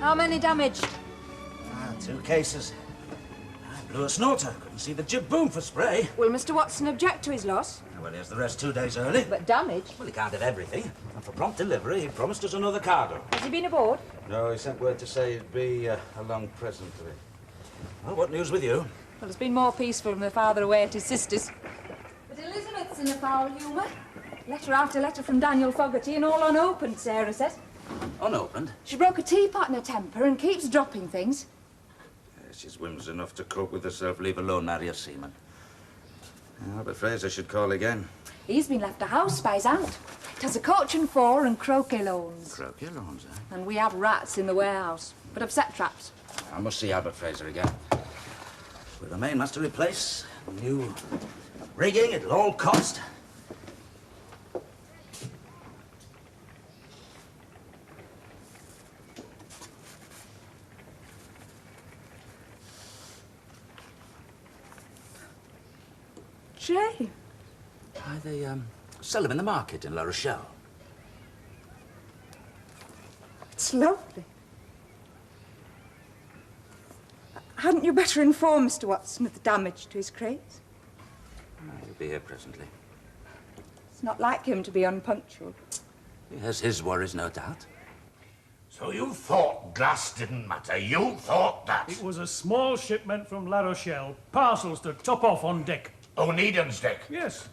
How many damaged? 2 cases. I blew a snorter. Couldn't see the jib boom for spray. Will Mr. Watson object to his loss? Well, he has the rest 2 days early. But damage? Well, he can't have everything. And for prompt delivery, he promised us another cargo. Has he been aboard? No, he sent word to say it'd be a long presently. Well, what news with you? Well, it's been more peaceful from the father away at his sister's. But Elizabeth's in a foul humour. Letter after letter from Daniel Fogarty and all unopened, Sarah says. Unopened? She broke a teapot in her temper and keeps dropping things. She's whimsy enough to cope with herself, leave alone marry a seaman. But Fraser should call again. He's been left a house by his aunt. It has a coach and 4 and croquet loans. Croquet loans, eh? And we have rats in the warehouse, but upset traps. I must see Albert Fraser again. With the mainmast to replace, new rigging at all cost. Jay. They sell them in the market in La Rochelle. It's lovely. Hadn't you better inform Mr. Watson of the damage to his crates? He'll be here presently. It's not like him to be unpunctual. He has his worries, no doubt. So you thought glass didn't matter? You thought that? It was a small shipment from La Rochelle. Parcels to top off on deck. Onedin's deck? Yes.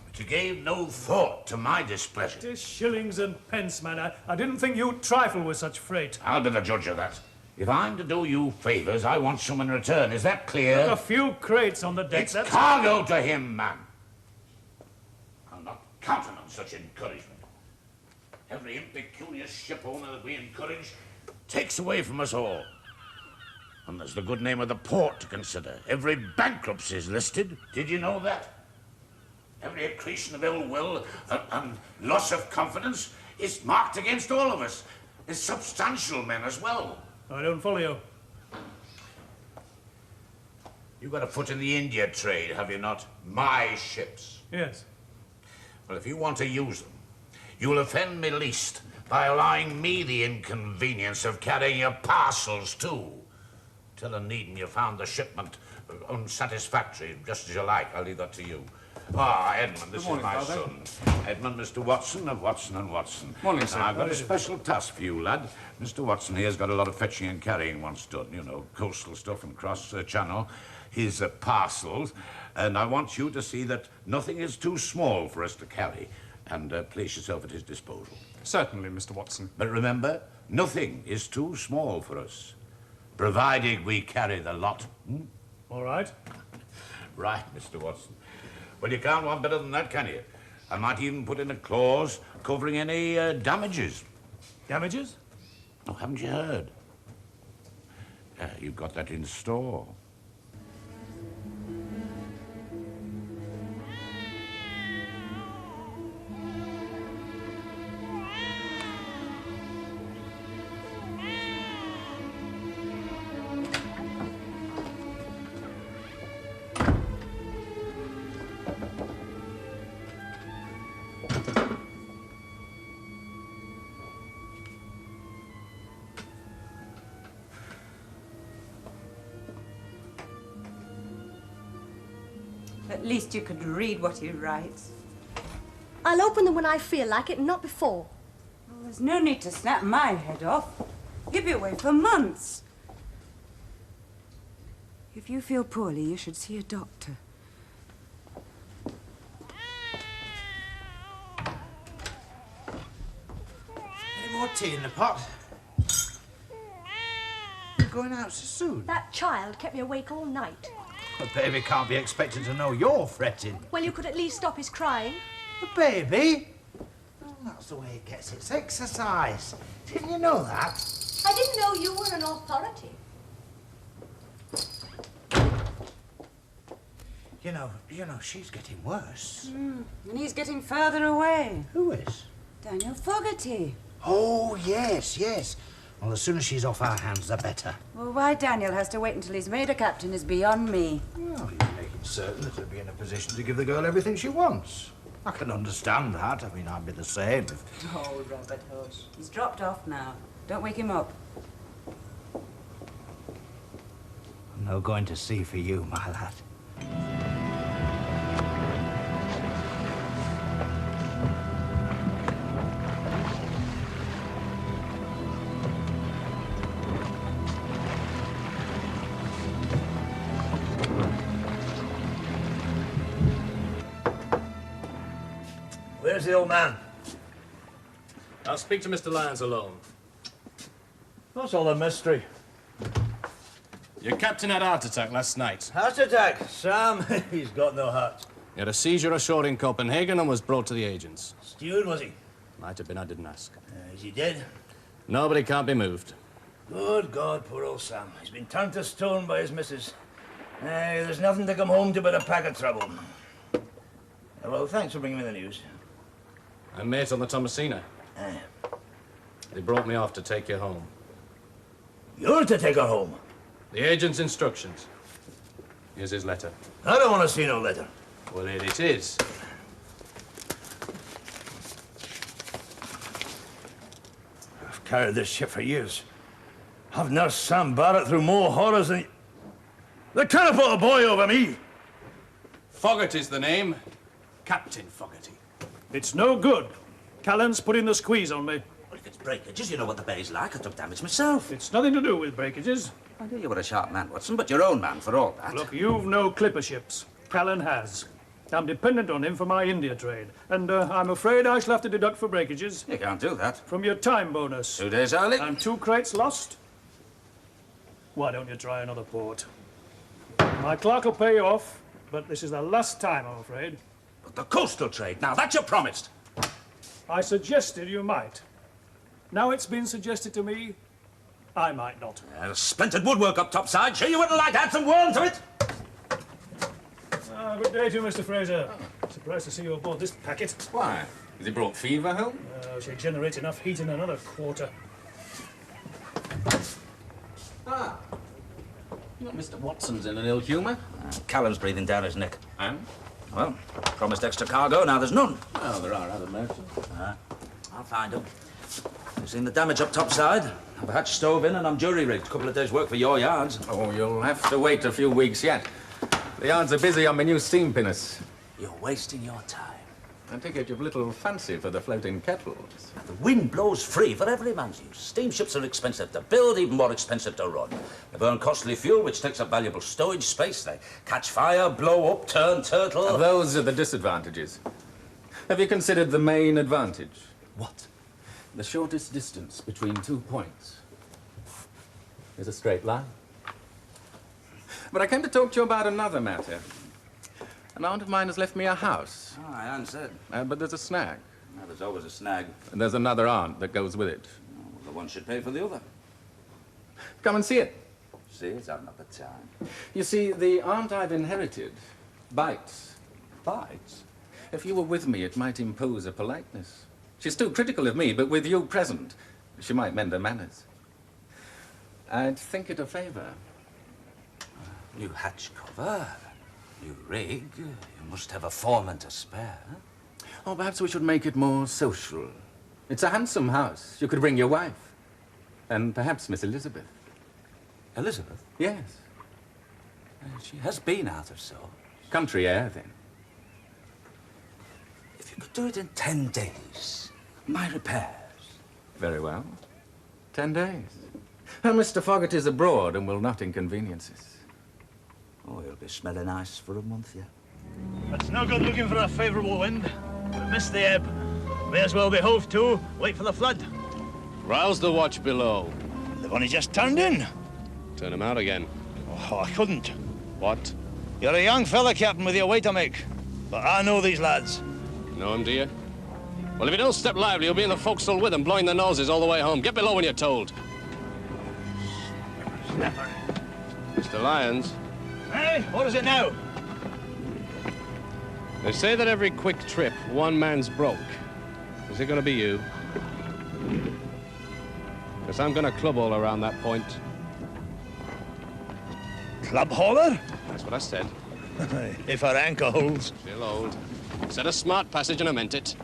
But you gave no thought to my displeasure. 'Tis shillings and pence, man. I didn't think you'd trifle with such freight. I'll be the judge of that. If I'm to do you favours, I want some in return. Is that clear? A few crates on the deck, It's that's... cargo to him, man. I'll not countenance such encouragement. Every impecunious ship owner that we encourage takes away from us all. And there's the good name of the port to consider. Every bankruptcy is listed. Did you know that? Every accretion of ill will and loss of confidence is marked against all of us. As substantial men as well. I don't follow you. You've got a foot in the India trade, have you not? My ships. Yes. Well, if you want to use them, you'll offend me least by allowing me the inconvenience of carrying your parcels too. Tell Onedin you found the shipment unsatisfactory, just as you like. I'll leave that to you. Ah, Edmund, this is my son. Edmund, Mr. Watson of Watson and Watson. Morning, sir. Now, I've got a special task for you, lad. Mr. Watson here's got a lot of fetching and carrying once done, you know, coastal stuff and cross-channel. His parcels, and I want you to see that nothing is too small for us to carry, and place yourself at his disposal. Certainly, Mr. Watson. But remember, nothing is too small for us, provided we carry the lot. All right. Right, Mr. Watson. Well, you can't want better than that, can you? I might even put in a clause covering any damages. Damages? Oh, haven't you heard? You've got that in store. At least you could read what he writes. I'll open them when I feel like it, and not before. Well, there's no need to snap my head off. He'll be away for months. If you feel poorly, you should see a doctor. Any more tea in the pot? You're going out so soon? That child kept me awake all night. The baby can't be expected to know you're fretting. Well, you could at least stop his crying. The baby? Oh, that's the way it gets its exercise. Didn't you know that? I didn't know you were an authority. You know, she's getting worse. And he's getting further away. Who is? Daniel Fogarty. Oh, yes. Well, as soon as she's off our hands, the better. Well, why Daniel has to wait until he's made a captain is beyond me. Well, he's making certain that he'll be in a position to give the girl everything she wants. I can understand that. I mean, I'd be the same if... Oh, Robert Hush. He's dropped off now. Don't wake him up. I'm no going to see for you, my lad. Where's the old man? I'll speak to Mr. Lyons alone. What's all the mystery? Your captain had a heart attack last night. Heart attack? Sam, he's got no heart. He had a seizure ashore in Copenhagen and was brought to the agents. Steward, was he? Might have been, I didn't ask. Is he dead? Nobody can't be moved. Good God, poor old Sam. He's been turned to stone by his missus. There's nothing to come home to but a pack of trouble. Well, thanks for bringing me the news. I'm mate on the Thomasina. They brought me off to take you home. You're to take her home? The agent's instructions. Here's his letter. I don't want to see no letter. Well, here it is. I've carried this ship for years. I've nursed Sam Barrett through more horrors than... They can't put a boy over me! Fogarty's the name. Captain Fogarty. It's no good. Callan's putting the squeeze on me. Well, if it's breakages, you know what the bay's like. I took damage myself. It's nothing to do with breakages. I knew you were a sharp man, Watson, but your own man for all that. Look, you've no clipper ships. Callan has. I'm dependent on him for my India trade. And I'm afraid I shall have to deduct for breakages. You can't do that. From your time bonus. 2 days early. And 2 crates lost? Why don't you try another port? My clerk will pay you off, but this is the last time, I'm afraid. But the coastal trade, now that you promised. I suggested you might. Now it's been suggested to me, I might not. Splintered woodwork up topside. Sure you wouldn't like to add some warmth to it? Good day to you, Mr. Fraser. Surprised to see you aboard this packet. Why? Has he brought fever home? She'll generate enough heat in another quarter. Ah. Mr. Watson's in an ill humour. Callum's breathing down his neck. And? Well, promised extra cargo, now there's none. Well, there are other merchants. I'll find them. You've seen the damage up topside. I've a hatch stove in and I'm jury-rigged. A couple of days' work for your yards. Oh, you'll have to wait a few weeks yet. The yards are busy on my new steam pinnace. You're wasting your time. I take it you've little fancy for the floating kettles. The wind blows free for every man's use. Steamships are expensive to build, even more expensive to run. They burn costly fuel, which takes up valuable stowage space. They catch fire, blow up, turn turtle. Those are the disadvantages. Have you considered the main advantage? What? The shortest distance between 2 points is a straight line. But I came to talk to you about another matter. An aunt of mine has left me a house. Oh, I answered. But there's a snag. Well, there's always a snag. And there's another aunt that goes with it. Well, the one should pay for the other. Come and see it. See, it's having up the time. You see, the aunt I've inherited bites. Bites? If you were with me, it might impose a politeness. She's too critical of me, but with you present, she might mend her manners. I'd think it a favor. New hatch cover, new rig. You must have a foreman to spare. Huh? Oh, perhaps we should make it more social. It's a handsome house. You could bring your wife. And perhaps Miss Elizabeth. Elizabeth? Yes. She has been out of sorts. Country air, then. If you could do it in 10 days, my repairs. Very well. 10 days. And Mr. Fogarty's abroad and will not inconvenience us. Oh, he'll be smelling ice for a month yet. It's no good looking for a favourable wind. We missed the ebb. May as well be hove to, wait for the flood. Rouse the watch below. They've only just turned in. Turn him out again. Oh, I couldn't. What? You're a young fella, Captain, with your way to make. But I know these lads. Know him, do you? Well, if you don't step lively, you'll be in the forecastle with them, blowing their noses all the way home. Get below when you're told. Snapper. Mr. Lyons. Hey, what is it now? They say that every quick trip, one man's broke. Is it going to be you? Because I'm going to club all around that point. Club hauler? That's what I said. If our anchor holds. Still old. Said a smart passage and I meant it.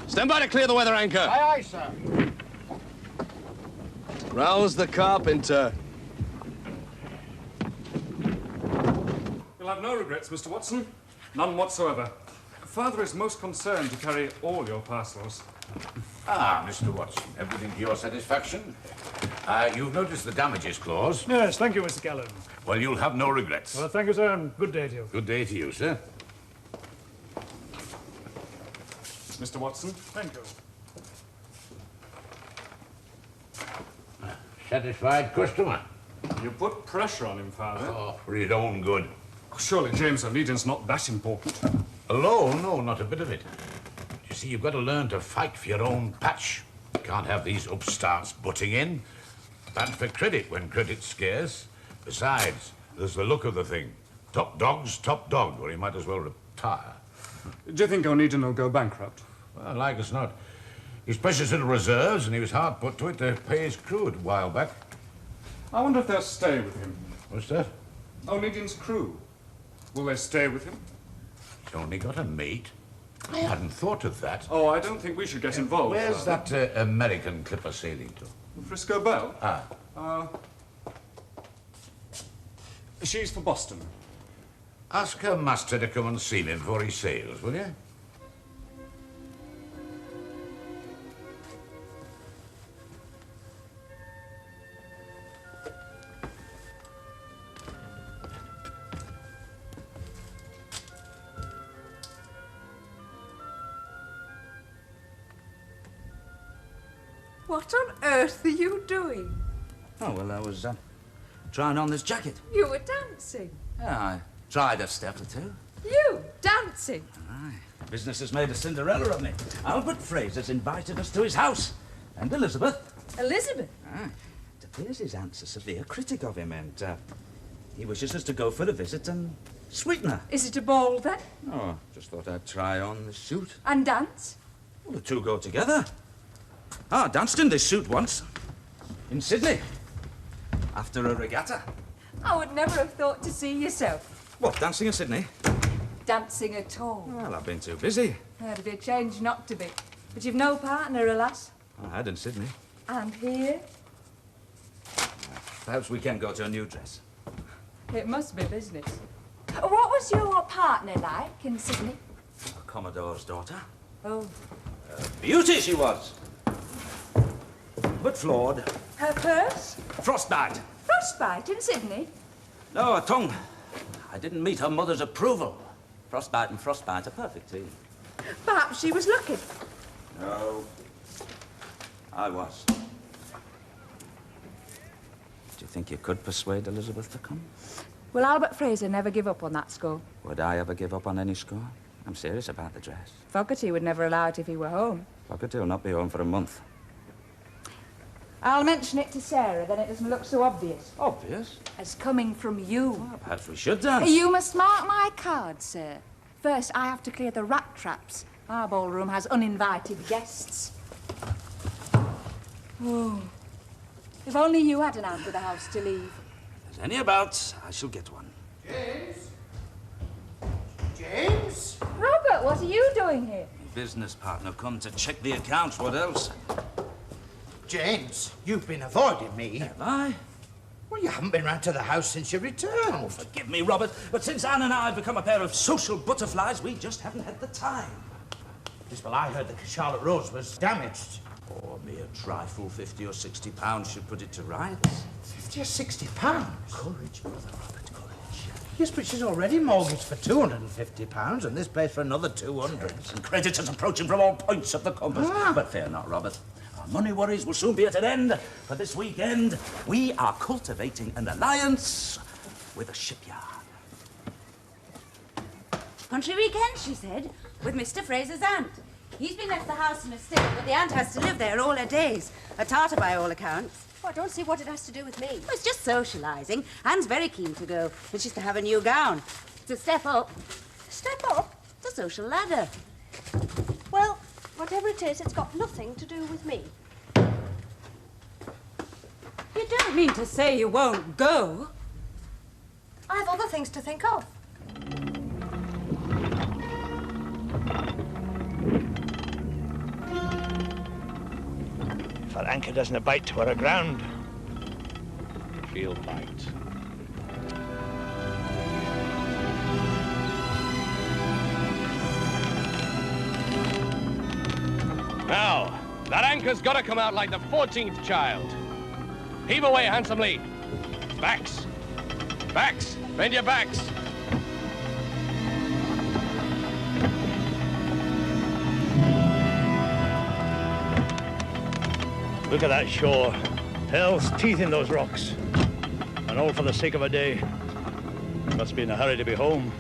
Stand by to clear the weather anchor. Aye, aye, sir. Rouse the carpenter. You'll have no regrets, Mr. Watson. None whatsoever. Father is most concerned to carry all your parcels. Ah, Mr. Watson, everything to your satisfaction? You've noticed the damages clause. Yes, thank you, Mr. Callan. Well, you'll have no regrets. Well, thank you, sir, and good day to you. Good day to you, sir. Mr. Watson? Thank you. Satisfied customer. You put pressure on him, Father. Oh, for his own good. Surely James Onedin's not that important. Alone? No, not a bit of it. You see, you've got to learn to fight for your own patch. You can't have these upstarts butting in. Bad for credit when credit's scarce. Besides, there's the look of the thing. Top dog's top dog, or he might as well retire. Do you think Onedin will go bankrupt? Well, like as not. He's precious little reserves, and he was hard put to it to pay his crew a while back. I wonder if they'll stay with him. What's that? Onedin's crew. Will they stay with him? He's only got a mate. I hadn't thought of that. Oh, I don't think we should get involved. Where's that American clipper sailing to? Frisco Belle? Ah. She's for Boston. Ask her master to come and see me before he sails, will you? What on earth are you doing? Oh, well, I was trying on this jacket. You were dancing. Yeah, I tried a step or two. You dancing? Aye. Business has made a Cinderella of me. Albert Fraser's invited us to his house. And Elizabeth. Elizabeth? Aye. It appears his aunt's a severe critic of him, and he wishes us to go for a visit and sweeten her. Is it a ball, then? Oh, just thought I'd try on this suit. And dance? Well, the two go together. I danced in this suit once. In Sydney. After a regatta. I would never have thought to see yourself What, dancing in Sydney? dancing at all. Well, I've been too busy. That'd be a change not to be. But you've no partner, alas. I had in Sydney. And here? Perhaps we can go to a new dress. It must be business. What was your partner like in Sydney? A Commodore's daughter. Oh. Beauty she was. But flawed. Her purse? Frostbite. Frostbite in Sydney? No, a tongue. I didn't meet her mother's approval. Frostbite and frostbite are perfect team. Perhaps she was lucky. No. I was. Do you think you could persuade Elizabeth to come? Will Albert Fraser never give up on that score? Would I ever give up on any score? I'm serious about the dress. Fogarty would never allow it if he were home. Fogarty will not be home for a month. I'll mention it to Sarah, then it doesn't look so obvious. Obvious? As coming from you. Well, perhaps we should dance. You must mark my card, sir. First, I have to clear the rat traps. Our ballroom has uninvited guests. Oh. If only you had an aunt with a house to leave. If there's any about, I shall get one. James? James? Robert, what are you doing here? My business partner come to check the accounts. What else? James, you've been avoiding me. Have I? Well, you haven't been round to the house since you returned. Oh, forgive me, Robert, but since Anne and I have become a pair of social butterflies, we just haven't had the time. Yes, well, I heard the Charlotte Rose was damaged. Oh, a mere trifle, 50 or 60 pounds should put it to rights. 50 or 60 pounds? Courage, brother Robert, courage. Yes, but she's already mortgaged for 250 pounds, and this place for another 200. And creditors approaching from all points of the compass. But fear not, Robert. Our money worries will soon be at an end. For this weekend, we are cultivating an alliance with a shipyard. Country weekend, she said, with Mr. Fraser's aunt. He's been left the house in a state, but the aunt has to live there all her days. A tartar by all accounts. Well, I don't see what it has to do with me. Well, it's just socialising. Anne's very keen to go, and she's to have a new gown. It's a step up. Step up? The social ladder. Well, whatever it is, it's got nothing to do with me. You don't mean to say you won't go? I have other things to think of. If our anchor doesn't bite, we're aground. She'll bite. Now, that anchor's got to come out like the 14th child. Heave away handsomely. Backs. Backs. Bend your backs. Look at that shore. Hell's teeth in those rocks. And all for the sake of a day. Must be in a hurry to be home.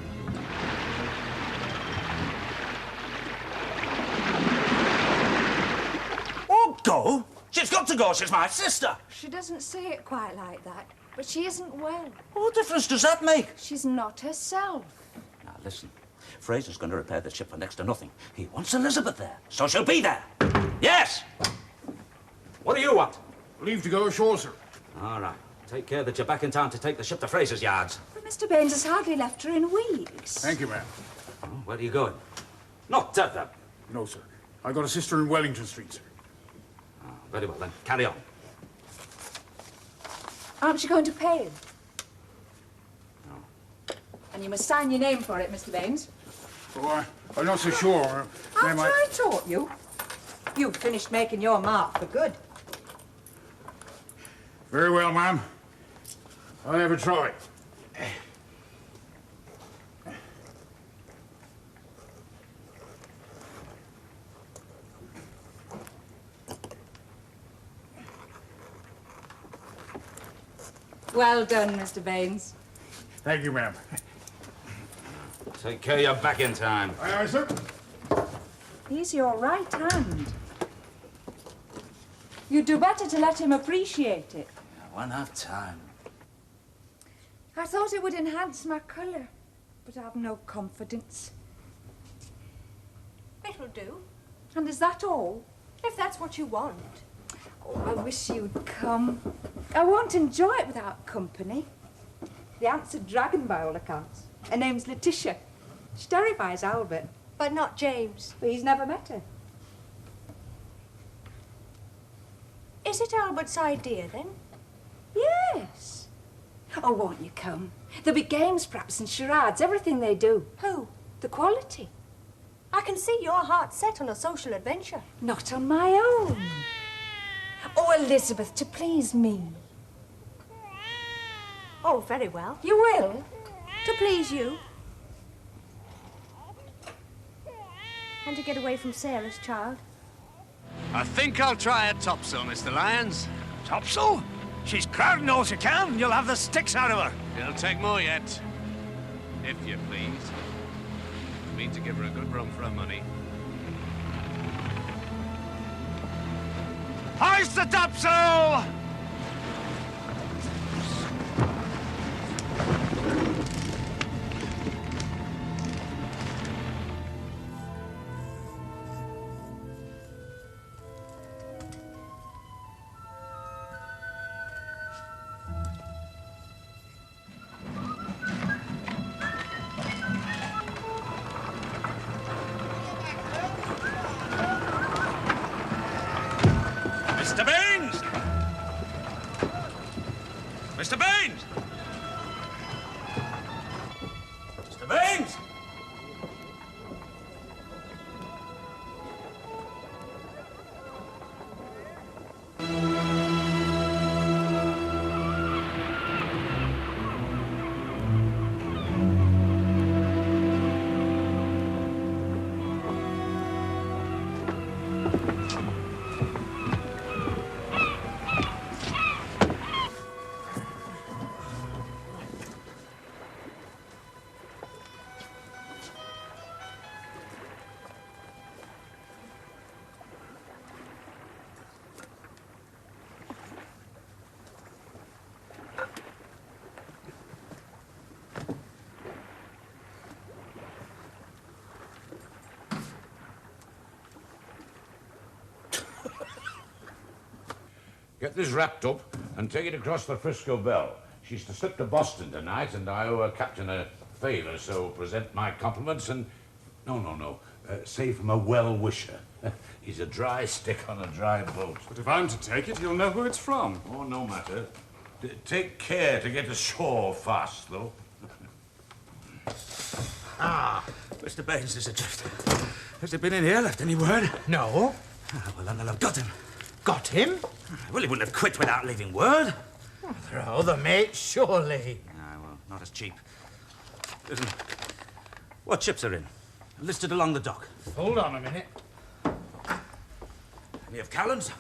Oh, go? She's got to go. She's my sister. She doesn't say it quite like that, but she isn't well. What difference does that make? She's not herself. Now, listen. Fraser's going to repair the ship for next to nothing. He wants Elizabeth there, so she'll be there. Yes! What do you want? Leave to go ashore, sir. All right. Take care that you're back in time to take the ship to Fraser's yards. But Mr. Baines has hardly left her in weeks. Thank you, ma'am. Oh, where are you going? Not Devon. No, sir. I got a sister in Wellington Street, sir. Oh, very well, then. Carry on. Aren't you going to pay him? No. And you must sign your name for it, Mr. Baines. Oh, I'm not so sure. Ma'am, After I taught you, you've finished making your mark for good. Very well, ma'am. I'll have a try. Well done, Mr. Baines. Thank you, ma'am. Take care you're back in time. Aye, aye, sir. He's your right hand. You'd do better to let him appreciate it. I won't have time. I thought it would enhance my colour, but I've no confidence. It'll do, And is that all? if that's what you want. Oh, I wish you'd come. I won't enjoy it without company. The aunt's a dragon by all accounts. Her name's Letitia. She terrifies Albert. But not James. But he's never met her. Is it Albert's idea, then? Yes. Oh, won't you come? There'll be games, perhaps, and charades, everything they do. Who? The quality. I can see your heart set on a social adventure. Not on my own. Oh, Elizabeth, to please me. Oh, very well. You will? To please you. And to get away from Sarah's child. I think I'll try a topsail, Mr. Lyons. Topsail? She's crowding all she can. You'll have the sticks out of her. It'll take more yet. If you please. I mean to give her a good run for her money. Hoist the topsail! Mr. Baines! Mr. Baines! Mr. Baines! Get this wrapped up and take it across the Frisco Belle. She's to slip to Boston tonight, and I owe her captain a favor, so present my compliments and... No. say from a well-wisher. He's a dry stick on a dry boat. But if I'm to take it, he'll know who it's from. Oh, no matter. Take care to get ashore fast, though. Mr. Baines is adrift. Has he been in here, left any word? No. Well, then they'll have got him. Got him? Well, he wouldn't have quit without leaving word. There are other mates, surely. No, well, not as cheap. Listen, what ships are in? Listed along the dock. Hold on a minute. Any of Callan's?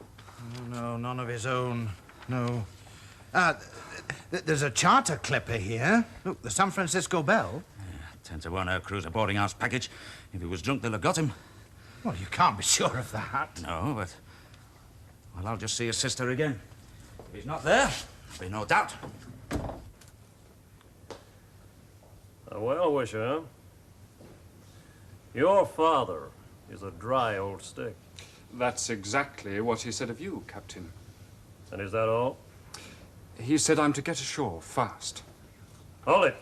Oh, no, none of his own. No. There's a charter clipper here. Look, the San Francisco Bell. 10 to 1 her cruiser boarding house package. If he was drunk, they'll have got him. Well, you can't be sure of that. No, but... Well, I'll just see his sister again. If he's not there, there'll be no doubt. A well-wisher, huh? Your father is a dry old stick. That's exactly what he said of you, Captain. And is that all? He said I'm to get ashore fast. Hold it.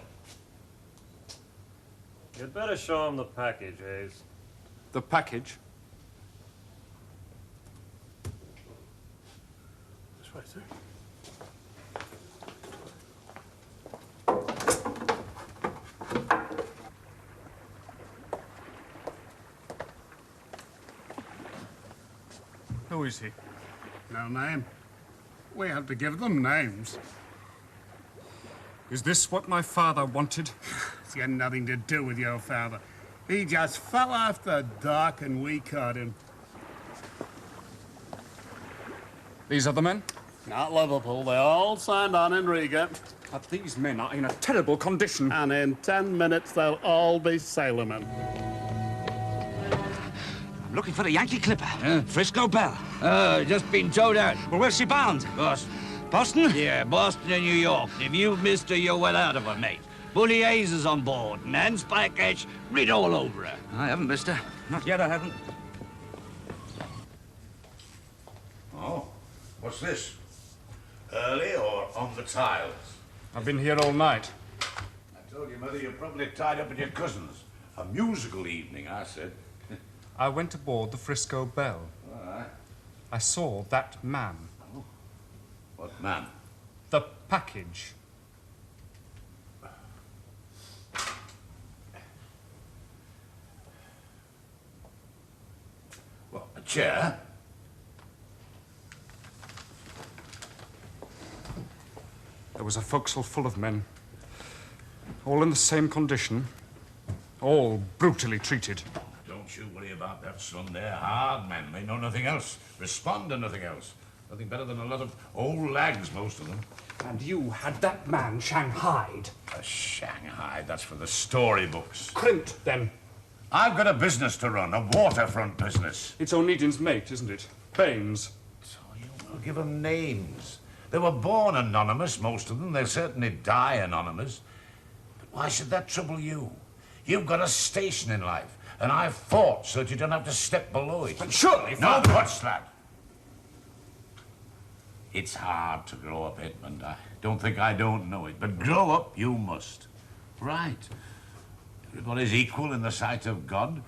You'd better show him the package, Hayes. The package? This way, sir. Who is he? No name. We have to give them names. Is this what my father wanted? It's got nothing to do with your father. He just fell off the dock and we caught him. These are the men? Not Liverpool. They all signed on in Riga. But these men are in a terrible condition. And in 10 minutes, they'll all be sailormen. I'm looking for the Yankee clipper. Frisco Bell. Just been towed out. Well, where's she bound? Boston. Boston? Yeah, Boston and New York. If you've missed her, you're well out of her, mate. Bully Hayes is on board. Nan's package, writ all over her. I haven't missed her. Not yet, I haven't. Oh, what's this? Early or on the tiles? I've been here all night. I told you, Mother, you're probably tied up at your cousin's. A musical evening, I said. I went aboard the Frisco Bell. All right. I saw that man. Oh. What man? The package. What, a chair? There was a forecastle full of men. All in the same condition. All brutally treated. Don't you worry about that, son. They're hard men. They know nothing else. Respond to nothing else. Nothing better than a lot of old lags, most of them. And you had that man shanghaied. Shanghai, that's for the storybooks. Crimped, then. I've got a business to run, a waterfront business. It's Onedin's mate, isn't it? Baines. So you will give them names. They were born anonymous, most of them. They'll certainly die anonymous. But why should that trouble you? You've got a station in life, and I've fought so that you don't have to step below it. But surely, No, Father... what's that? It's hard to grow up, Edmund. I don't think I don't know it, but grow up you must. Right. Everybody's equal in the sight of God,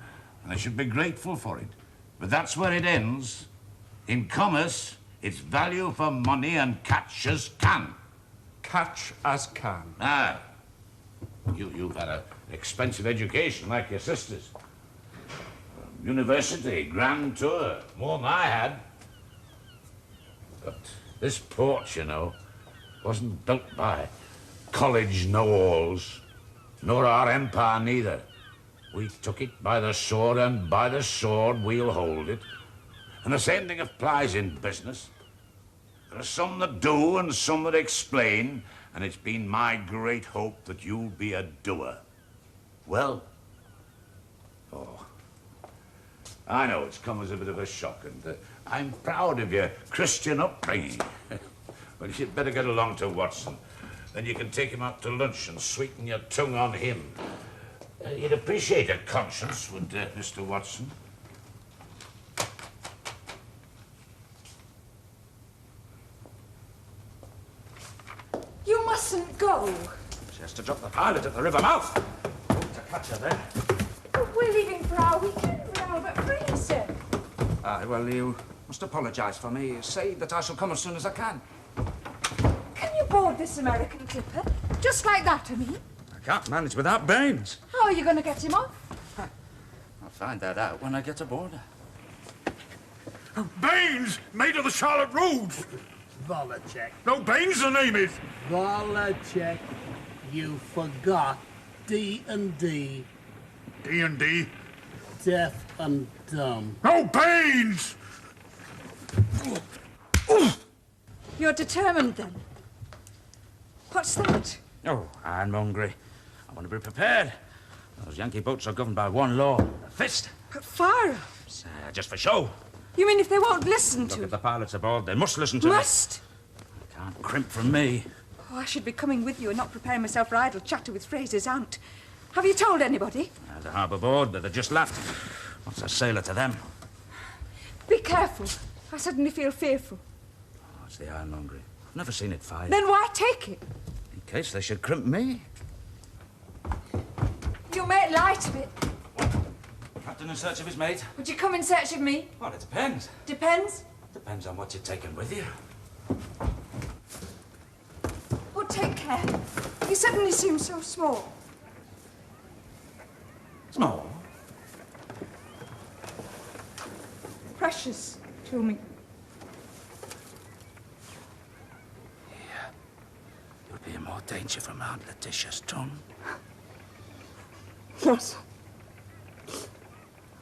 and they should be grateful for it. But that's where it ends. In commerce, it's value for money and catch as can. Catch as can. Ah. You've had an expensive education like your sisters. University, grand tour, more than I had. But this port, you know, wasn't built by college know-alls, nor our empire neither. We took it by the sword, and by the sword we'll hold it. And the same thing applies in business. There are some that do and some that explain, and it's been my great hope that you'll be a doer. Well, oh, I know it's come as a bit of a shock, and I'm proud of your Christian upbringing. Well, you'd better get along to Watson. Then you can take him out to lunch and sweeten your tongue on him. You'd appreciate a conscience, would Mr. Watson? You mustn't go. She has to drop the pilot at the river mouth. To catch her there. But we're leaving for our weekend with Albert Fraser. Aye, well, you must apologise for me. Say that I shall come as soon as I can. Can you board this American clipper? Just like that, I mean? I can't manage without Baines. How are you going to get him off? I'll find that out when I get aboard. Baines, mate of the Charlotte Roads. Volacek. No, Baines the name is. Volacek. You forgot D&D. D&D? Deaf and dumb. No, Baines! You're determined, then? What's that? Oh, I'm hungry. I want to be prepared. Those Yankee boats are governed by one law, the fist. But firearms? Just for show. You mean if they won't listen to Look, if the pilot's aboard, they must listen to me. Must? They can't crimp from me. Oh, I should be coming with you and not preparing myself for idle chatter with Fraser's aunt. Have you told anybody? The harbour board, but they just laughed. What's a sailor to them? Be careful. I suddenly feel fearful. Oh, it's the ironmongery. I've never seen it fired. Then why take it? In case they should crimp me. You'll make light of it. Captain in search of his mate? Would you come in search of me? Well, it depends. Depends? Depends on what you're taking with you. Oh, take care. You suddenly seem so small. Small? Precious to me. You'll be in more danger from Aunt Letitia's tongue. Yes.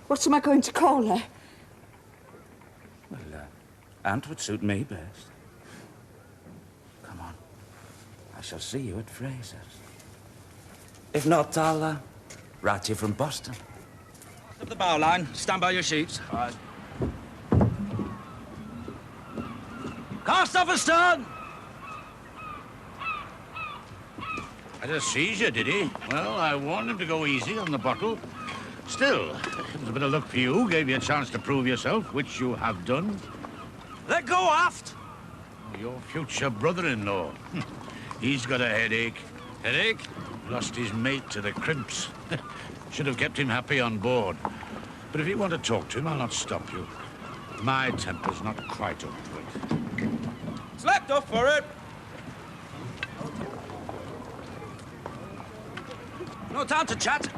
What am I going to call her? Well, Aunt would suit me best. Come on. I shall see you at Fraser's. If not, I'll write you from Boston. Up the bow line. Stand by your sheets. All right. Cast off astern! Had a seizure, did he? Well, I warned him to go easy on the bottle. Still, it was a bit of luck for you. Gave you a chance to prove yourself, which you have done. Let go aft! Your future brother-in-law. He's got a headache. Headache? Lost his mate to the crimps. Should have kept him happy on board. But if you want to talk to him, I'll not stop you. My temper's not quite up to it. Slapped off for it! No time to chat.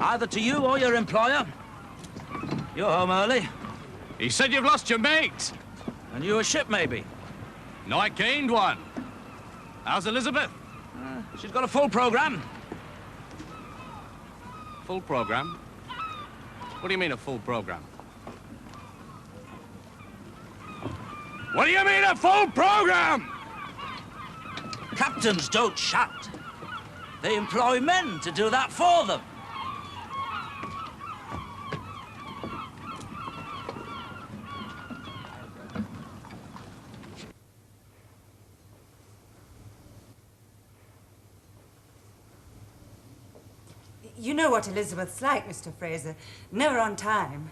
Either to you or your employer. You're home early. He said you've lost your mate. And you a ship, maybe? No, I gained one. How's Elizabeth? She's got a full program. Full program? What do you mean, a full program? What do you mean, a full program? Captains don't shout. They employ men to do that for them. You know what Elizabeth's like, Mr. Fraser. Never on time.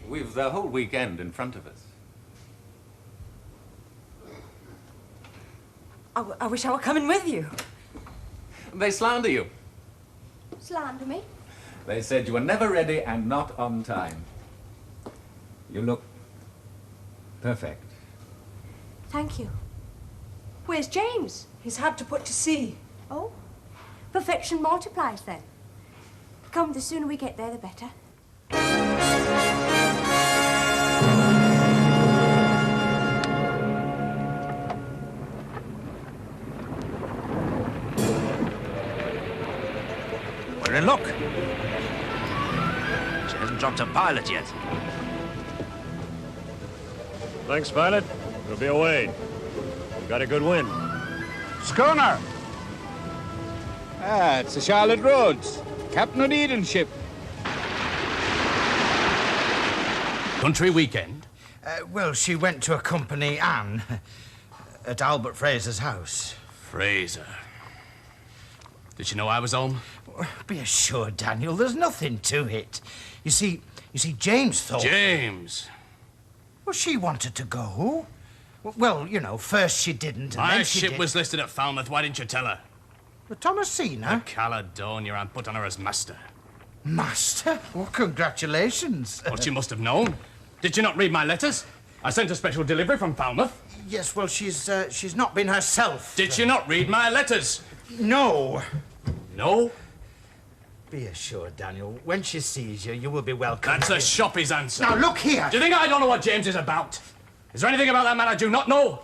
We've the whole weekend in front of us. I wish I were coming with you. They slander you. Slander me? They said you were never ready and not on time. You look perfect. Thank you. Where's James? He's had to put to sea. Oh, perfection multiplies then. Come, the sooner we get there, the better. We're in luck. She hasn't dropped a pilot yet. Thanks, pilot. We'll be away. We've got a good wind. Schooner! Ah, it's the Charlotte Roads. Captain Onedin's ship. Country weekend? Well, she went to accompany Anne at Albert Fraser's house. Fraser. Did she know I was home? Be assured, Daniel, there's nothing to it. You see, James thought... James? Well, she wanted to go. Well, you know, first she didn't, and My then she ship did. was listed at Falmouth. Why didn't you tell her? The Thomasina? The Caledonia, and put on her as master. Master? Well, congratulations. Well, she must have known. Did you not read my letters? I sent a special delivery from Falmouth. Yes, well, she's not been herself. Did she not read my letters? No. No? Be assured, Daniel, when she sees you, you will be welcome. That's a shoppy's answer. Now, look here. Do you think I don't know what James is about? Is there anything about that man I do not know?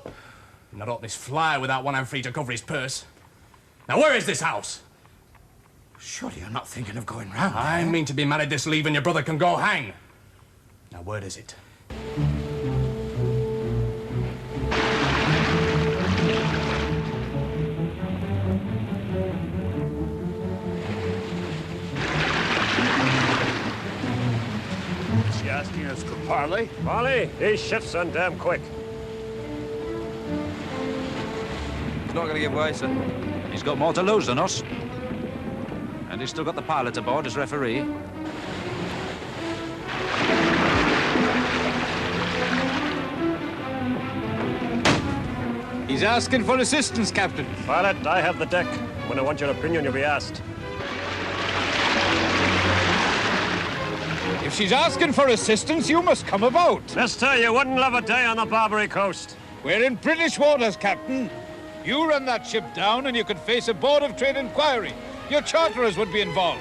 Not ought this fly without one hand free to cover his purse. Now, where is this house? Surely you're not thinking of going round there. I mean to be married this leave and your brother can go hang. Now, where is it? Is she asking us for parley? Parley, these shifts are damn quick. He's not going to give way, sir. He's got more to lose than us. And he's still got the pilot aboard as referee. He's asking for assistance, Captain. Pilot, I have the deck. When I want your opinion, you'll be asked. If she's asking for assistance, you must come about. Mister, you wouldn't love a day on the Barbary coast. We're in British waters, Captain. You run that ship down and you could face a Board of Trade inquiry. Your charterers would be involved.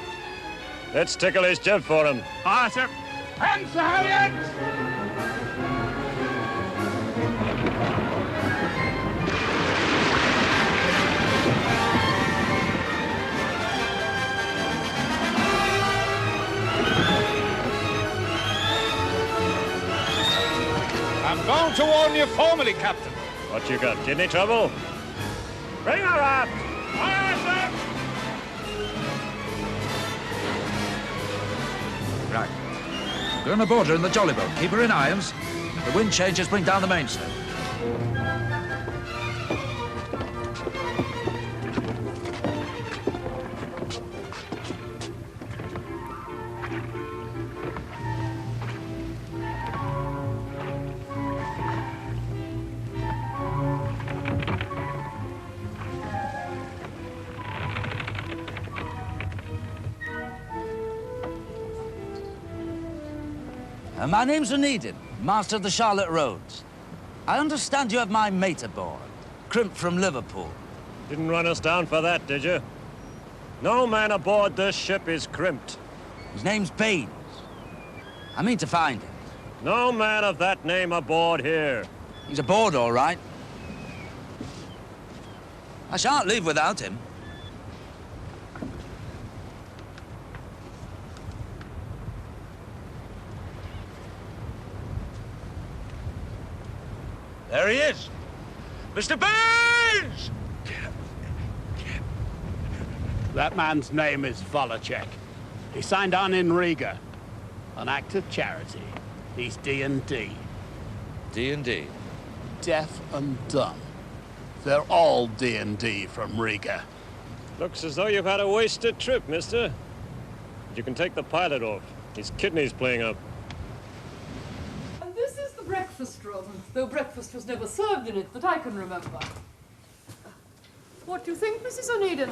Let's tickle his jib for him. Ah, sir. Hands, Harriet! I'm going to warn you formally, Captain. What you got, kidney trouble? Bring her up! Right. Go on aboard her in the jolly boat. Keep her in irons. The wind changes, bring down the mainsail. My name's Onedin, master of the Charlotte Rhodes. I understand you have my mate aboard, Crimp from Liverpool. Didn't run us down for that, did you? No man aboard this ship is crimped. His name's Baines. I mean to find him. No man of that name aboard here. He's aboard, all right. I shan't leave without him. There he is. Mr. Baines! That man's name is Volacek. He signed on in Riga. An act of charity. He's D&D. D&D? Deaf and dumb. They're all D&D from Riga. Looks as though you've had a wasted trip, mister. You can take the pilot off. His kidney's playing up. And this is the breakfast room, though breakfast was never served in it that I can remember. What do you think, Mrs. Onedin?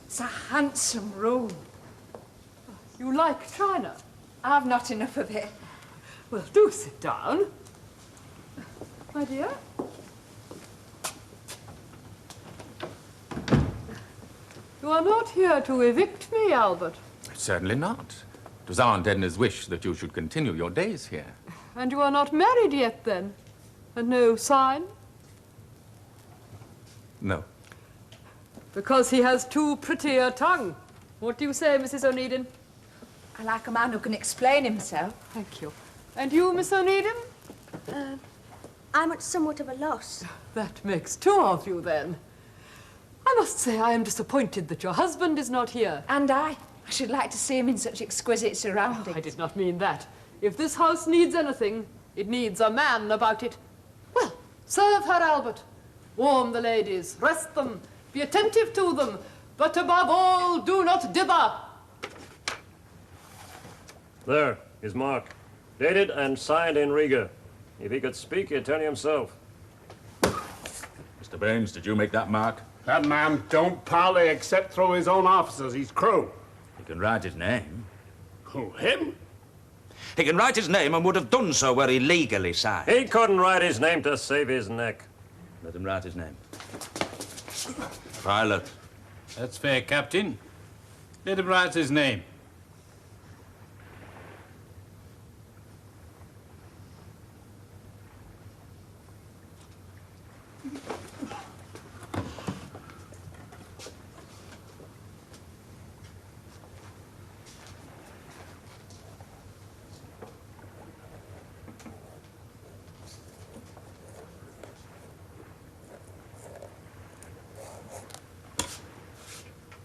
It's a handsome room. You like china? I've not enough of it. Well, do sit down. My dear? You are not here to evict me, Albert. Certainly not. It was Aunt Edna's wish that you should continue your days here. And you are not married yet, then? And no sign? No. Because he has too pretty a tongue. What do you say, Mrs. Onedin? I like a man who can explain himself. Thank you. And you, Miss Onedin? I'm at somewhat of a loss. That makes two of you, then. I must say I am disappointed that your husband is not here. And I should like to see him in such exquisite surroundings. I did not mean that. If this house needs anything, it needs a man about it. Well, serve her, Albert. Warm the ladies, rest them, be attentive to them, but above all, do not dither. There, his mark. Dated and signed in Riga. If he could speak, he'd tell you himself. Mr. Baines, did you make that mark? That man don't parley except through his own officers, his crew. He can write his name. Who, him? He can write his name and would have done so where he legally signed. He couldn't write his name to save his neck. Let him write his name. Pilot. That's fair, Captain. Let him write his name.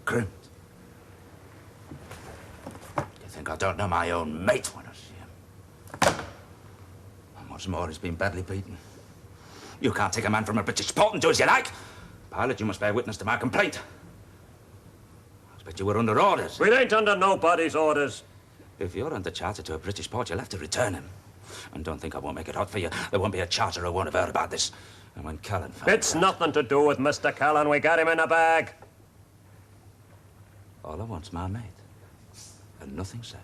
Crimped. You think I don't know my own mate when I see him? And what's more, he's been badly beaten. You can't take a man from a British port and do as you like. Pilot, you must bear witness to my complaint. I expect you were under orders. We ain't under nobody's orders. If you're under charter to a British port, you'll have to return him. And don't think I won't make it hot for you. There won't be a charter who won't have heard about this. And when Callan finds It's nothing to do with Mr. Callan. We got him in a bag. all I want's my mate. And nothing said.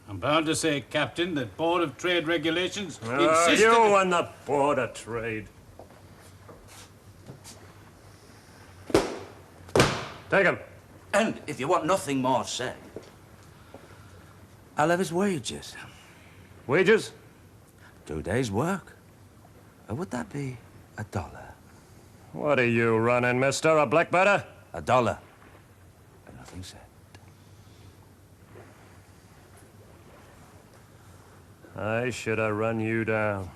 I'm bound to say, Captain, that Board of Trade regulations insisted... You and the Board of Trade. Take him. And if you want nothing more said, I'll have his wages. Wages? 2 days' work. Or would that be $1? What are you running, mister? A blackbirder? $1. And nothing said. I should have run you down.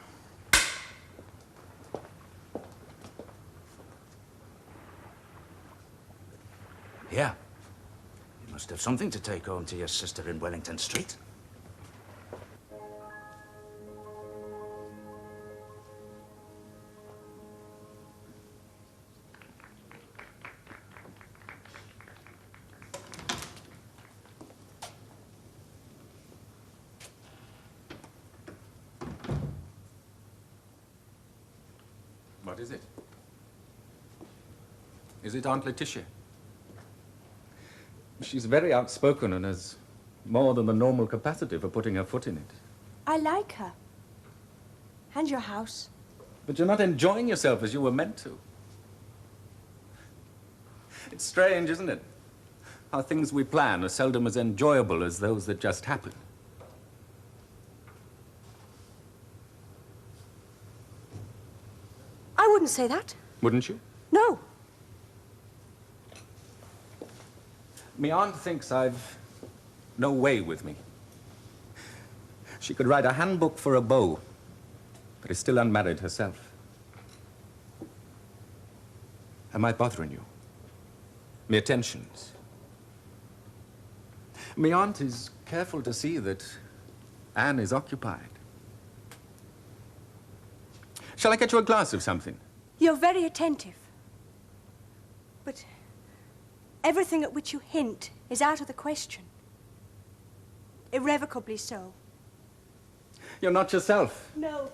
Yeah. You must have something to take home to your sister in Wellington Street. What is it? Is it Aunt Letitia? She's very outspoken and has more than the normal capacity for putting her foot in it. I like her. And your house. But you're not enjoying yourself as you were meant to. It's strange, isn't it? How things we plan are seldom as enjoyable as those that just happen. I wouldn't say that. Wouldn't you? No. Me aunt thinks I've no way with me. She could write a handbook for a beau, but is still unmarried herself. Am I bothering you? Me attentions? Me aunt is careful to see that Anne is occupied. Shall I get you a glass of something? You're very attentive. But everything at which you hint is out of the question. Irrevocably so. You're not yourself. No.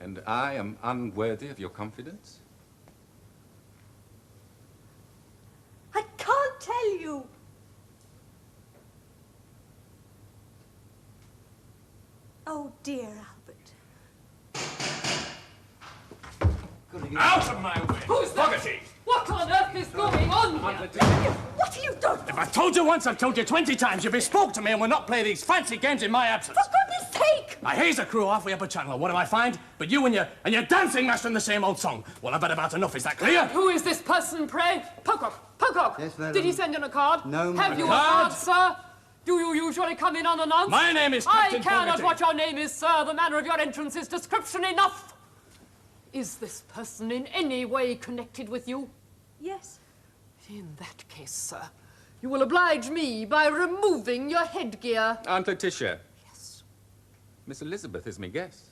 And I am unworthy of your confidence? I can't tell you. Oh, dear Albert. Out of my way! Who's that? What on earth is going on here? What have you done? If I've told you once, I've told you 20 times. You bespoke to me and will not play these fancy games in my absence. For goodness sake! I haze the crew off with upper channel. What do I find? But you and your dancing master in the same old song. Well, I've had about enough. Is that clear? Who is this person, pray? Pocock! Pocock! Yes, madam. Did he send in a card? No, Have you a Card? card, sir? Do you usually come in unannounced? My name is Captain I care not Fogarty. what your name is, sir. The manner of your entrance is description enough. Is this person in any way connected with you? Yes. In that case, sir, you will oblige me by removing your headgear. Aunt Letitia. Yes. Miss Elizabeth is me guest.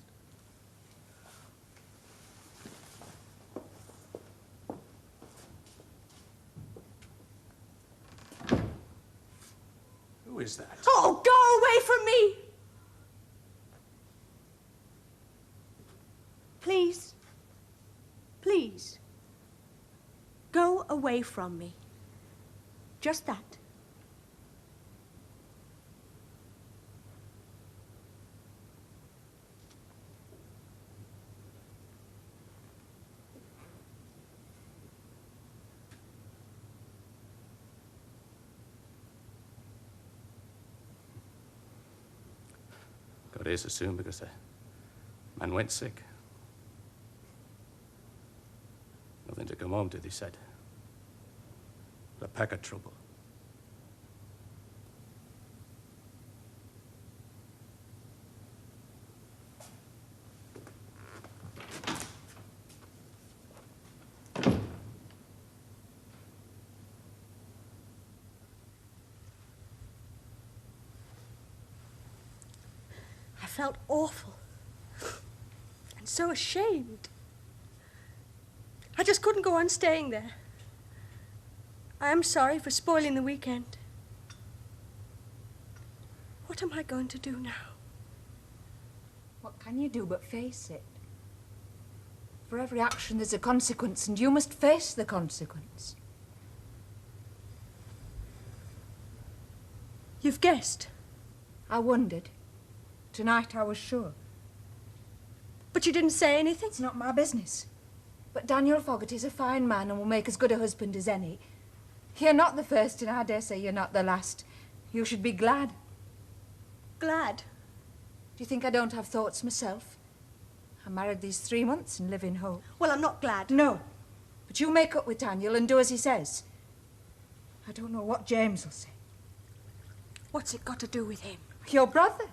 Who is that? Oh, go away from me! Please. Please. Go away from me. Just that. Nobody is so soon because the man went sick. Nothing to come home to, they said. But a pack of trouble. I felt awful and so ashamed. I just couldn't go on staying there. I am sorry for spoiling the weekend. What am I going to do now? What can you do but face it? For every action there's a consequence, and you must face the consequence. You've guessed. I wondered. Tonight I was sure. But you didn't say anything? It's not my business. But Daniel Fogarty's a fine man and will make as good a husband as any. You're not the first, and I dare say you're not the last. You should be glad. Glad? Do you think I don't have thoughts myself? I'm married these 3 months and live in hope. Well, I'm not glad. No. But you make up with Daniel and do as he says. I don't know what James will say. What's it got to do with him? Your brother.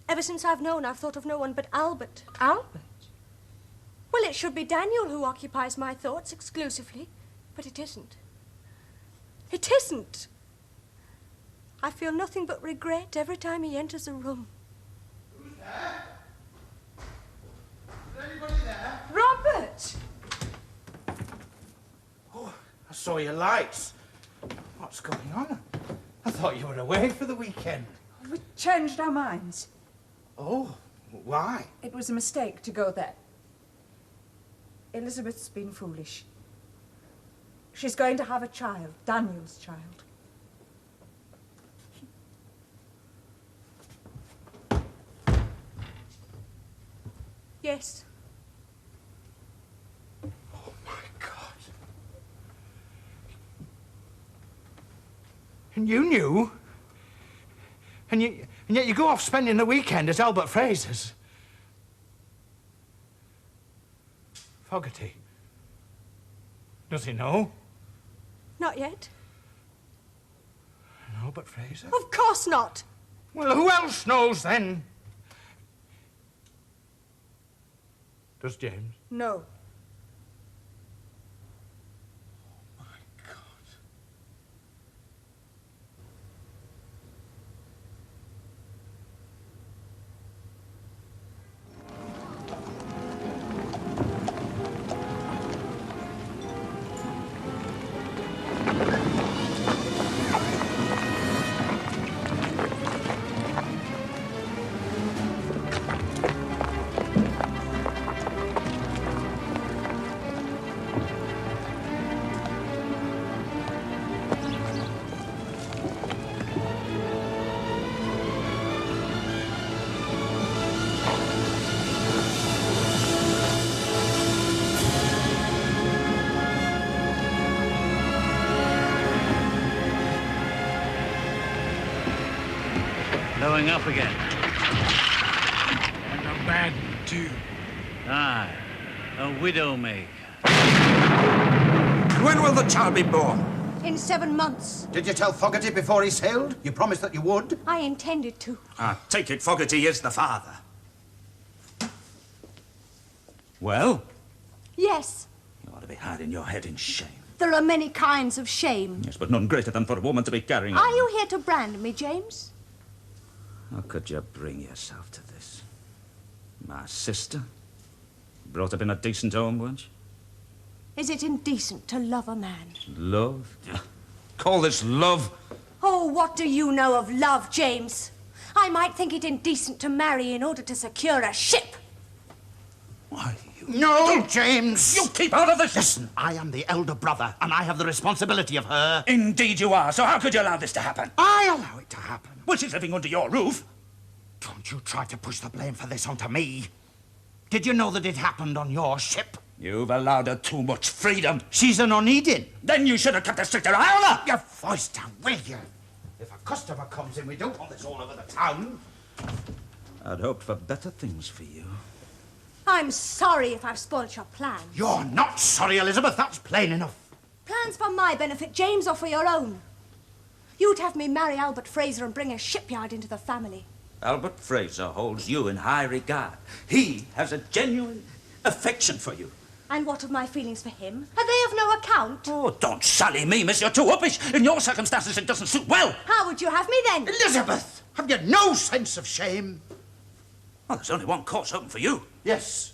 Ever since I've known, I've thought of no one but Albert. Albert? Well, it should be Daniel who occupies my thoughts exclusively, but it isn't. It isn't. I feel nothing but regret every time he enters a room. Who's there? Is there anybody there? Robert! Oh, I saw your lights. What's going on? I thought you were away for the weekend. We changed our minds. Oh, why? It was a mistake to go there. Elizabeth's been foolish. She's going to have a child, Daniel's child. Yes. Oh, my God. And you knew? And yet you go off spending the weekend at Albert Fraser's. Fogarty. Does he know? Not yet. Albert Fraser? Of course not. Well, who else knows then? Does James? No. Blowing up again. And a bad too. Aye, a widow make. When will the child be born? In 7 months. Did you tell Fogarty before he sailed? You promised that you would. I intended to. Take it Fogarty is the father. Well? Yes. You ought to be hiding your head in shame. There are many kinds of shame. Yes, but none greater than for a woman to be carrying Are you here to brand me, James? How could you bring yourself to this? My sister? Brought up in a decent home, weren't you? Is it indecent to love a man? Love? Call this love? Oh, what do you know of love, James? I might think it indecent to marry in order to secure a ship. Why, No, James! You keep out of this! Listen, I am the elder brother, and I have the responsibility of her. Indeed you are. So how could you allow this to happen? I allow it to happen. Well, she's living under your roof. Don't you try to push the blame for this onto me. Did you know that it happened on your ship? You've allowed her too much freedom. She's an Onedin. Then you should have kept a stricter eye on her. Your voice down, will you? If a customer comes in, we don't want this all over the town. I'd hoped for better things for you. I'm sorry if I've spoilt your plans. You're not sorry, Elizabeth. That's plain enough. Plans for my benefit, James, or for your own? You'd have me marry Albert Fraser and bring a shipyard into the family. Albert Fraser holds you in high regard. He has a genuine affection for you. And what of my feelings for him? Are they of no account? Oh, don't sally me, miss. You're too uppish. In your circumstances, it doesn't suit well. How would you have me then? Elizabeth, have you no sense of shame? Well, there's only one course open for you. Yes.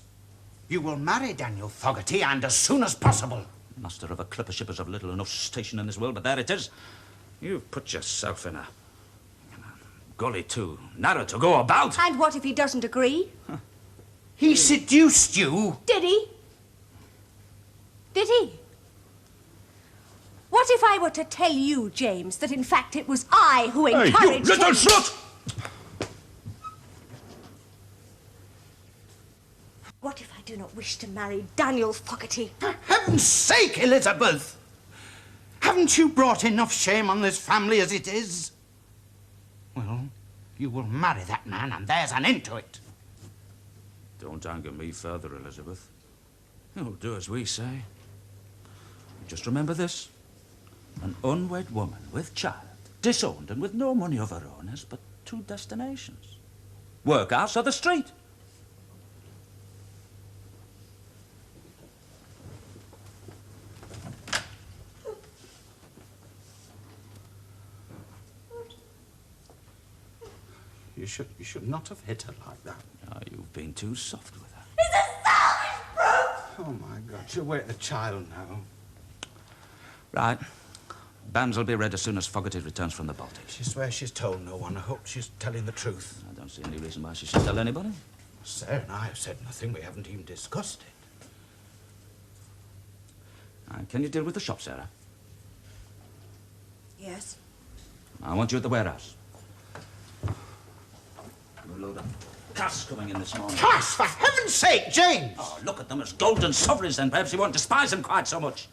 You will marry Daniel Fogarty, and as soon as possible. Master of a clipper ship is of little enough station in this world, but there it is. You've put yourself in a gully too narrow to go about. And what if he doesn't agree? Huh. He seduced you. Did he? Did he? What if I were to tell you, James, that in fact it was I who encouraged Hey, you little him? slut! What if I do not wish to marry Daniel Fogarty? For heaven's sake, Elizabeth! Haven't you brought enough shame on this family as it is? Well, you will marry that man, and there's an end to it. Don't anger me further, Elizabeth. You'll do as we say. Just remember this. An unwed woman with child, disowned and with no money of her own, has but two destinations. Workhouse or the street. You should not have hit her like that. Oh, you've been too soft with her. It's a selfish brute! Oh, my God. She'll wake the child now. Right. Banns will be read as soon as Fogarty returns from the Baltic. She swears she's told no one. I hope she's telling the truth. I don't see any reason why she should tell anybody. Sarah and I have said nothing. We haven't even discussed it. Can you deal with the shop, Sarah? Yes. I want you at the warehouse. A load of cash coming in this morning. Cash, for heaven's sake, James! Oh, look at them as golden sovereigns, then perhaps you won't despise them quite so much.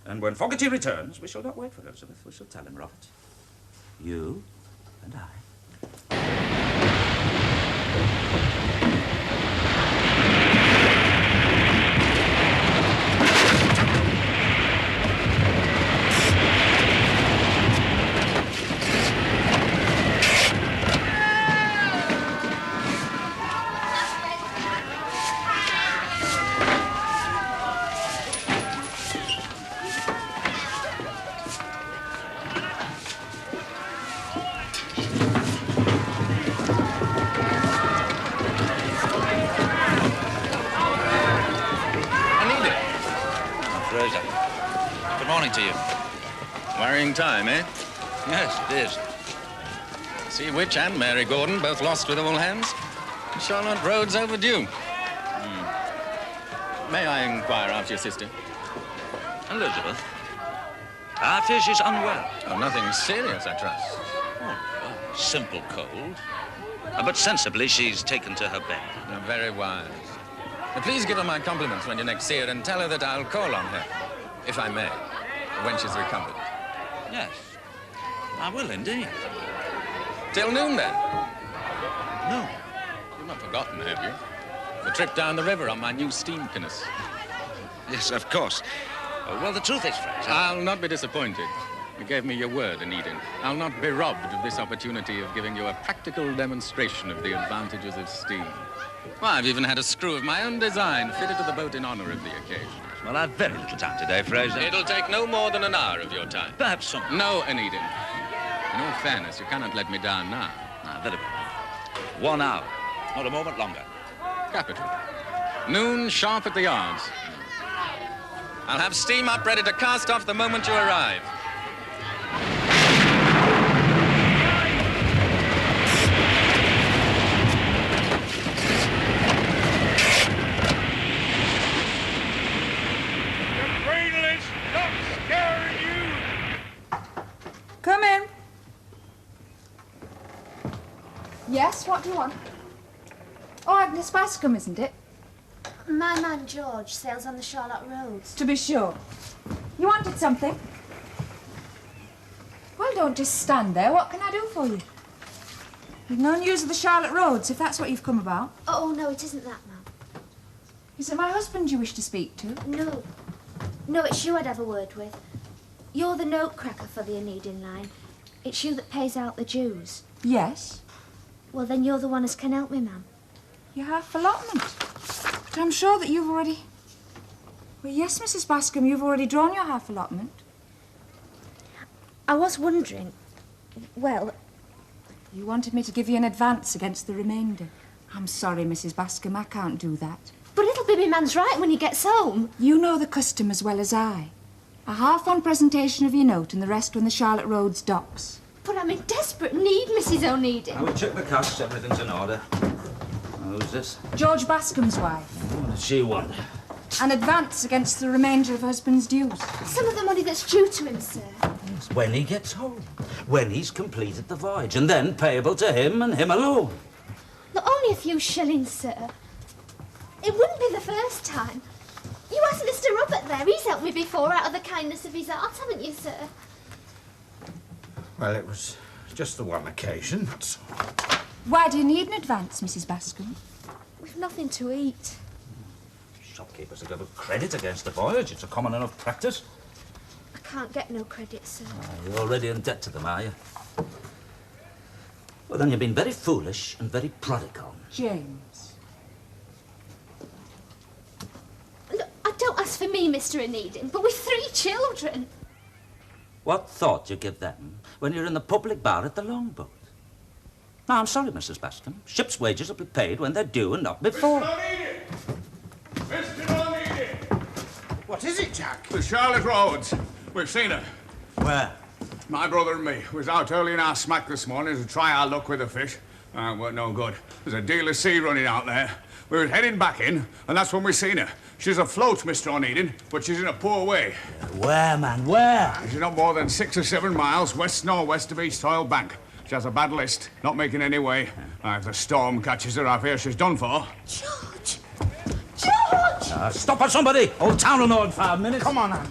And when Fogarty returns, we shall not wait for Elizabeth. We shall tell him, Robert. You and I. To you. Worrying time, eh? Yes, it is. See Witch and Mary Gordon both lost with all hands. Charlotte Rhodes overdue. May I inquire after your sister? Elizabeth? I fear she's unwell. Oh, nothing serious, I trust. Oh, simple cold. But sensibly, she's taken to her bed. Oh, very wise. Please give her my compliments when you next see her and tell her that I'll call on her, if I may. When she's recovered. Yes, I will indeed. Till noon, then? No. You've not forgotten, have you? The trip down the river on my new steam pinnace. Yes, of course. Well, the truth is, Fraser... I'll not be disappointed. You gave me your word, Onedin. I'll not be robbed of this opportunity of giving you a practical demonstration of the advantages of steam. Well, I've even had a screw of my own design fitted to the boat in honor of the occasion. Well, I've very little time today, Fraser. It'll take no more than an hour of your time. Perhaps some. No, Onedin. In all fairness, you cannot let me down now. Very well. 1 hour. Not a moment longer. Capital. Noon, sharp at the yards. I'll have steam up ready to cast off the moment you arrive. Come in. Yes, what do you want? Oh, Agnes Bascom, isn't it? My man George sails on the Charlotte Roads. To be sure. You wanted something? Well, don't just stand there. What can I do for you? You've no news of the Charlotte Roads, if that's what you've come about. Oh, no, it isn't that, Mum. Is it my husband you wish to speak to? No. No, it's you I'd have a word with. You're the note cracker for the Onedin line. It's you that pays out the dues. Yes. Well, then you're the one as can help me, Mum. Your half allotment. But I'm sure that you've already... Well, yes, Mrs. Bascom, you've already drawn your half allotment. I was wondering... Well... You wanted me to give you an advance against the remainder. I'm sorry, Mrs. Bascom, I can't do that. But it'll be my man's right when he gets home. You know the custom as well as I. A half on presentation of your note and the rest when the Charlotte Roads docks. But I'm in desperate need, Mrs. Onedin. I will check the cash, everything's in order. Who's this? George Bascom's wife. What does she want? An advance against the remainder of husband's dues. Some of the money that's due to him, sir. Yes, when he gets home. When he's completed the voyage, and then payable to him and him alone. Look, only a few shillings, sir. It wouldn't be the first time. You asked Mr. Robert there. He's helped me before out of the kindness of his heart, haven't you, sir? Well, it was just the one occasion, that's all. Why do you need an advance, Mrs. Bascom? We've nothing to eat. Shopkeepers will give a credit against the voyage. It's a common enough practice. I can't get no credit, sir. You're already in debt to them, are you? Well, then you've been very foolish and very prodigal. James. Look, I don't ask for me, Mr. Onedin, but with 3 children. What thought you give them when you're in the public bar at the longboat? No, I'm sorry, Mrs. Bascom. Ship's wages will be paid when they're due and not before. Mr. Onedin! What is it, Jack? The Charlotte Roads. We've seen her. Where? My brother and me was out early in our smack this morning to try our luck with the fish. It weren't no good. There's a deal of sea running out there. We were heading back in, and that's when we seen her. She's afloat, Mr. Onedin, but she's in a poor way. Where, man, where? She's not more than 6 or 7 miles west-northwest of East Oil Bank. She has a bad list, not making any way. If the storm catches her, I fear she's done for. George! George! Stop her, somebody! Old town will know in 5 minutes. Come on, Anne.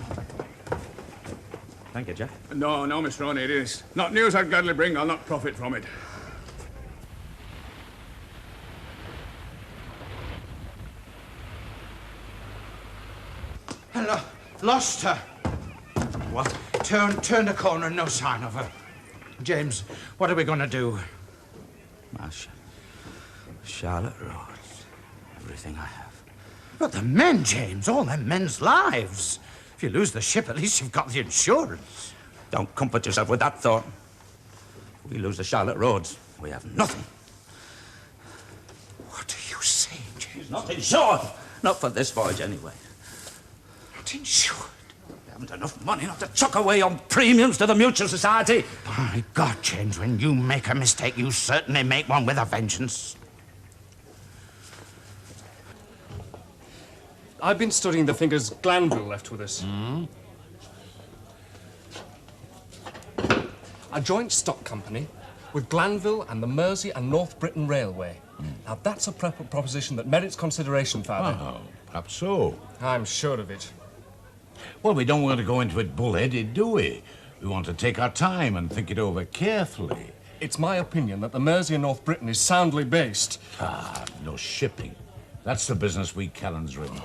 Thank you, Jack. No, Mr. Onedin. It's not news I'd gladly bring. I'll not profit from it. Hello. Lost her. What? Turned a corner and no sign of her. James, what are we going to do? Masha. Charlotte Roads. Everything I have. But the men, James, all them men's lives. If you lose the ship, at least you've got the insurance. Don't comfort yourself with that thought. If we lose the Charlotte Roads, we have nothing. What are you saying, James? Not insured. Not for this voyage, anyway. Not insured? We haven't enough money not to chuck away on premiums to the Mutual Society. My God, James, when you make a mistake, you certainly make one with a vengeance. I've been studying the figures Glanville left with us. A joint stock company with Glanville and the Mersey and North Britain Railway. Now, that's a proposition that merits consideration, Father. Oh, perhaps so. I'm sure of it. Well, we don't want to go into it bull-headed, do we? We want to take our time and think it over carefully. It's my opinion that the Mersey and North Britain is soundly based. No shipping. That's the business we Callans are in.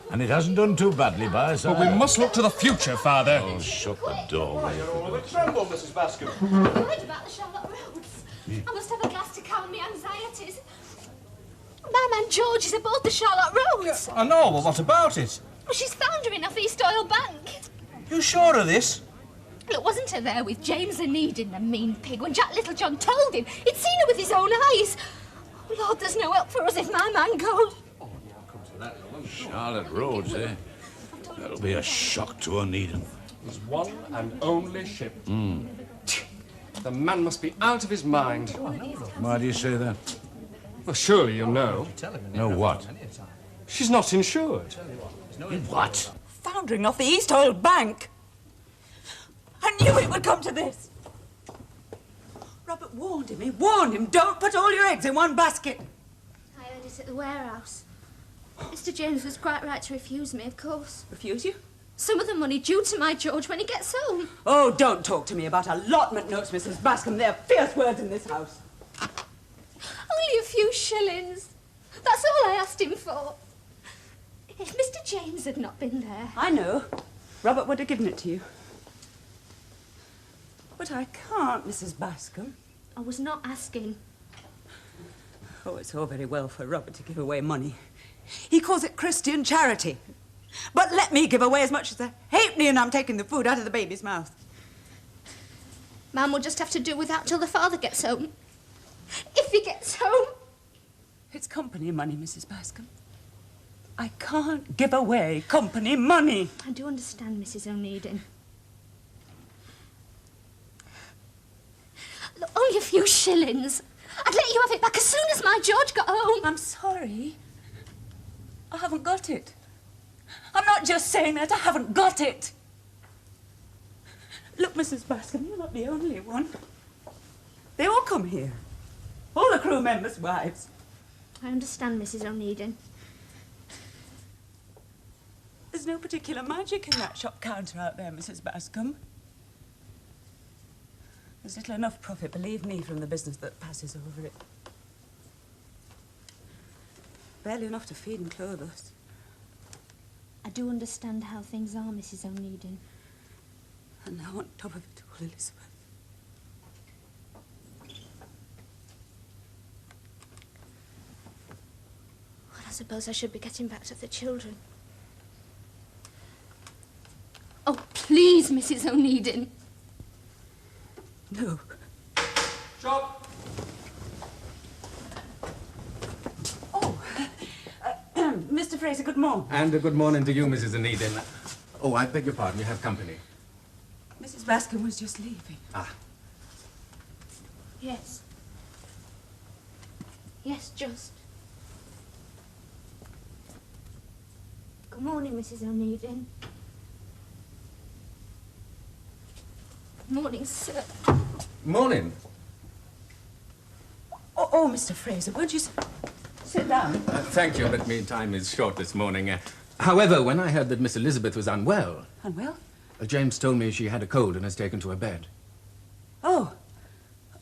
And it hasn't done too badly by us. But we must look to the future, Father. Oh, shut the door. You're all a tremble, Mrs. Bascom. I heard about the Charlotte Roads. I must have a glass to calm my anxieties. My man George is aboard the Charlotte Roads. I know, but what about it? Well, she's foundering off East Oil Bank. You sure of this? Look, wasn't her there with James Onedin, the mean pig, when Jack Littlejohn told him he'd seen her with his own eyes? Oh, Lord, there's no help for us if my man goes. Charlotte Roads, eh? That'll be a shock to Onedin. His one and only ship. The man must be out of his mind. Why do you say that? Well, surely you know. Know what? She's not insured. What? Foundering off the East Oil Bank. I knew it would come to this. Robert warned him. He warned him. Don't put all your eggs in one basket. I heard it at the warehouse. Mr. James was quite right to refuse me, of course. Refuse you? Some of the money due to my George when he gets home. Oh, don't talk to me about allotment notes, Mrs. Bascom. They're fierce words in this house. Only a few shillings. That's all I asked him for. If Mr. James had not been there... I know. Robert would have given it to you. But I can't, Mrs. Bascom. I was not asking. Oh, it's all very well for Robert to give away money. He calls it Christian charity. But let me give away as much as a halfpenny and I'm taking the food out of the baby's mouth. Mum will just have to do without till the father gets home. If he gets home. It's company money, Mrs. Bascom. I can't give away company money. I do understand, Mrs. Onedin. Look, only a few shillings. I'd let you have it back as soon as my George got home. I'm sorry. I haven't got it. I'm not just saying that, I haven't got it. Look, Mrs. Bascom, you're not the only one. They all come here. All the crew members' wives. I understand, Mrs. Onedin. There's no particular magic in that shop counter out there, Mrs. Bascom. There's little enough profit, believe me, from the business that passes over it. Barely enough to feed and clothe us. I do understand how things are, Mrs. Onedin. And now on top of it all, Elizabeth. Well, I suppose I should be getting back to the children. Oh, please, Mrs. Onedin. No. Shop! Mr. Fraser, good morning. And a good morning to you, Mrs. Onedin. Oh, I beg your pardon, you have company. Mrs. Bascom was just leaving. Ah. Yes. Yes, just. Good morning, Mrs. Onedin. Morning, sir. Morning. Oh, Mr. Fraser, won't you sit down? Thank you, but my time is short this morning. However, when I heard that Miss Elizabeth was unwell... Unwell? James told me she had a cold and has taken to her bed. Oh.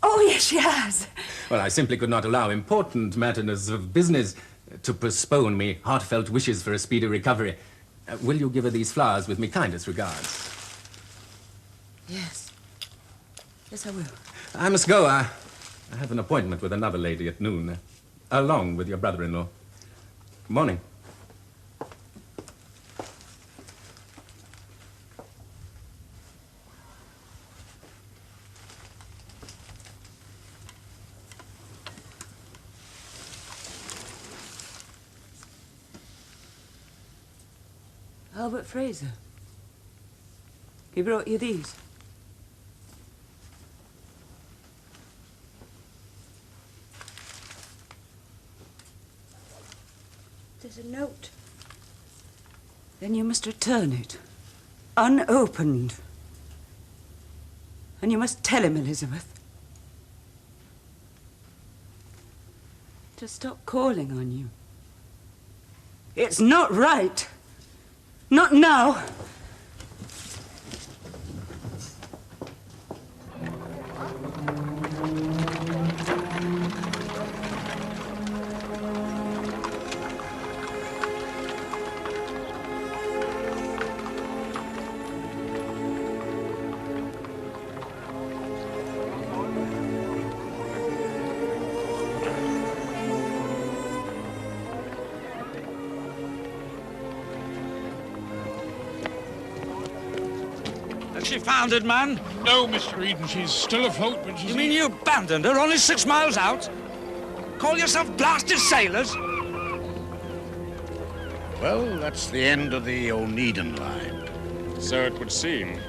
Oh, yes, she has. Well, I simply could not allow important matters of business to postpone me heartfelt wishes for a speedy recovery. Will you give her these flowers with me kindest regards? Yes. Yes, I will. I must go. I have an appointment with another lady at noon, along with your brother-in-law. Morning. Albert Fraser. He brought you these. There's a note. Then you must return it, unopened. And you must tell him, Elizabeth, to stop calling on you. It's not right. Not now. She foundered, man? No, Mr. Eden, she's still afloat, but she's... You mean you abandoned her only 6 miles out? Call yourself blasted sailors? Well, that's the end of the Onedin line. So it would seem.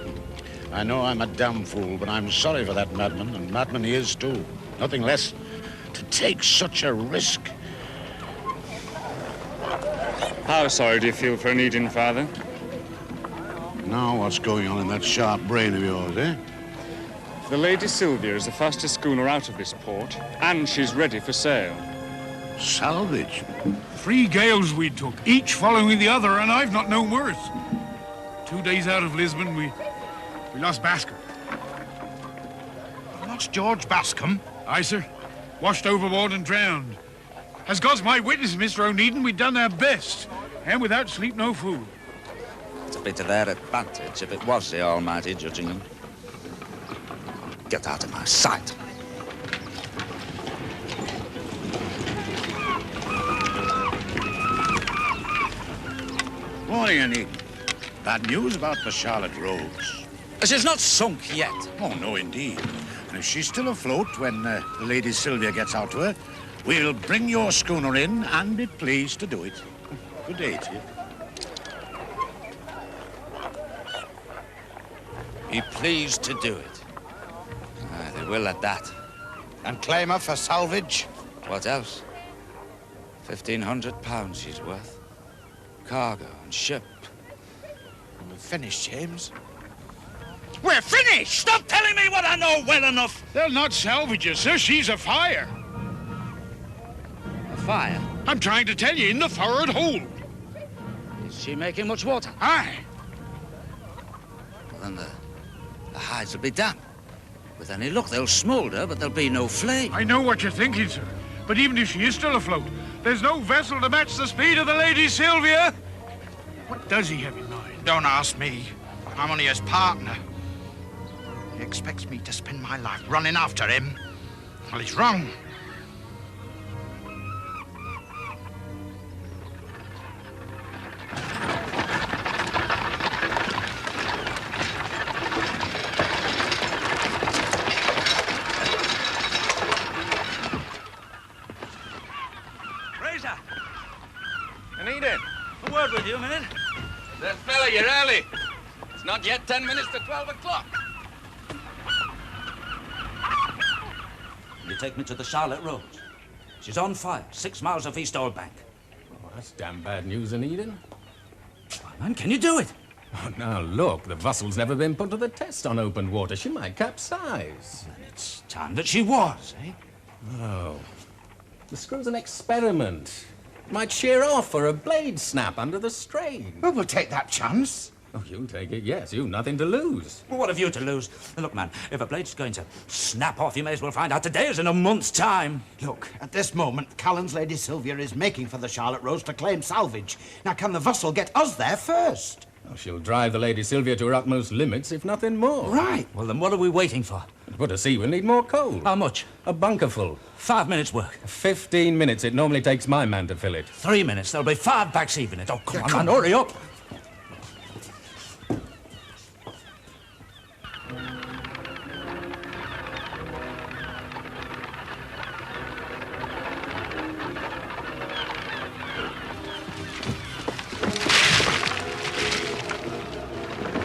I know I'm a damn fool, but I'm sorry for that madman, and madman he is too. Nothing less. To take such a risk. How sorry do you feel for Onedin, Father? Now what's going on in that sharp brain of yours, eh? The Lady Sylvia is the fastest schooner out of this port, and she's ready for sail. Salvage? 3 gales we took, each following the other, and I've not known worse. 2 days out of Lisbon, we lost Bascom. Lost George Bascom? Aye, sir. Washed overboard and drowned. As God's my witness, Mr. Onedin, we'd done our best, and without sleep, no food. It's a bit to their advantage if it was the Almighty judging them. Get out of my sight. Morning, Onedin. Bad news about the Charlotte Rose. She's not sunk yet. Oh, no, indeed. And if she's still afloat when the Lady Sylvia gets out to her, we'll bring your schooner in and be pleased to do it. Good day to you. Be pleased to do it. Aye, they will at that. And claim her for salvage? What else? £1,500 she's worth. Cargo and ship. We're finished, James. We're finished! Stop telling me what I know well enough! They'll not salvage her, sir. She's afire. A fire? I'm trying to tell you, in the forward hold. Is she making much water? Aye. Well, then the hides will be damp. With any luck, they'll smoulder, but there'll be no flame. I know what you're thinking, sir. But even if she is still afloat, there's no vessel to match the speed of the Lady Sylvia. What does he have in mind? Don't ask me. I'm only his partner. He expects me to spend my life running after him. Well, he's wrong. Fraser! Onedin, A word with you a minute. that fella, you're early. It's not yet 10 minutes to 12 o'clock. You take me to the Charlotte Rose. She's on fire, 6 miles off East Old Bank. Oh, that's damn bad news, Onedin. Why, man, can you do it? Oh, now, look, the vessel's never been put to the test on open water. She might capsize. Then it's time that she was, eh? Oh. The screw's an experiment. It might shear off or a blade snap under the strain. Well, we'll take that chance. Oh, you'll take it, yes. You've nothing to lose. Well, what have you to lose? Look, man, if a blade's going to snap off, you may as well find out today as in a month's time. Look, at this moment, Callan's Lady Sylvia is making for the Charlotte Rose to claim salvage. Now, can the vessel get us there first? Oh, she'll drive the Lady Sylvia to her utmost limits, if nothing more. Right. Well, then what are we waiting for? To put to sea, we'll need more coal. How much? A bunkerful. 5 minutes' work. 15 minutes. It normally takes my man to fill it. 3 minutes. There'll be 5 backs even it. Oh, come on, man, hurry up.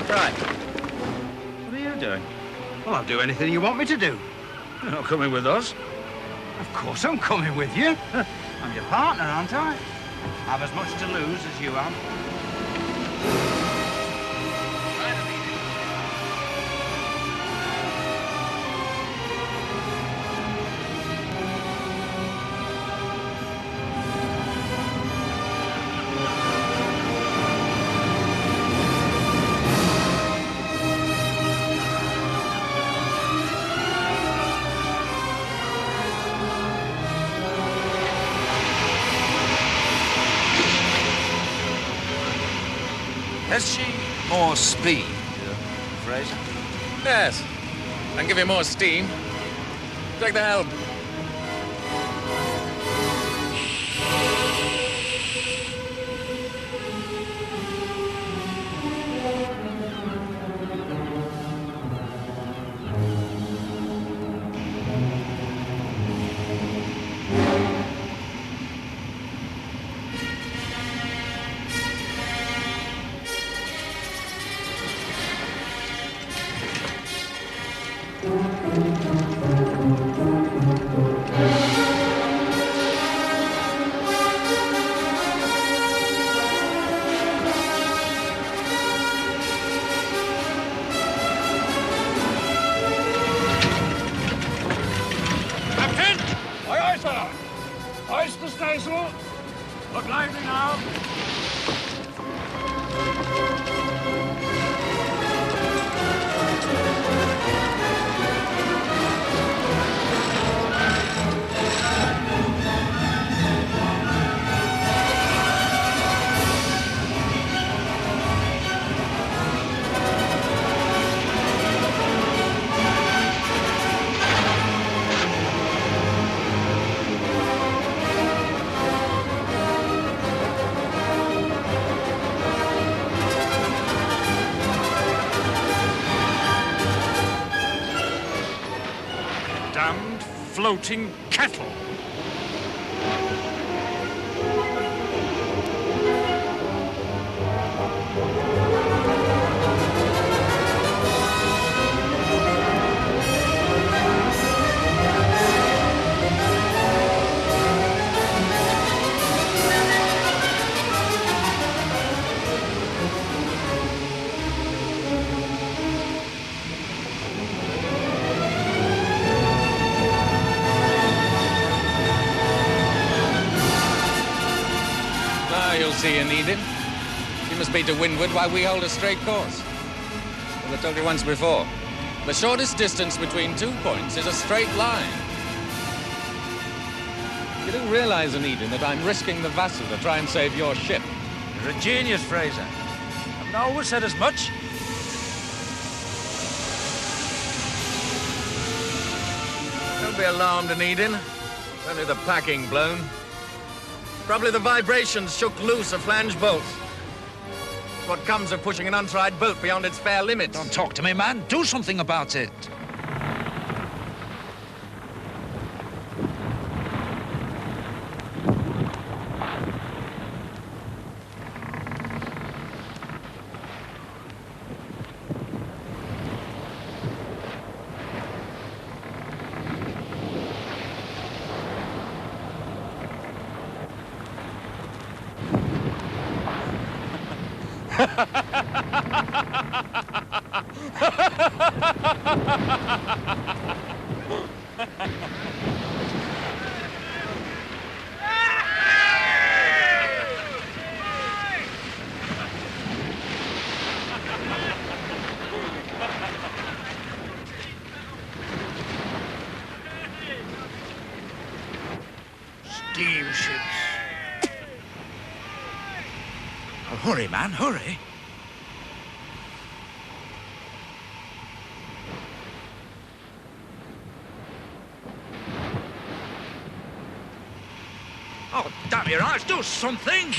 Right. What are you doing? Well, I'll do anything you want me to do. You're not coming with us. Of course I'm coming with you. I'm your partner, aren't I? I've as much to lose as you have. Has she more speed, Fraser? Yes. I can give you more steam. Take the helm. staysail. Look lively now. Floating kettle. See, Onedin. You must be to windward while we hold a straight course. As I told you once before, the shortest distance between 2 points is a straight line. You do realize, Onedin, that I'm risking the Vassal to try and save your ship. You're a genius, Fraser. I've always said as much. Don't be alarmed, Onedin. It's only the packing blown. Probably the vibrations shook loose a flange bolt. It's what comes of pushing an untried boat beyond its fair limits. Don't talk to me, man. Do something about it. Steamships. Oh, hurry, man, hurry. Oh, damn your eyes, do something!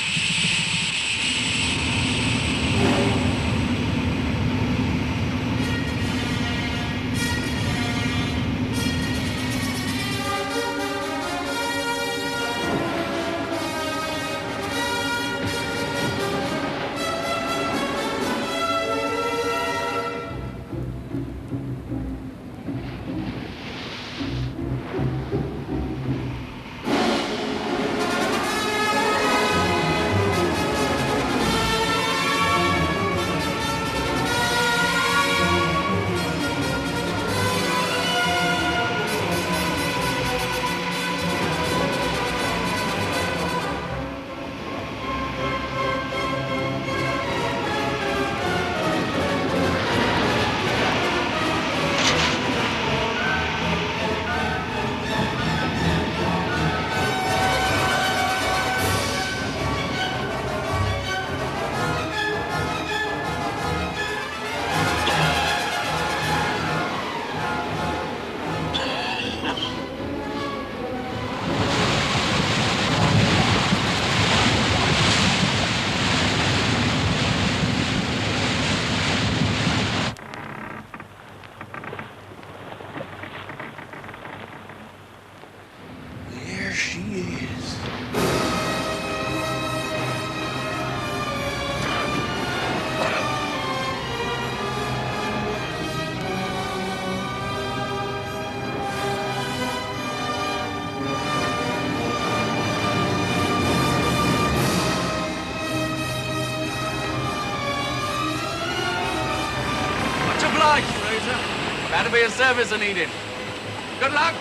That'll be a service, Onedin. Good luck!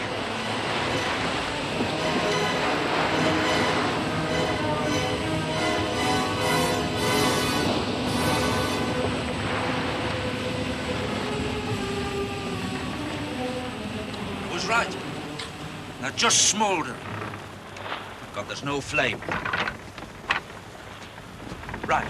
it just smouldering. God, there's no flame. Right.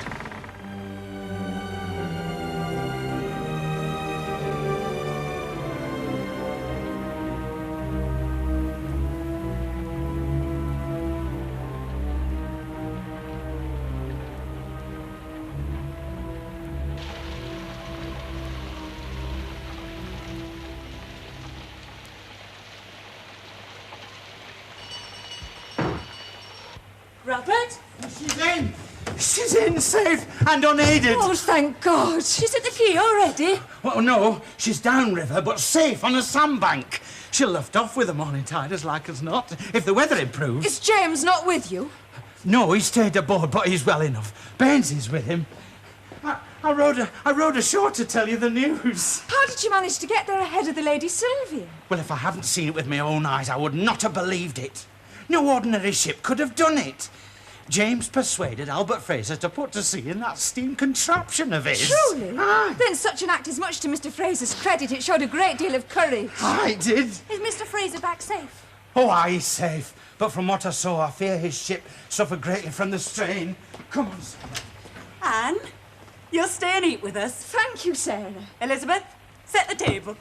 Robert? She's in! She's in, safe and unaided. Oh, thank God. She's at the quay already. Well, no, she's downriver, but safe on a sandbank. She'll lift off with the morning tide as like as not, if the weather improves. Is James not with you? No, he stayed aboard, but he's well enough. Baines is with him. I rode ashore to tell you the news. How did you manage to get there ahead of the Lady Sylvia? Well, if I hadn't seen it with my own eyes, I would not have believed it. No ordinary ship could have done it. James persuaded Albert Fraser to put to sea in that steam contraption of his. Truly? Then such an act is much to Mr. Fraser's credit. It showed a great deal of courage. I did. Is Mr. Fraser back safe? Oh, aye, he's safe. But from what I saw, I fear his ship suffered greatly from the strain. Come on, Sarah. Anne, you'll stay and eat with us. Thank you, Sarah. Elizabeth, set the table.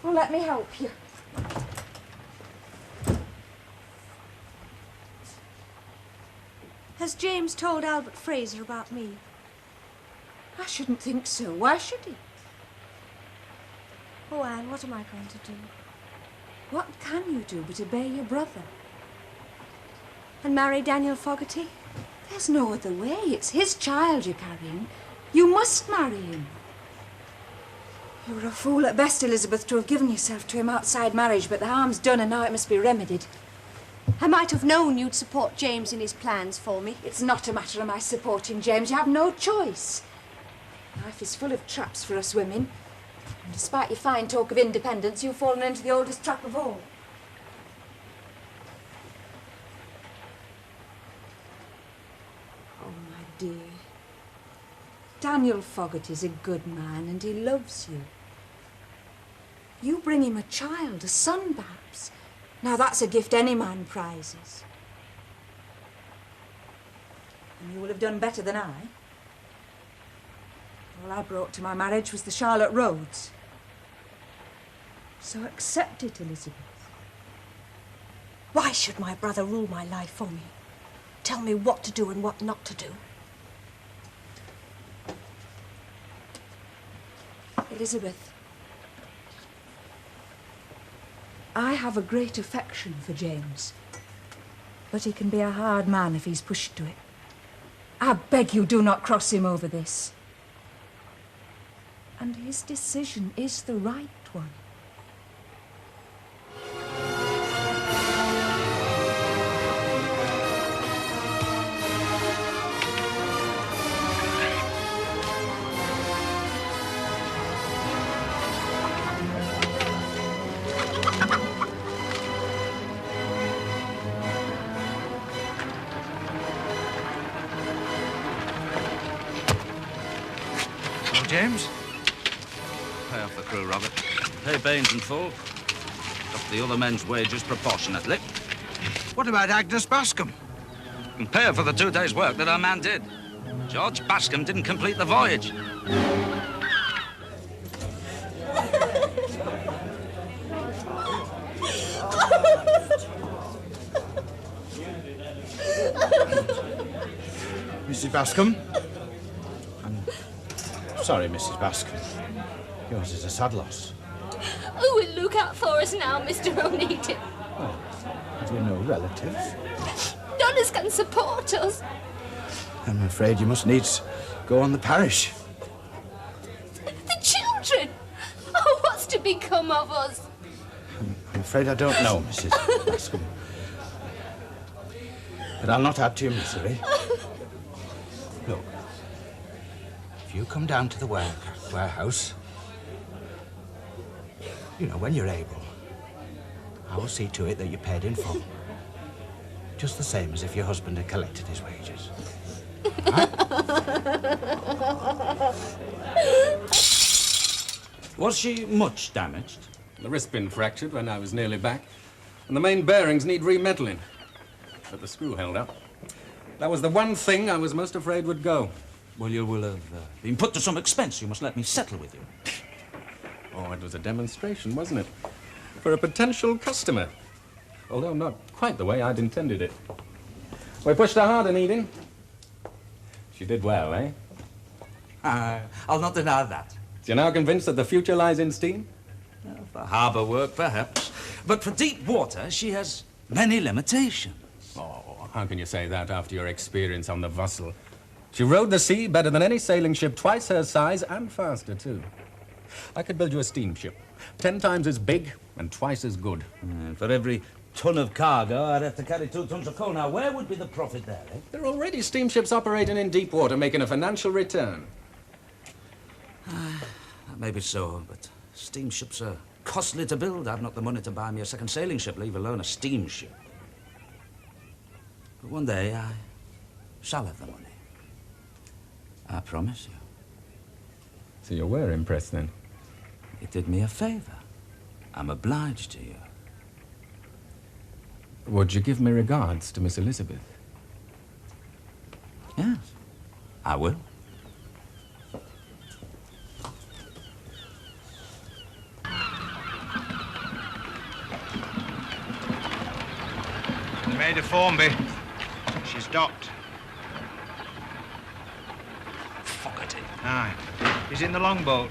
Well, let me help you. Has James told Albert Fraser about me? I shouldn't think so. Why should he? Oh, Anne, what am I going to do? What can you do but obey your brother? And marry Daniel Fogarty? There's no other way. It's his child you're carrying. You must marry him. You were a fool at best, Elizabeth, to have given yourself to him outside marriage, but the harm's done and now it must be remedied. I might have known you'd support James in his plans for me. It's not a matter of my supporting James. You have no choice. Life is full of traps for us women. And despite your fine talk of independence, you've fallen into the oldest trap of all. Oh, my dear. Daniel Fogarty's a good man and he loves you. You bring him a child, a son perhaps. Now that's a gift any man prizes. And you will have done better than I. All I brought to my marriage was the Charlotte Rhodes. So accept it, Elizabeth. Why should my brother rule my life for me? Tell me what to do and what not to do. Elizabeth, I have a great affection for James, but he can be a hard man if he's pushed to it. I beg you, do not cross him over this. And his decision is the right one. James? Pay off the crew, Robert. Pay Baines in full. Up the other men's wages proportionately. What about Agnes Bascom? And pay her for the 2 days' work that our man did. George Bascom didn't complete the voyage. Mrs. Bascom? Sorry, Mrs. Bascom. Yours is a sad loss. Who will look out for us now, Mr. Onedin? Oh, have you no relatives? None us can support us. I'm afraid you must needs go on the parish. The children! Oh, what's to become of us? I'm afraid I don't know, Mrs. Bascom. But I'll not add to your misery. Look, if you come down to the warehouse, you know, when you're able, I will see to it that you're paid in full. Just the same as if your husband had collected his wages. Was she much damaged? The wrist's been fractured when I was nearly back, and the main bearings need remetalling. But the screw held up. That was the one thing I was most afraid would go. Well, you will have been put to some expense. You must let me settle with you. Oh, it was a demonstration, wasn't it? For a potential customer. Although not quite the way I'd intended it. We pushed her hard, Onedin. She did well, eh? I'll not deny that. You're now convinced that the future lies in steam? Well, for harbour work, perhaps. But for deep water, she has many limitations. Oh, how can you say that after your experience on the Vessel? She rode the sea better than any sailing ship, twice her size and faster, too. I could build you a steamship, 10 times as big and twice as good. And for every ton of cargo, I'd have to carry 2 tons of coal. Now, where would be the profit there, eh? There are already steamships operating in deep water, making a financial return. That may be so, but steamships are costly to build. I've not the money to buy me a second sailing ship, leave alone a steamship. But one day I shall have the money. I promise you. So you were impressed, then? It did me a favor. I'm obliged to you. Would you give me regards to Miss Elizabeth? Yes, I will. The maid of Formby. She's docked. Fogarty. Aye. He's in the longboat.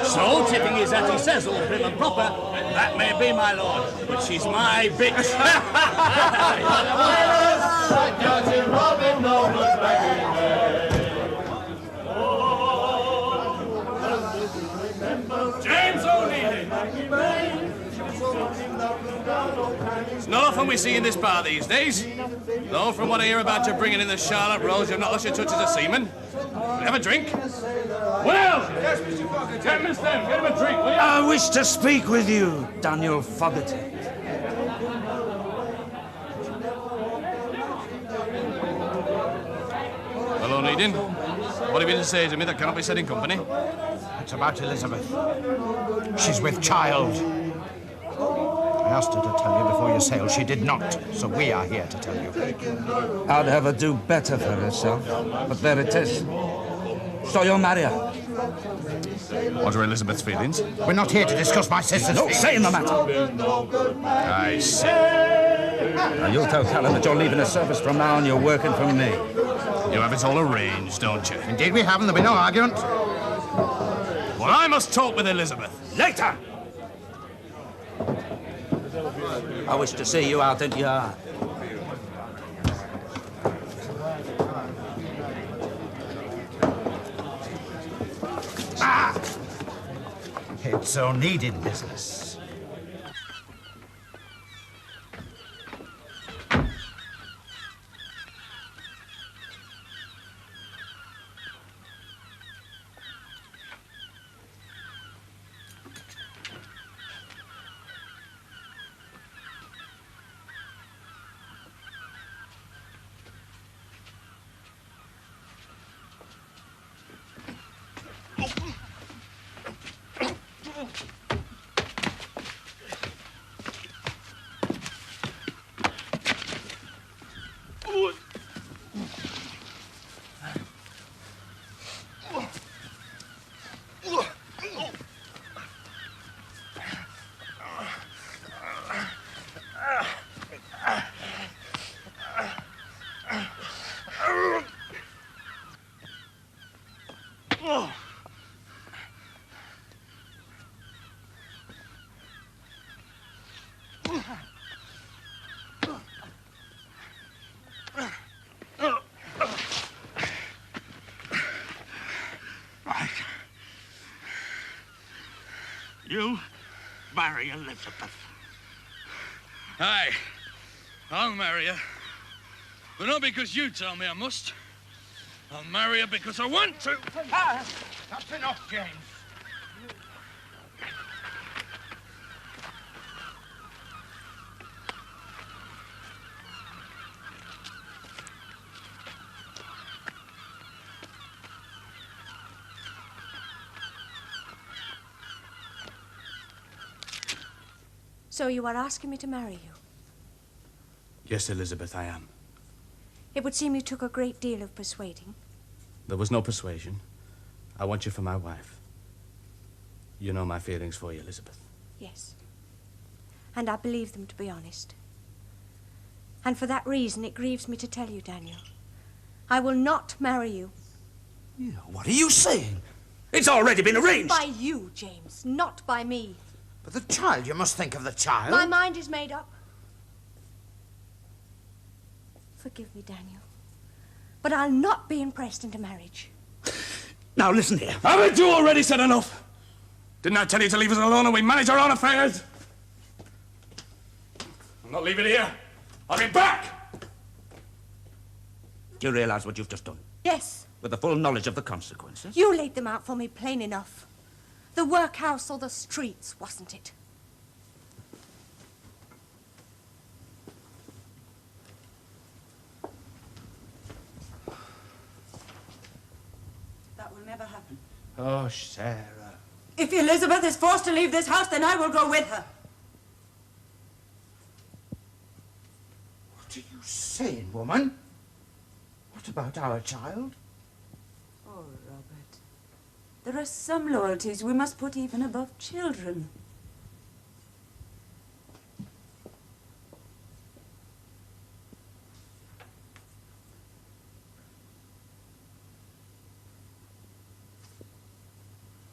So, tipping is that he says, all prim and proper, that may be, my lord, but she's my bitch. James Onedin! It's not often we see in this bar these days. Though, from what I hear about you bringing in the Charlotte Rose, you've not lost your touch as a seaman. Have a drink? Well! Yes, Mr. Fogarty. Get Miss Dem, get him a drink, will you? I wish to speak with you, Daniel Fogarty. Hello, Onedin. What have you to say to me that cannot be said in company? It's about Elizabeth. She's with child. I asked her to tell you before you sailed. She did not, so we are here to tell you. I'd have her do better for herself, but there it is. So you'll marry her? What are Elizabeth's feelings? We're not here to discuss my sister's No, feelings. say in the matter. I see. Now, you'll tell Callum that you're leaving the service from now on, you're working for me. You have it all arranged, don't you? Indeed we have, and there'll be no argument. Well, I must talk with Elizabeth. Later! I wish to see you out at yard. It's Onedin business. You marry Elizabeth. Aye, I'll marry her. But not because you tell me I must. I'll marry her because I want to. That's enough, James. So you are asking me to marry you? Yes, Elizabeth, I am. It would seem you took a great deal of persuading. There was no persuasion. I want you for my wife. You know my feelings for you, Elizabeth. Yes. And I believe them to be honest. And for that reason, it grieves me to tell you, Daniel, I will not marry you. What are you saying? It's already been arranged. By you, James, not by me. But the child, you must think of the child. My mind is made up. Forgive me, Daniel, but I'll not be impressed into marriage. Now listen here. Haven't you already said enough? Didn't I tell you to leave us alone and we manage our own affairs? I'm not leaving here. I'll be back! Do you realize what you've just done? Yes. With the full knowledge of the consequences? You laid them out for me plain enough. The workhouse or the streets, wasn't it? That will never happen. Oh, Sarah. If Elizabeth is forced to leave this house, then I will go with her. What are you saying, woman? What about our child? Oh, Robert. There are some loyalties we must put even above children.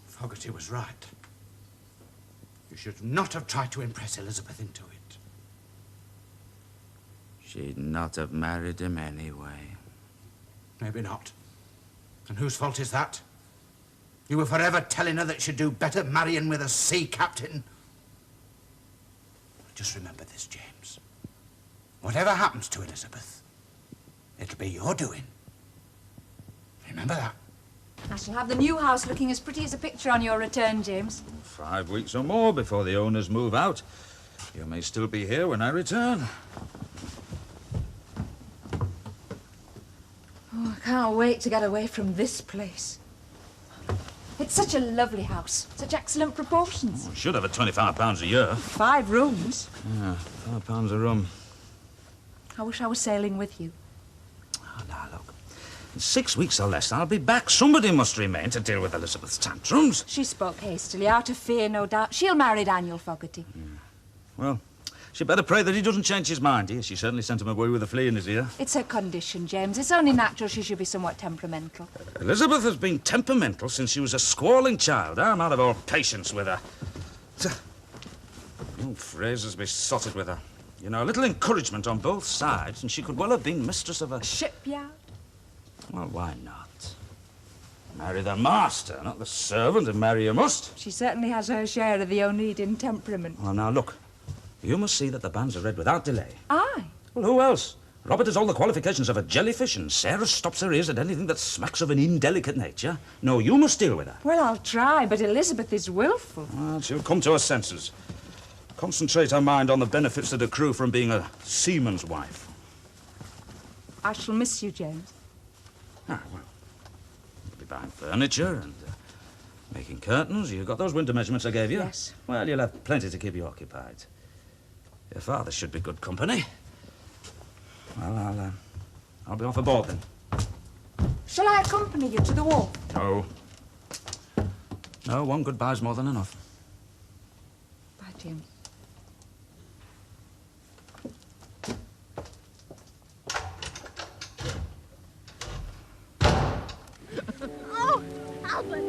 Fogarty was right. You should not have tried to impress Elizabeth into it. She'd not have married him anyway. Maybe not. And whose fault is that? You were forever telling her that she'd do better marrying with a sea captain. Just remember this, James. Whatever happens to Elizabeth, it'll be your doing. Remember that. I shall have the new house looking as pretty as a picture on your return, James. 5 weeks or more before the owners move out. You may still be here when I return. Oh, I can't wait to get away from this place. It's such a lovely house, such excellent proportions. We should have at £25 a year. 5 rooms. Yeah, £5 a room. I wish I was sailing with you. Oh, now, look. In 6 weeks or less, I'll be back. Somebody must remain to deal with Elizabeth's tantrums. She spoke hastily, out of fear, no doubt. She'll marry Daniel Fogarty. Well, she'd better pray that he doesn't change his mind. She certainly sent him away with a flea in his ear. It's her condition, James. It's only natural she should be somewhat temperamental. Elizabeth has been temperamental since she was a squalling child. I'm out of all patience with her. Oh, Fraser's besotted with her. You know, a little encouragement on both sides, and she could well have been mistress of a shipyard. Well, why not? Marry the master, not the servant, and marry you must. She certainly has her share of the Onedin temperament. Well, now, look. You must see that the banns are read without delay. Aye. Well, who else? Robert has all the qualifications of a jellyfish, and Sarah stops her ears at anything that smacks of an indelicate nature. No, you must deal with her. Well, I'll try, but Elizabeth is willful. Well, she'll come to her senses. Concentrate her mind on the benefits that accrue from being a seaman's wife. I shall miss you, James. Ah, well, you'll be buying furniture and making curtains. You got those winter measurements I gave you? Yes. Well, you'll have plenty to keep you occupied. Your father should be good company. Well, I'll be off aboard then. Shall I accompany you to the wharf? No. No, one goodbye's more than enough. Bye, James. Oh, Albert!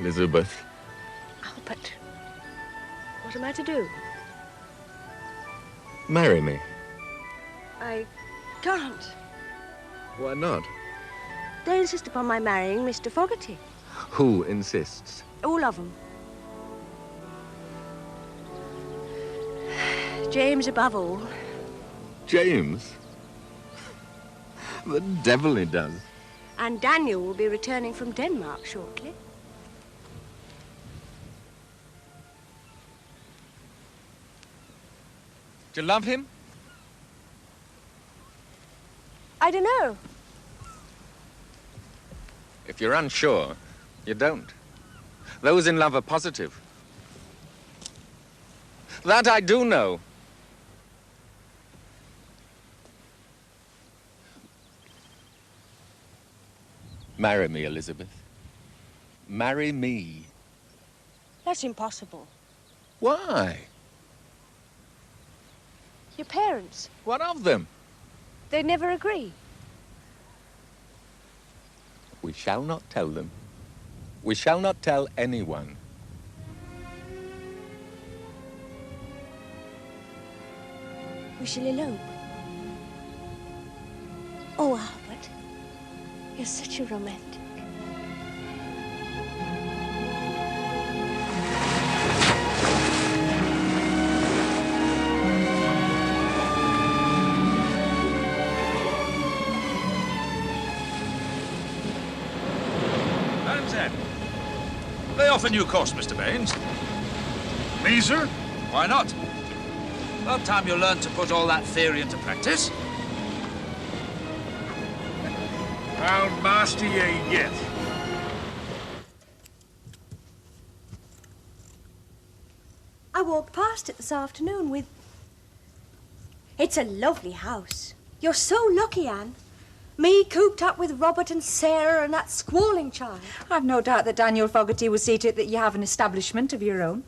Elizabeth. Albert, what am I to do? Marry me. I can't. Why not? They insist upon my marrying Mr. Fogarty. Who insists? All of them. James above all. James? The devil he does. And Daniel will be returning from Denmark shortly. Do you love him? I don't know. If you're unsure, you don't. Those in love are positive. That I do know. Marry me, Elizabeth. Marry me. That's impossible. Why? Your parents, What of them? they'd never agree. We shall not tell them. We shall not tell anyone. We shall elope. Oh, Albert, you're such a romantic. Lay off a new course, Mr. Baines. Me, sir? Why not? About time you learned to put all that theory into practice. How nasty you get. I walked past it this afternoon with... It's a lovely house. You're so lucky, Anne. Me cooped up with Robert and Sarah and that squalling child. I've no doubt that Daniel Fogarty will see to it that you have an establishment of your own.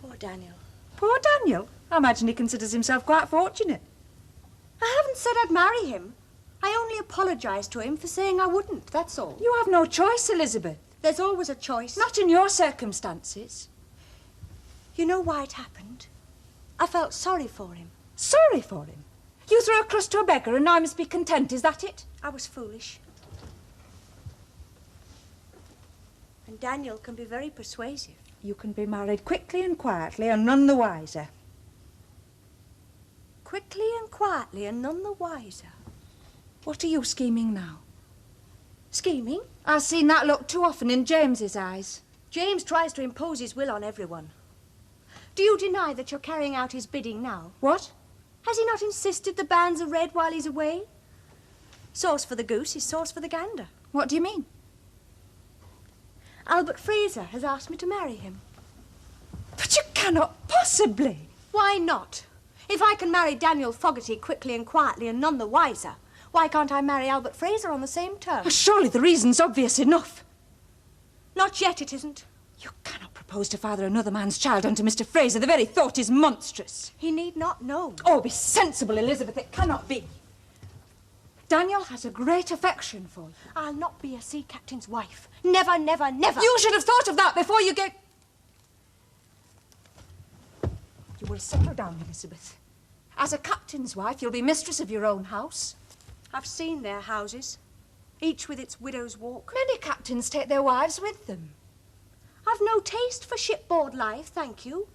Poor Daniel. Poor Daniel. I imagine he considers himself quite fortunate. I haven't said I'd marry him. I only apologised to him for saying I wouldn't, that's all. You have no choice, Elizabeth. There's always a choice. Not in your circumstances. You know why it happened? I felt sorry for him. Sorry for him? You throw a crust to a beggar and I must be content, is that it? I was foolish. And Daniel can be very persuasive. You can be married quickly and quietly and none the wiser. Quickly and quietly and none the wiser. What are you scheming now? Scheming? I've seen that look too often in James's eyes. James tries to impose his will on everyone. Do you deny that you're carrying out his bidding now? What? Has he not insisted the banns are read while he's away? Sauce for the goose is sauce for the gander. What do you mean? Albert Fraser has asked me to marry him. But you cannot possibly. Why not? If I can marry Daniel Fogarty quickly and quietly and none the wiser, why can't I marry Albert Fraser on the same terms? Surely the reason's obvious enough. Not yet, it isn't. You cannot propose to father another man's child unto Mr. Fraser. The very thought is monstrous. He need not know. Oh, be sensible, Elizabeth. It cannot be. Daniel has a great affection for you. I'll not be a sea captain's wife. Never, never, never. You should have thought of that before you get... You will settle down, Elizabeth. As a captain's wife, you'll be mistress of your own house. I've seen their houses, each with its widow's walk. Many captains take their wives with them. I've no taste for shipboard life, thank you.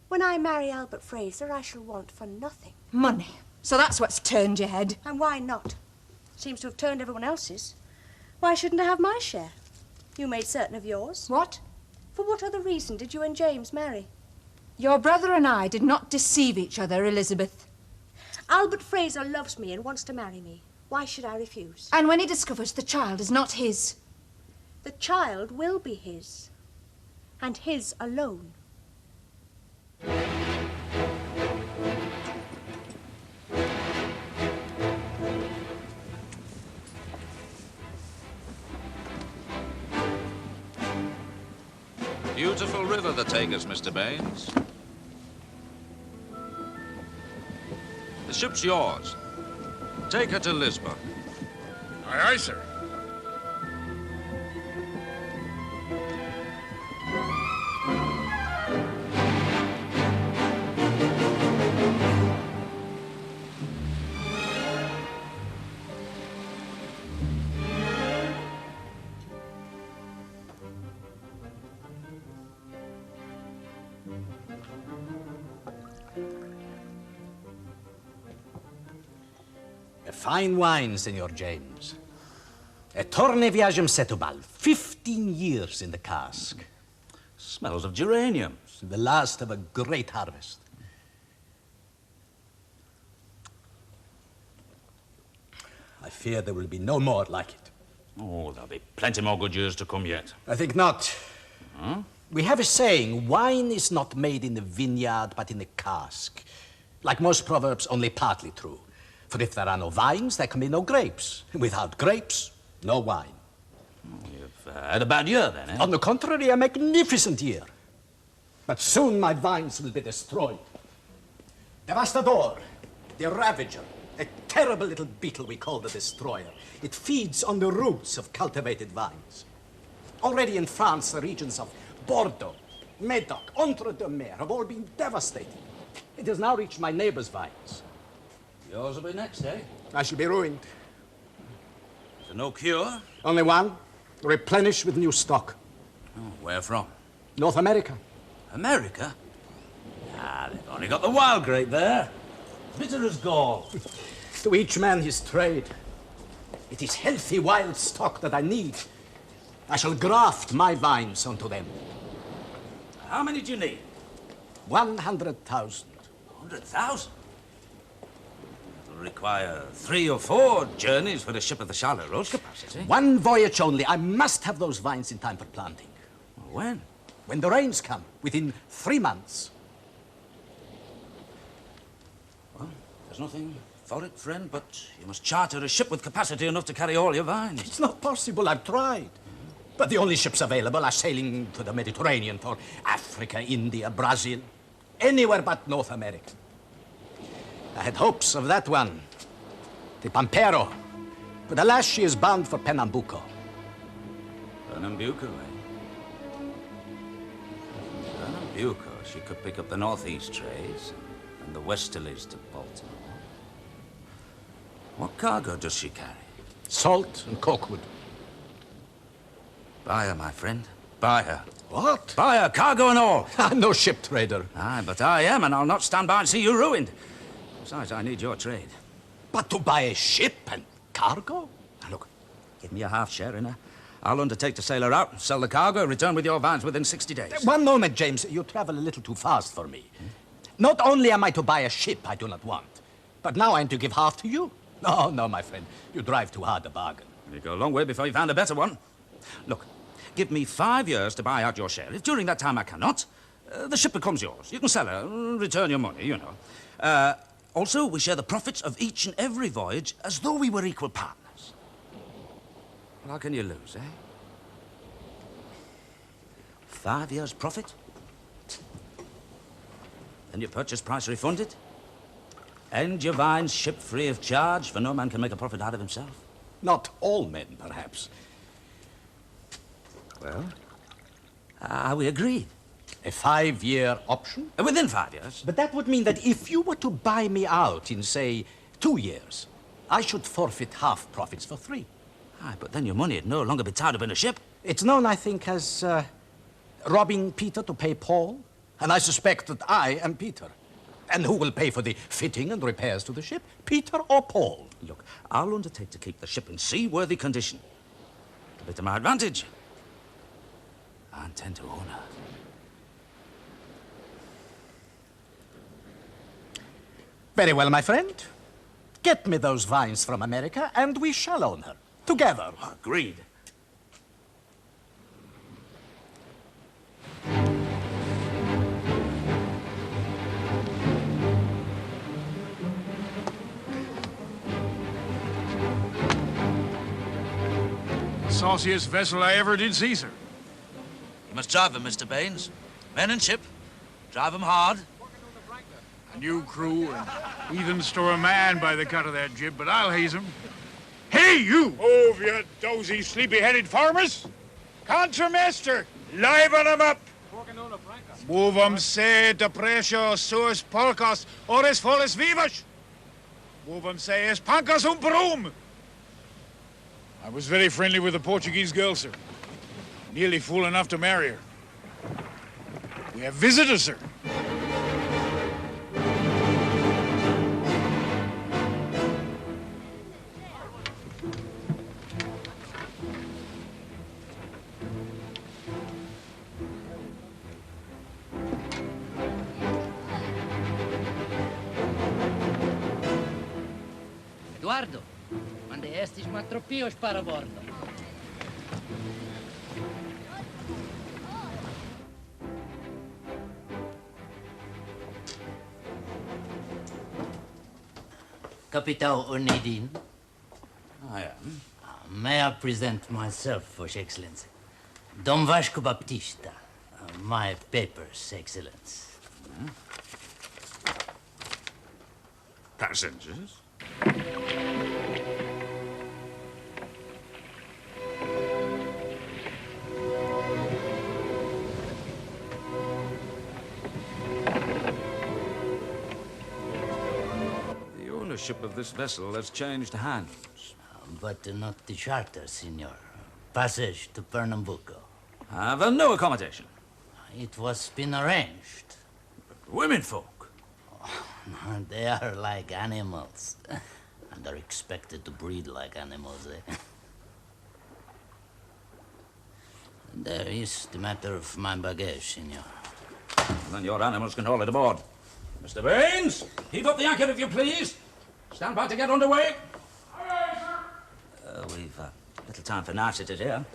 When I marry Albert Fraser, I shall want for nothing. Money. So that's what's turned your head. And why not? Seems to have turned everyone else's. Why shouldn't I have my share? You made certain of yours. What? For what other reason did you and James marry? Your brother and I did not deceive each other, Elizabeth. Albert Fraser loves me and wants to marry me. Why should I refuse? And when he discovers the child is not his... The child will be his. And his alone. Beautiful river that take us, Mr. Baines. The ship's yours. Take her to Lisbon. Aye, aye, sir. A fine wine, Senor James. A Torne Viagem Setubal, 15 years in the cask. Smells of geraniums. The last of a great harvest. I fear there will be no more like it. Oh, there'll be plenty more good years to come yet. I think not. Huh? We have a saying, wine is not made in the vineyard, but in the cask. Like most proverbs, only partly true. For if there are no vines, there can be no grapes. Without grapes, no wine. You've had a bad year, then, eh? On the contrary, a magnificent year. But soon my vines will be destroyed. Devastador, the ravager, a terrible little beetle we call the destroyer. It feeds on the roots of cultivated vines. Already in France, the regions of Bordeaux, Medoc, Entre-deux-Mers have all been devastated. It has now reached my neighbor's vines. Yours will be next, eh? I shall be ruined. Is there no cure? Only one. Replenish with new stock. Oh, where from? North America. America? Ah, they've only got the wild grape there. Bitter as gall. To each man his trade. It is healthy wild stock that I need. I shall graft my vines onto them. How many do you need? 100,000. 100,000? It'll require 3 or 4 journeys for the ship of the Charlotte Road's capacity. One voyage only. I must have those vines in time for planting. When? When the rains come, within 3 months. Well, there's nothing for it, friend, but you must charter a ship with capacity enough to carry all your vines. It's not possible. I've tried. But the only ships available are sailing to the Mediterranean for Africa, India, Brazil. Anywhere but North America. I had hopes of that one, the Pampero. But alas, she is bound for Pernambuco. Pernambuco, eh? Pernambuco, she could pick up the northeast trades and the westerlies to Baltimore. What cargo does she carry? Salt and corkwood. Buy her, my friend. Buy her. What? Buy her, cargo and all. I'm no ship trader. Aye, but I am, and I'll not stand by and see you ruined. Besides, I need your trade. But to buy a ship and cargo? Now, look, give me a half share in her. I'll undertake to sail her out, sell the cargo, return with your vines within 60 days. One moment, James. You travel a little too fast for me. Not only am I to buy a ship I do not want, but now I'm to give half to you. No, no, my friend. You drive too hard a bargain. You go a long way before you find a better one. Look, give me 5 years to buy out your share. If during that time I cannot, the ship becomes yours. You can sell her, return your money, you know. Also, we share the profits of each and every voyage as though we were equal partners. Well, how can you lose, eh? 5 years' profit? Then your purchase price refunded? And your vines shipped free of charge, for no man can make a profit out of himself? Not all men, perhaps. Well, are we agreed? A 5-year option? Within 5 years. But that would mean that if you were to buy me out in, say, 2 years, I should forfeit half profits for 3. Aye, but then your money would no longer be tied up in a ship. It's known, I think, as robbing Peter to pay Paul. And I suspect that I am Peter. And who will pay for the fitting and repairs to the ship? Peter or Paul? Look, I'll undertake to keep the ship in seaworthy condition. A bit to my advantage. I intend to own her. Very well, my friend. Get me those vines from America, and we shall own her. Together. Agreed. Sauciest vessel I ever did see, sir. You must drive them, Mr. Baines. Men and ship. Drive them hard. A new crew, and even store a man by the cut of that jib, but I'll haze him. Hey, you! Move, you dozy, sleepy-headed farmers! Contramaster, liven 'em up! Move 'em, say, de precio suos porcos, ores foles vivas! Move 'em, say, es pancas brum! I was very friendly with the Portuguese girl, sir. Nearly fool enough to marry her. We have visitors, sir. Eduardo, mande estes matropios para bordo. Capital Onedin. I am. May I present myself, Your Excellency? Dom Vasco Baptista. My papers, Excellence. Passengers? The ownership of this vessel has changed hands. But not the charter, senor. Passage to Pernambuco. Have no accommodation. It was been arranged. Women folk. They are like animals. And are expected to breed like animals, eh? There is the matter of my baggage, senor. Then your animals can haul it aboard. Mr. Baines, heave up the anchor if you please. Stand by to get underway. We've little time for niceties here.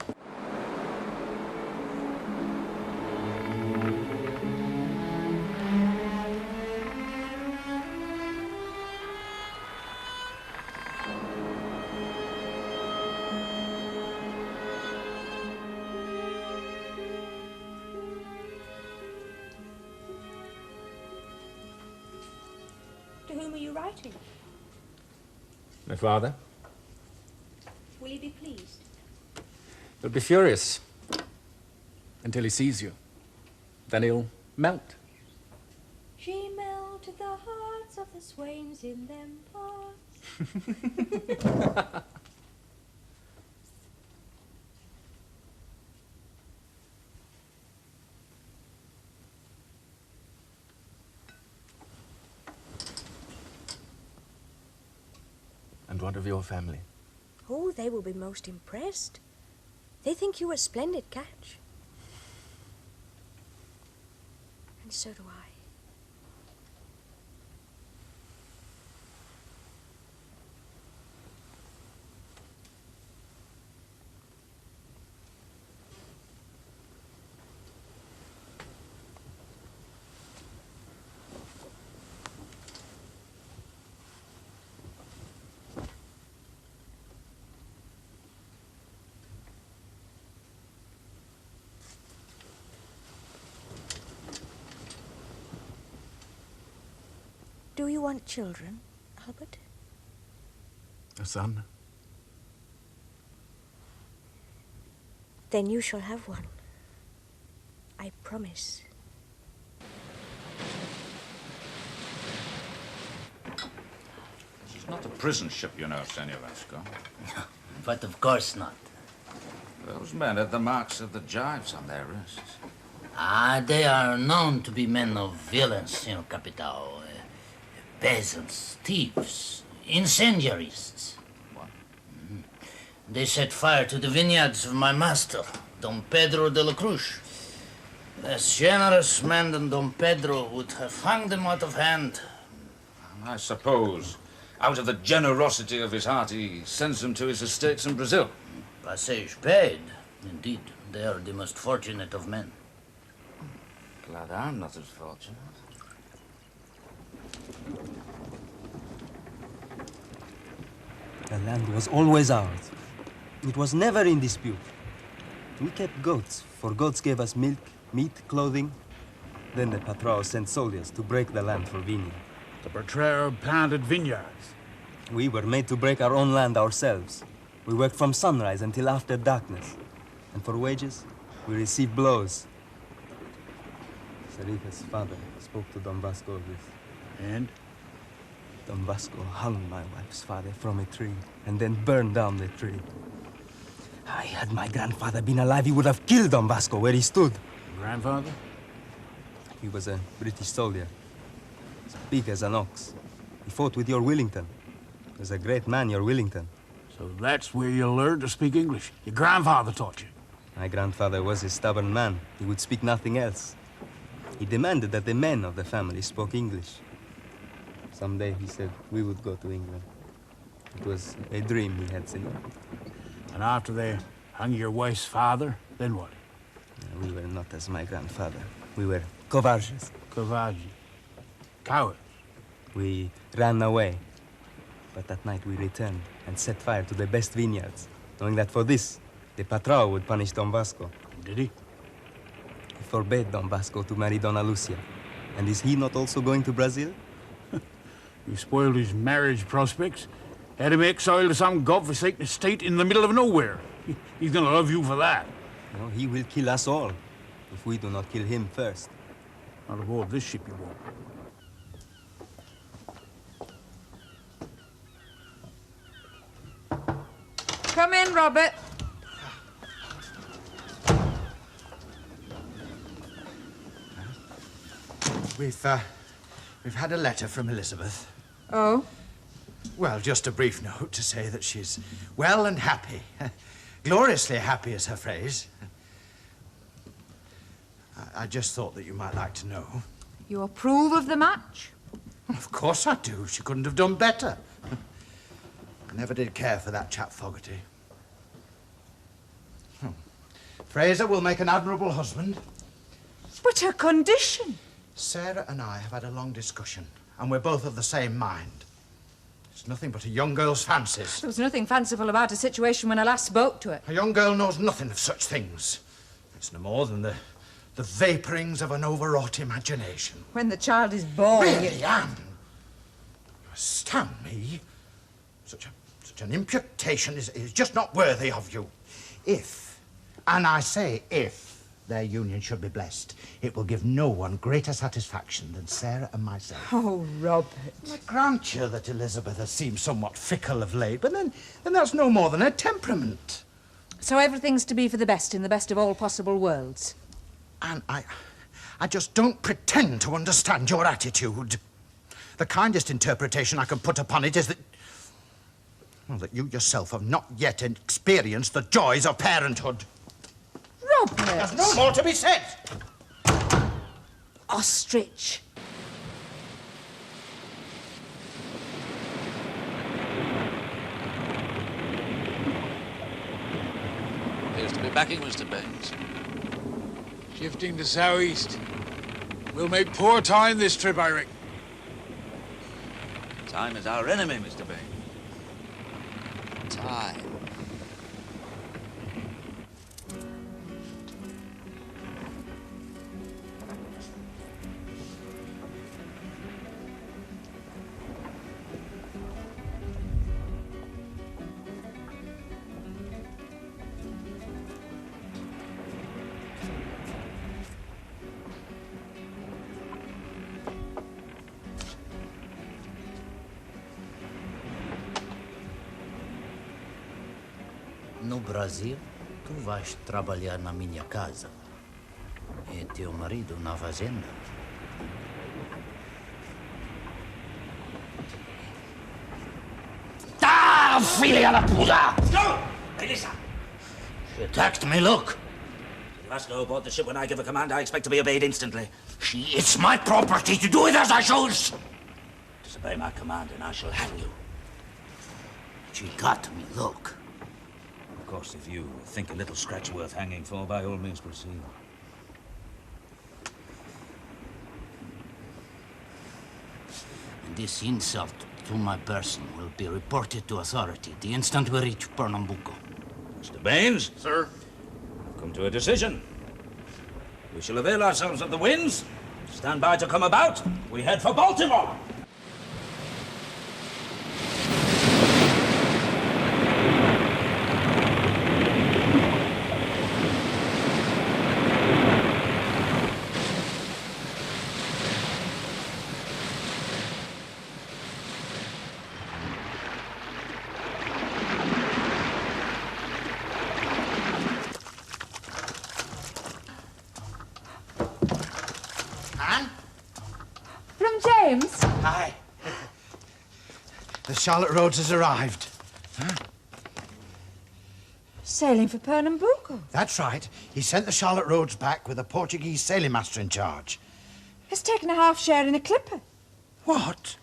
To whom are you writing? My father? Will he be pleased? He'll be furious. Until he sees you. Then he'll melt. She melted the hearts of the swains in them parts. And what of your family? Oh, they will be most impressed. They think you a splendid catch. And so do I. Do you want children, Albert? A son? Then you shall have one. I promise. This is not a prison ship, you know, Senor Vasco. But of course not. Those men had the marks of the gyves on their wrists. They are known to be men of violence, Senor Capital. Peasants, thieves, incendiaries. What? They set fire to the vineyards of my master, Don Pedro de la Cruz. Less generous man than Don Pedro would have hung them out of hand. I suppose, out of the generosity of his heart, he sends them to his estates in Brazil. Passage paid. Indeed, they are the most fortunate of men. Glad I'm not as fortunate. The land was always ours. It was never in dispute. We kept goats, for goats gave us milk, meat, clothing. Then the patrol sent soldiers to break the land for vineyard. The betrayer planted vineyards. We were made to break our own land ourselves. We worked from sunrise until after darkness. And for wages, we received blows. Serita's father spoke to Don Vasco of this. And? Don Vasco hung my wife's father from a tree and then burned down the tree. Had my grandfather been alive, he would have killed Don Vasco where he stood. Grandfather? He was a British soldier, as big as an ox. He fought with your Wellington. He was a great man, your Wellington. So that's where you learned to speak English. Your grandfather taught you. My grandfather was a stubborn man. He would speak nothing else. He demanded that the men of the family spoke English. Someday, he said, we would go to England. It was a dream he had seen. And after they hung your wife's father, then what? We were not as my grandfather. We were covards. Covards. Cowards. We ran away. But that night we returned and set fire to the best vineyards, knowing that for this, the patrão would punish Don Vasco. Did he? He forbade Don Vasco to marry Dona Lucia. And is he not also going to Brazil? You spoiled his marriage prospects. Had him exiled to some godforsaken estate in the middle of nowhere. He's gonna love you for that. No, he will kill us all if we do not kill him first. Not aboard this ship, you won't. Come in, Robert. We've had a letter from Elizabeth. Oh? Well, just a brief note to say that she's well and happy. Gloriously happy is her phrase. I just thought that you might like to know. You approve of the match? Of course I do. She couldn't have done better. I never did care for that chap Fogarty. Fraser will make an admirable husband. But her condition? Sarah and I have had a long discussion, and we're both of the same mind. It's nothing but a young girl's fancies. There was nothing fanciful about her situation when I last spoke to her. A young girl knows nothing of such things. It's no more than the vapourings of an overwrought imagination. When the child is born... Really, Anne? You astound me. Such an imputation is just not worthy of you. If, and I say if, their union should be blessed, it will give no one greater satisfaction than Sarah and myself. Oh, Robert. I grant you that Elizabeth has seemed somewhat fickle of late, but then that's no more than her temperament. So everything's to be for the best in the best of all possible worlds. And I just don't pretend to understand your attitude. The kindest interpretation I can put upon it is that, well, that you yourself have not yet experienced the joys of parenthood. Robert! There's no more to be said. Ostrich. Appears to be backing Mr. Baines. Shifting to southeast. We'll make poor time this trip, I reckon. Time is our enemy, Mr. Baines. Time. No Brasil, tu vais trabalhar na minha casa. E teu marido na fazenda. Ah, filia la puta! Go! Elisa! She attacked me, look. Vasco aboard the ship. When I give a command, I expect to be obeyed instantly. It's my property to do it as I choose. Disobey my command and I shall hang you. She got me, look. Of course, if you think a little scratch worth hanging for, by all means proceed. This insult to my person will be reported to authority the instant we reach Pernambuco. Mr. Baines? Sir? Come to a decision. We shall avail ourselves of the winds. Stand by to come about. We head for Baltimore. James? Hi. The Charlotte Rhodes has arrived. Huh? Sailing for Pernambuco? That's right. He sent the Charlotte Rhodes back with a Portuguese sailing master in charge. He's taken a half share in a clipper. What?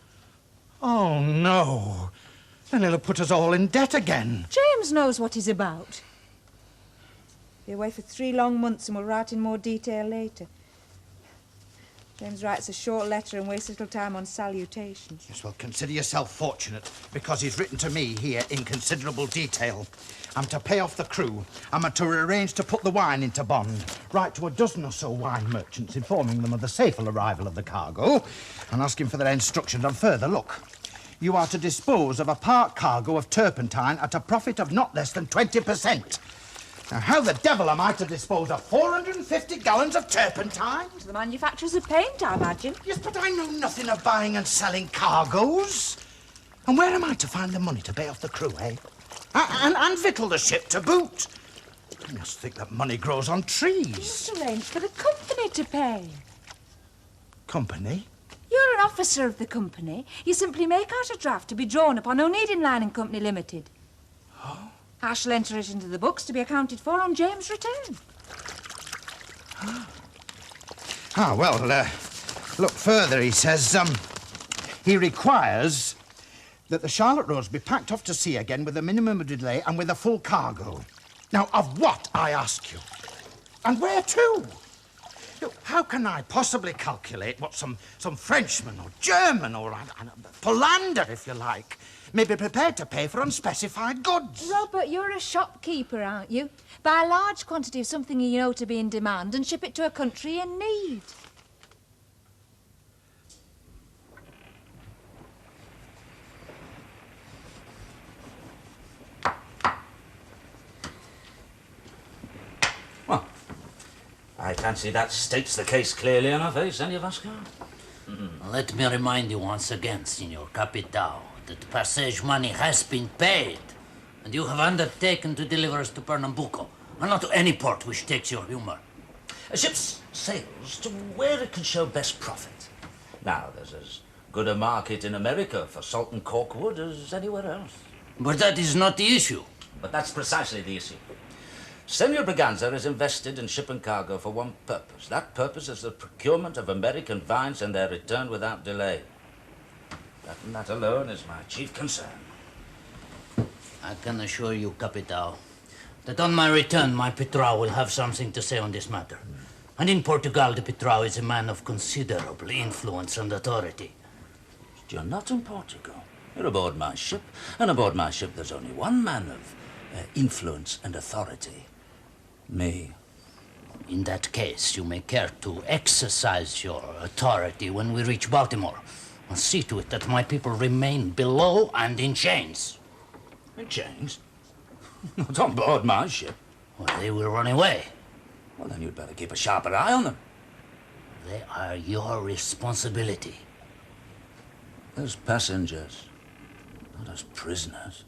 Oh, no. Then he'll have put us all in debt again. James knows what he's about. Be away for 3 long months and we'll write in more detail later. James writes a short letter and wastes little time on salutations. Yes, well, consider yourself fortunate, because he's written to me here in considerable detail. I'm to pay off the crew. I'm to arrange to put the wine into bond. Write to a dozen or so wine merchants, informing them of the safe arrival of the cargo, and asking for their instructions on further. Look, you are to dispose of a part cargo of turpentine at a profit of not less than 20%. Now, how the devil am I to dispose of 450 gallons of turpentine? To the manufacturers of paint, I imagine. Yes, but I know nothing of buying and selling cargoes. And where am I to find the money to pay off the crew, eh? And victual the ship to boot. I must think that money grows on trees. You must arrange for the company to pay. Company? You're an officer of the company. You simply make out a draft to be drawn upon Onedin Line and Company Limited. Oh. I shall enter it into the books to be accounted for on James' return. Well, look further. He says, he requires that the Charlotte Rose be packed off to sea again with a minimum of delay and with a full cargo. Now, of what, I ask you? And where to? Look, how can I possibly calculate what some Frenchman or German or Polander, if you like, may be prepared to pay for unspecified goods? Robert, you're a shopkeeper, aren't you? Buy a large quantity of something you know to be in demand and ship it to a country in need. Well, I fancy that states the case clearly enough, eh, Senor Vasco? Let me remind you once again, Senor Capitao, that passage money has been paid, and you have undertaken to deliver us to Pernambuco, and not to any port which takes your humor. A ship sails to where it can show best profit. Now, there's as good a market in America for salt and corkwood as anywhere else. But that is not the issue. But that's precisely the issue. Senor Braganza is invested in ship and cargo for one purpose. That purpose is the procurement of American vines and their return without delay. That alone is my chief concern. I can assure you, Capitao, that on my return, my Patrão will have something to say on this matter. And in Portugal, the Patrão is a man of considerable influence and authority. You're not in Portugal. You're aboard my ship, and aboard my ship there's only one man of influence and authority. Me. In that case, you may care to exercise your authority when we reach Baltimore. And see to it that my people remain below and in chains. In chains? Not on board my ship. Well, they will run away. Well, then you'd better keep a sharper eye on them. They are your responsibility. As passengers, not as prisoners.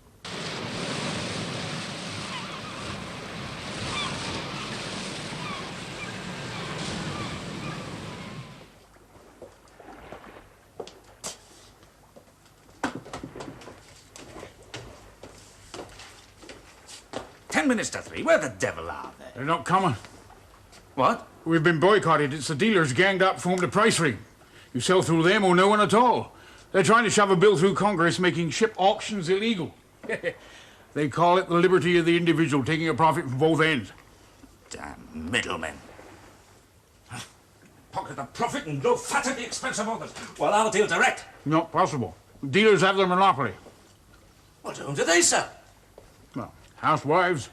Minutes to 3. Where the devil are they? They're not coming. What? We've been boycotted. It's the dealers ganged up, formed a price ring. You sell through them or no one at all. They're trying to shove a bill through Congress making ship auctions illegal. They call it the liberty of the individual, taking a profit from both ends. Damn middlemen. Pocket the profit and grow fat at the expense of others. Well, I'll deal direct. Not possible. Dealers have the monopoly. What to whom do they sell? Well, housewives,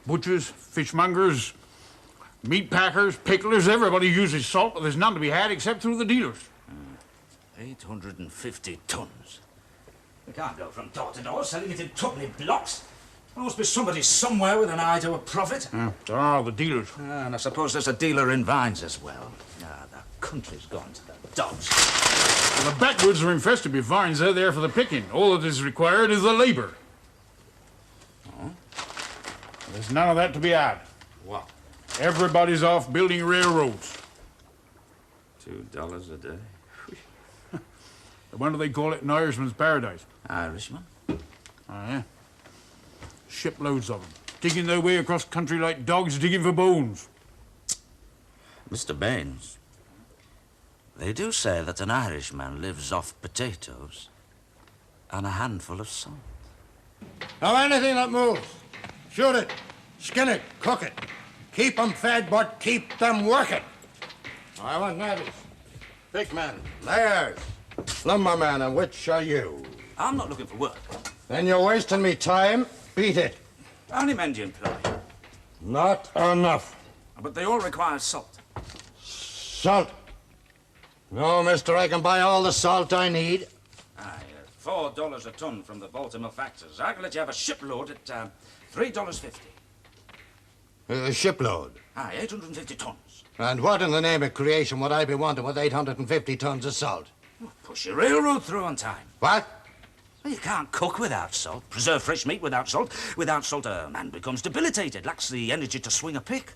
butchers, fishmongers, meat packers, picklers, everybody uses salt, but there's none to be had except through the dealers. 850 tons. We can't go from door to door selling it in twopenny blocks. There must be somebody somewhere with an eye to a profit. There are the dealers. And I suppose there's a dealer in vines as well. The country's gone to the dogs. Well, the backwoods are infested with vines. They're there for the picking. All that is required is the labor. There's none of that to be had. What? Everybody's off building railroads. $2 a day. When do they call it an Irishman's paradise? Irishman? Oh, yeah. Shiploads of them. Digging their way across country like dogs digging for bones. Mr. Baines, they do say that an Irishman lives off potatoes and a handful of salt. Now, anything that moves, shoot it, skin it, cook it. Keep them fed, but keep them working. I want navvies, pickmen, layers, lumbermen, and which are you? I'm not looking for work. Then you're wasting me time. Beat it. How many men do you employ? Not enough. But they all require salt. Salt? No, mister, I can buy all the salt I need. Aye, $4 a ton from the Baltimore factors. I can let you have a shipload at $3.50. A shipload? Aye, 850 tons. And what in the name of creation would I be wanting with 850 tons of salt? Push your railroad through on time. What? Well, you can't cook without salt, preserve fresh meat without salt. Without salt, a man becomes debilitated, lacks the energy to swing a pick.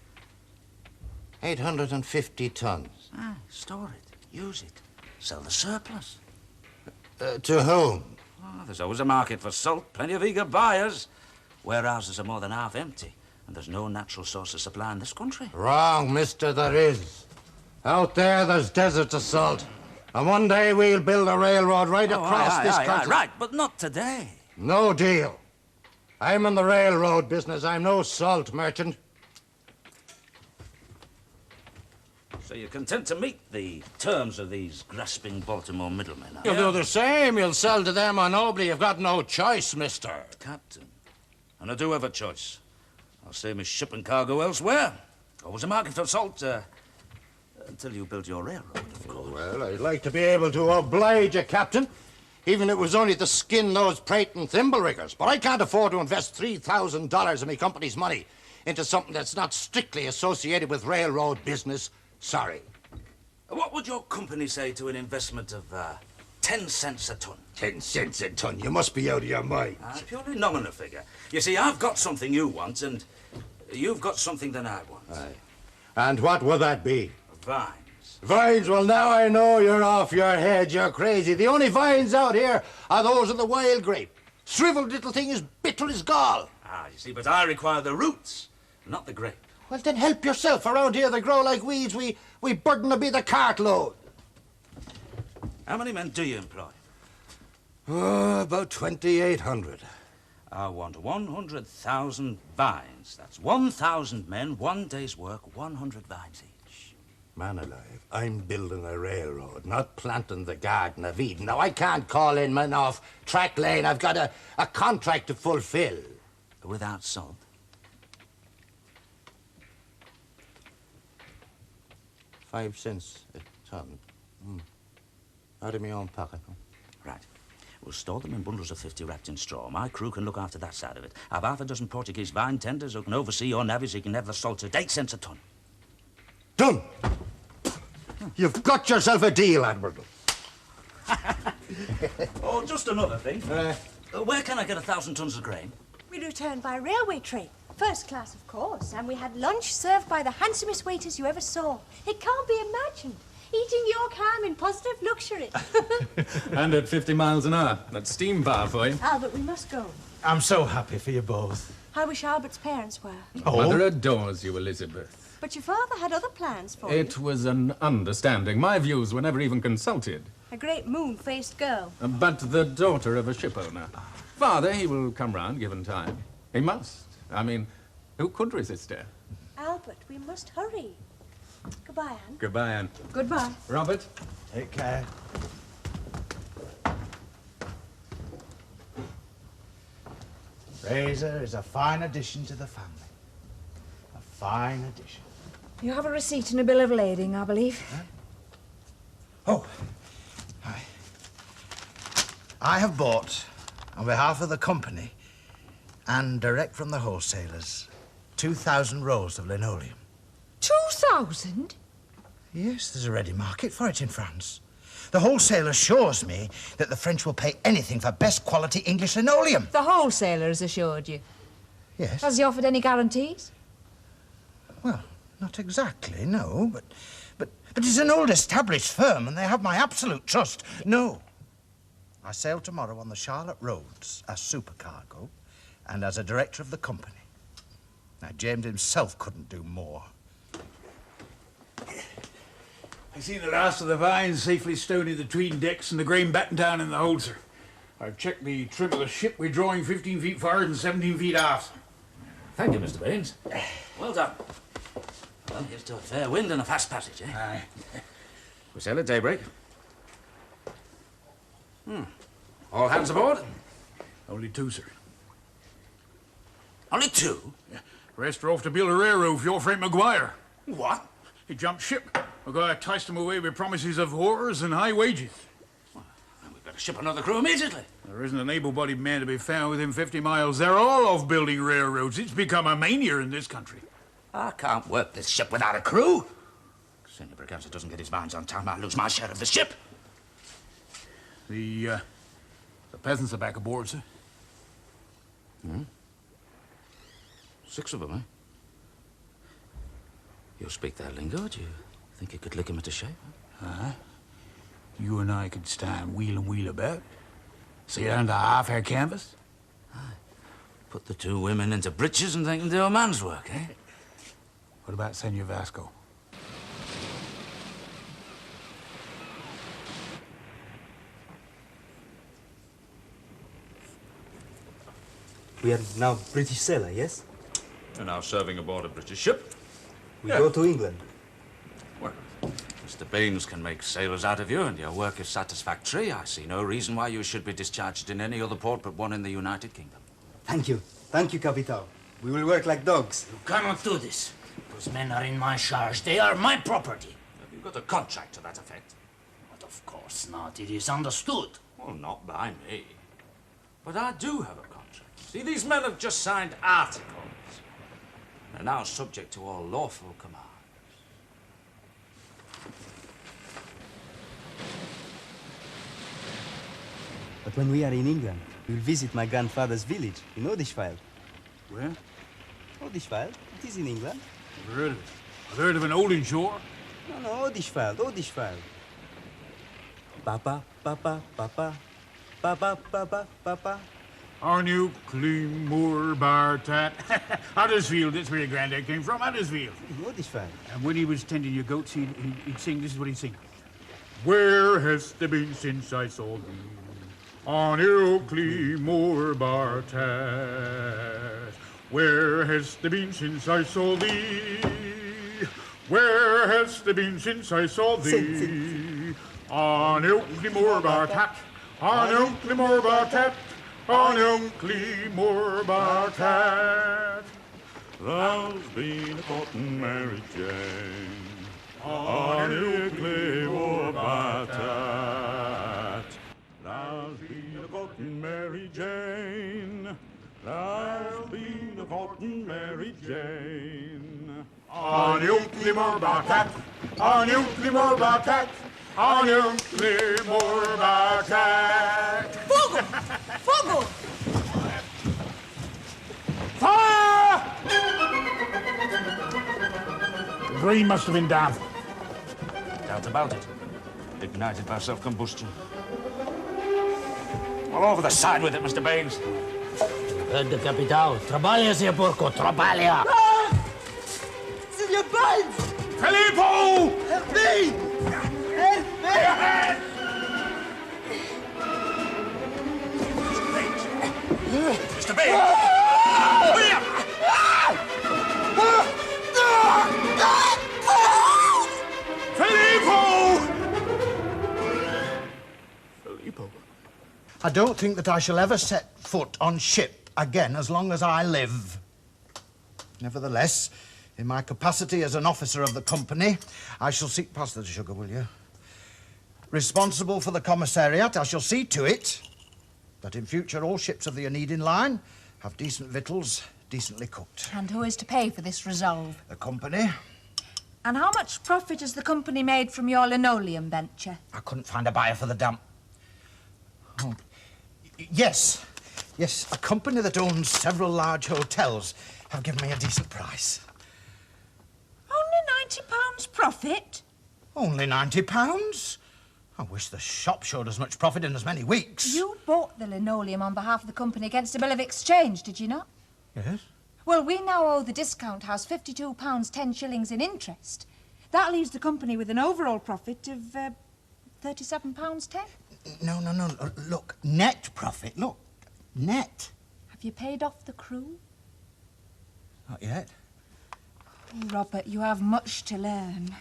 850 tons. Aye, store it, use it, sell the surplus. To whom? Oh, there's always a market for salt, plenty of eager buyers. Warehouses are more than half empty, and there's no natural source of supply in this country. Wrong, mister, there is. Out there, there's deserts of salt. And one day we'll build a railroad right across this country. Right, but not today. No deal. I'm in the railroad business. I'm no salt merchant. So you're content to meet the terms of these grasping Baltimore middlemen, are You'll you? do the same. You'll sell to them or nobody. You've got no choice, mister. Captain, and I do have a choice. I'll save my ship and cargo elsewhere. Always a market for salt, until you build your railroad, of course. Well, I'd like to be able to oblige you, Captain. Even if it was only to skin those Praton thimble riggers. But I can't afford to invest $3,000 of my company's money into something that's not strictly associated with railroad business. Sorry. What would your company say to an investment of 10 cents a ton? 10 cents a ton? You must be out of your mind. Purely nominal figure. You see, I've got something you want, and you've got something that I want. Aye. And what will that be? Vines. Vines? Well, now I know you're off your head. You're crazy. The only vines out here are those of the wild grape. Shriveled little thing as bitter as gall. You see, but I require the roots, not the grape. Well, then help yourself. Around here they grow like weeds. We burden to be the cartload. How many men do you employ? Oh, about 2,800. I want 100,000 vines. That's 1,000 men, 1 day's work, 100 vines each. Man alive, I'm building a railroad, not planting the Garden of Eden. Now, I can't call in men off track lane. I've got a contract to fulfill. Without salt? $5 a ton. Out of my own pocket. Right. We'll store them in bundles of 50 wrapped in straw. My crew can look after that side of it. I've half a dozen Portuguese vine tenders who can oversee your navvies. You can have the salt at 8 cents a ton. Done! You've got yourself a deal, Admiral. Oh, just another thing. Where can I get 1,000 tons of grain? We returned by railway train. First class, of course. And we had lunch served by the handsomest waiters you ever saw. It can't be imagined. Eating York ham in positive luxury. And at 50 miles an hour. That's steam power for you. Albert, we must go. I'm so happy for you both. I wish Albert's parents were. Mother adores you, Elizabeth. But your father had other plans for It you. was an understanding. My views were never even consulted. A great moon-faced girl. But the daughter of a shipowner. Father, he will come round, given time. He must. I mean, who could resist her? Albert, we must hurry. Goodbye, Anne. Goodbye, Anne. Goodbye. Robert? Take care. Fraser is a fine addition to the family. A fine addition. You have a receipt and a bill of lading, I believe. Oh, I have bought, on behalf of the company, and direct from the wholesalers, 2,000 rolls of linoleum. 2,000? Yes, there's a ready market for it in France. The wholesaler assures me that the French will pay anything for best quality English linoleum. The wholesaler has assured you? Yes. Has he offered any guarantees? Well, not exactly, no, but it's an old established firm and they have my absolute trust. No. I sail tomorrow on the Charlotte Roads as supercargo and as a director of the company. Now, James himself couldn't do more. I see the last of the vines safely stowed in the 'tween decks and the grain batten down in the hold, sir. I've checked the trim of the ship. We're drawing 15 feet forward and 17 feet aft. Thank you, Mr. Baines. Well done. Well, here's to a fair wind and a fast passage, eh? Aye. We sail at daybreak. All hands aboard? Only 2, sir. Only 2? Rest are off to build a railroad for your friend McGuire. What? He jumped ship. McGuire enticed him away with promises of whores and high wages. We've got to ship another crew immediately. There isn't an able-bodied man to be found within 50 miles. They're all off building railroads. It's become a mania in this country. I can't work this ship without a crew. Senor Braganza doesn't get his minds on time, I'll lose my share of the ship. The peasants are back aboard, sir. 6 of them, eh? You speak their lingo, do you think you could lick him into shape? You and I could stand wheel and wheel about. See it under half-air canvas? Put the 2 women into breeches and they can do a man's work, eh? What about Senor Vasco? We are now British sailor, yes? You're now serving aboard a British ship. We go to England. Well, Mr. Baines can make sailors out of you, and your work is satisfactory. I see no reason why you should be discharged in any other port but one in the United Kingdom. Thank you. Thank you, Capital. We will work like dogs. You cannot do this. Those men are in my charge. They are my property. Have you got a contract to that effect? But of course not. It is understood. Well, not by me. But I do have a contract. See, these men have just signed articles. They're now subject to all lawful commands. But when we are in England, we'll visit my grandfather's village in Odishfield. Where? Odishfield? It is in England. Never heard of it. I've heard of an Olin shore. No, Odishfield, Odishfield. Papa, papa, papa. Papa, papa, papa. Arnu, Moor, Bartat. Huddersfield, that's where your granddad came from, Huddersfield. Odishfield. And when he was tending your goats, he'd sing, this is what he'd sing. Where has there been since I saw thee? On Ilkley Moor, Bartat. Where has there been since I saw thee? Where has there been since I saw thee? On Ilkley Moor, Bartat. On Ilkley Moor, Bartat. On Ilkley Moor, Bartat. Thou's been a courting Mary Jane. On Ilkley Moor, Bartat. Thou's been a courting Mary Jane. Thou's been a courting Mary Jane. On Ilkley Moor, Bartat. On Ilkley Moor, Bartat. On Ilkley Moor, Bartat. Fogel! Fogel! Fire! The green must have been damp. Doubt about it. Ignited by self-combustion. All over the side with it, Mr. Baines. Heard the Capital. Trabalha, Sir Porco, trabalha. Senor Baines! Filippo! Help me! Help me! Mr. Baines! William! Filippo! I don't think that I shall ever set foot on ship again as long as I live. Nevertheless, in my capacity as an officer of the company, I shall seek... Pass the sugar, will you? Responsible for the commissariat, I shall see to it that in future all ships of the Onedin line have decent victuals, decently cooked. And who is to pay for this resolve? The company. And how much profit has the company made from your linoleum venture? I couldn't find a buyer for the damp. Oh. Yes, a company that owns several large hotels have given me a decent price. Only £90 profit? Only £90? I wish the shop showed as much profit in as many weeks. You bought the linoleum on behalf of the company against a bill of exchange, did you not? Yes. Well, we now owe the discount house £52 10 shillings in interest. That leaves the company with an overall profit of £37 10. No. Look, net profit. Look, net. Have you paid off the crew? Not yet. Oh, Robert, you have much to learn.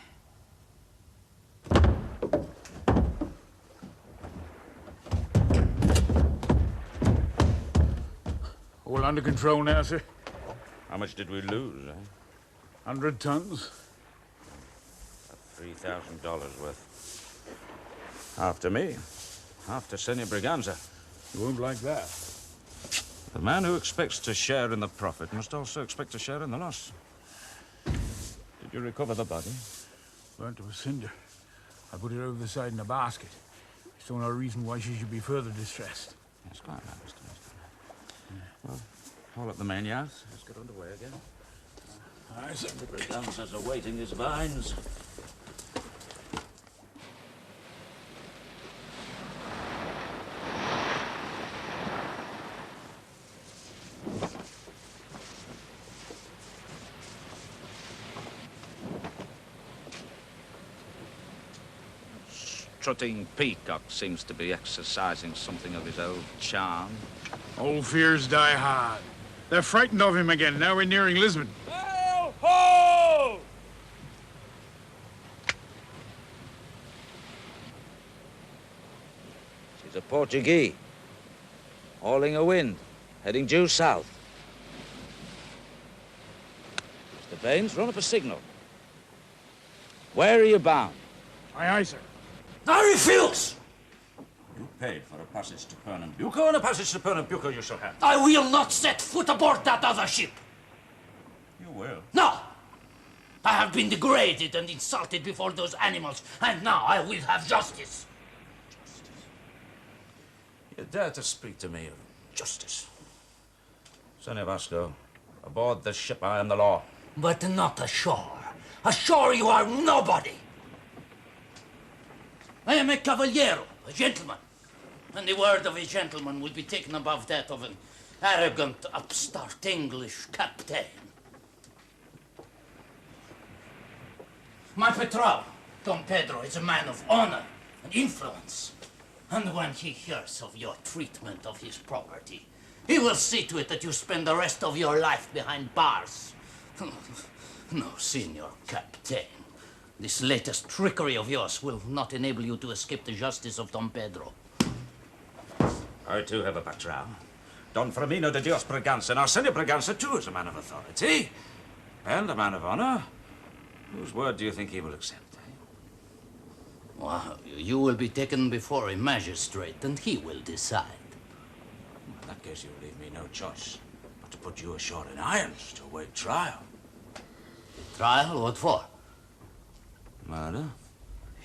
All under control now, sir. How much did we lose, eh? 100 tons. $3,000 worth. Half to me, half to Serie Braganza. You won't like that. The man who expects to share in the profit must also expect to share in the loss. Did you recover the body? Burnt to a cinder. I put it over the side in a basket. I saw no reason why she should be further distressed. That's quite right, Mr. Well, haul up the main yards. Let's get underway again. Aye, sir. The Braganza's awaiting his vines. Strutting peacock seems to be exercising something of his old charm. Old fears die hard. They're frightened of him again. Now we're nearing Lisbon. Ho! Ho! She's a Portuguese. Hauling a wind, heading due south. Mr. Baines, run up a signal. Where are you bound? Aye, sir. I refuse! You paid for a passage to Pernambuco, and a passage to Pernambuco you shall have. I will not set foot aboard that other ship. You will. No! I have been degraded and insulted before those animals, and now I will have justice. You dare to speak to me of justice. Señor Vasco, aboard this ship I am the law. But not ashore. Ashore you are nobody. I am a cavaliero, a gentleman. And the word of a gentleman will be taken above that of an arrogant, upstart English captain. My patrol, Don Pedro, is a man of honor and influence. And when he hears of your treatment of his property, he will see to it that you spend the rest of your life behind bars. No, Senor Captain. This latest trickery of yours will not enable you to escape the justice of Don Pedro. I too have a patrol. Don Firmino de Dios Braganza. Now, Señor Braganza too is a man of authority. And a man of honor. Whose word do you think he will accept, eh? Well, you will be taken before a magistrate, and he will decide. In that case, you leave me no choice but to put you ashore in irons to await trial. Trial? What for? Murder?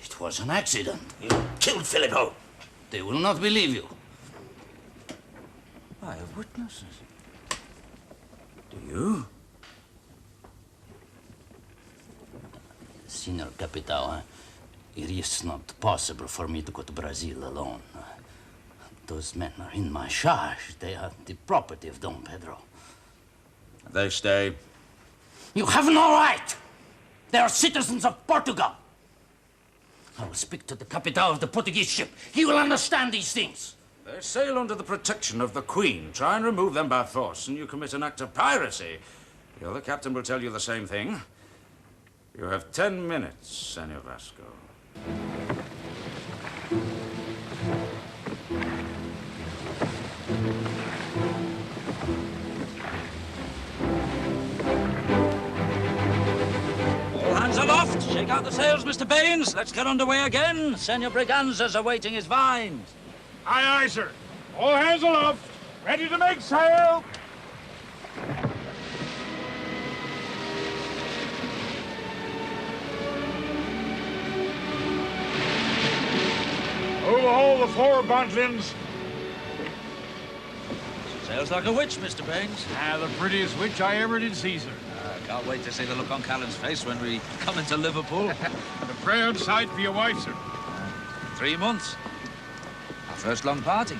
It was an accident. You killed Filippo. They will not believe you. I have witnesses. Do you? Senor Capitão, it is not possible for me to go to Brazil alone. Those men are in my charge. They are the property of Don Pedro. They stay. You have no right! They are citizens of Portugal. I will speak to the Capitão of the Portuguese ship. He will understand these things. They sail under the protection of the Queen. Try and remove them by force, and you commit an act of piracy. The other captain will tell you the same thing. You have 10 minutes, Señor Vasco. All hands aloft. Shake out the sails, Mr. Baines. Let's get underway again. Señor Braganza's awaiting his vines. Aye, aye, sir. All hands aloft. Ready to make sail. Overhaul the fore buntlins. Sails like a witch, Mr. Baines. Ah, the prettiest witch I ever did see, sir. Can't wait to see the look on Callan's face when we come into Liverpool. And a proud sight for your wife, sir. 3 months. Our first long party.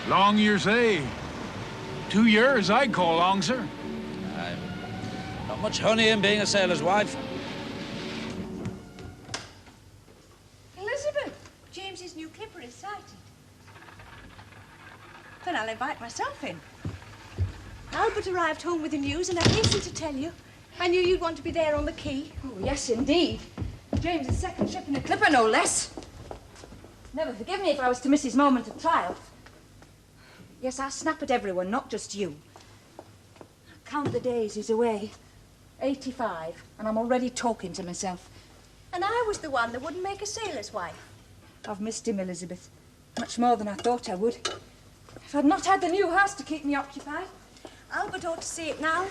Long, you say? 2 years I'd call long, sir. Not much honey in being a sailor's wife. Elizabeth, James's new clipper is sighted. Then I'll invite myself in. Albert arrived home with the news, and I hastened to tell you. I knew you'd want to be there on the quay. Oh, yes, indeed. James's second trip in a clipper, no less. Never forgive me if I was to miss his moment of triumph. Yes, I snap at everyone, not just you. Count the days he's away. 85, and I'm already talking to myself. And I was the one that wouldn't make a sailor's wife. I've missed him, Elizabeth. Much more than I thought I would. If I'd not had the new house to keep me occupied. Albert ought to see it now.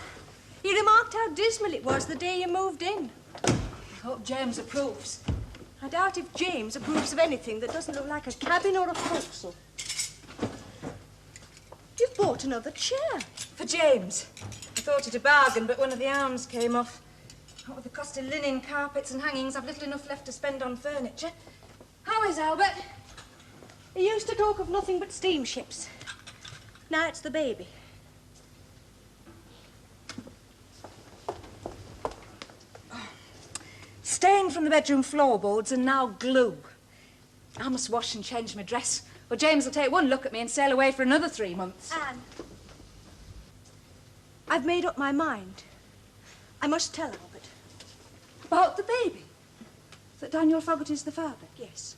He remarked how dismal it was the day you moved in. I hope James approves. I doubt if James approves of anything that doesn't look like a cabin or a forecastle. You've bought another chair. For James. I thought it a bargain, but one of the arms came off. What with the cost of linen, carpets and hangings, I've little enough left to spend on furniture. How is Albert? He used to talk of nothing but steamships. Now it's the baby. Stain from the bedroom floorboards and now glue. I must wash and change my dress, or James will take one look at me and sail away for another 3 months. Anne, I've made up my mind. I must tell Albert. About the baby? That Daniel Fogarty's the father? Yes.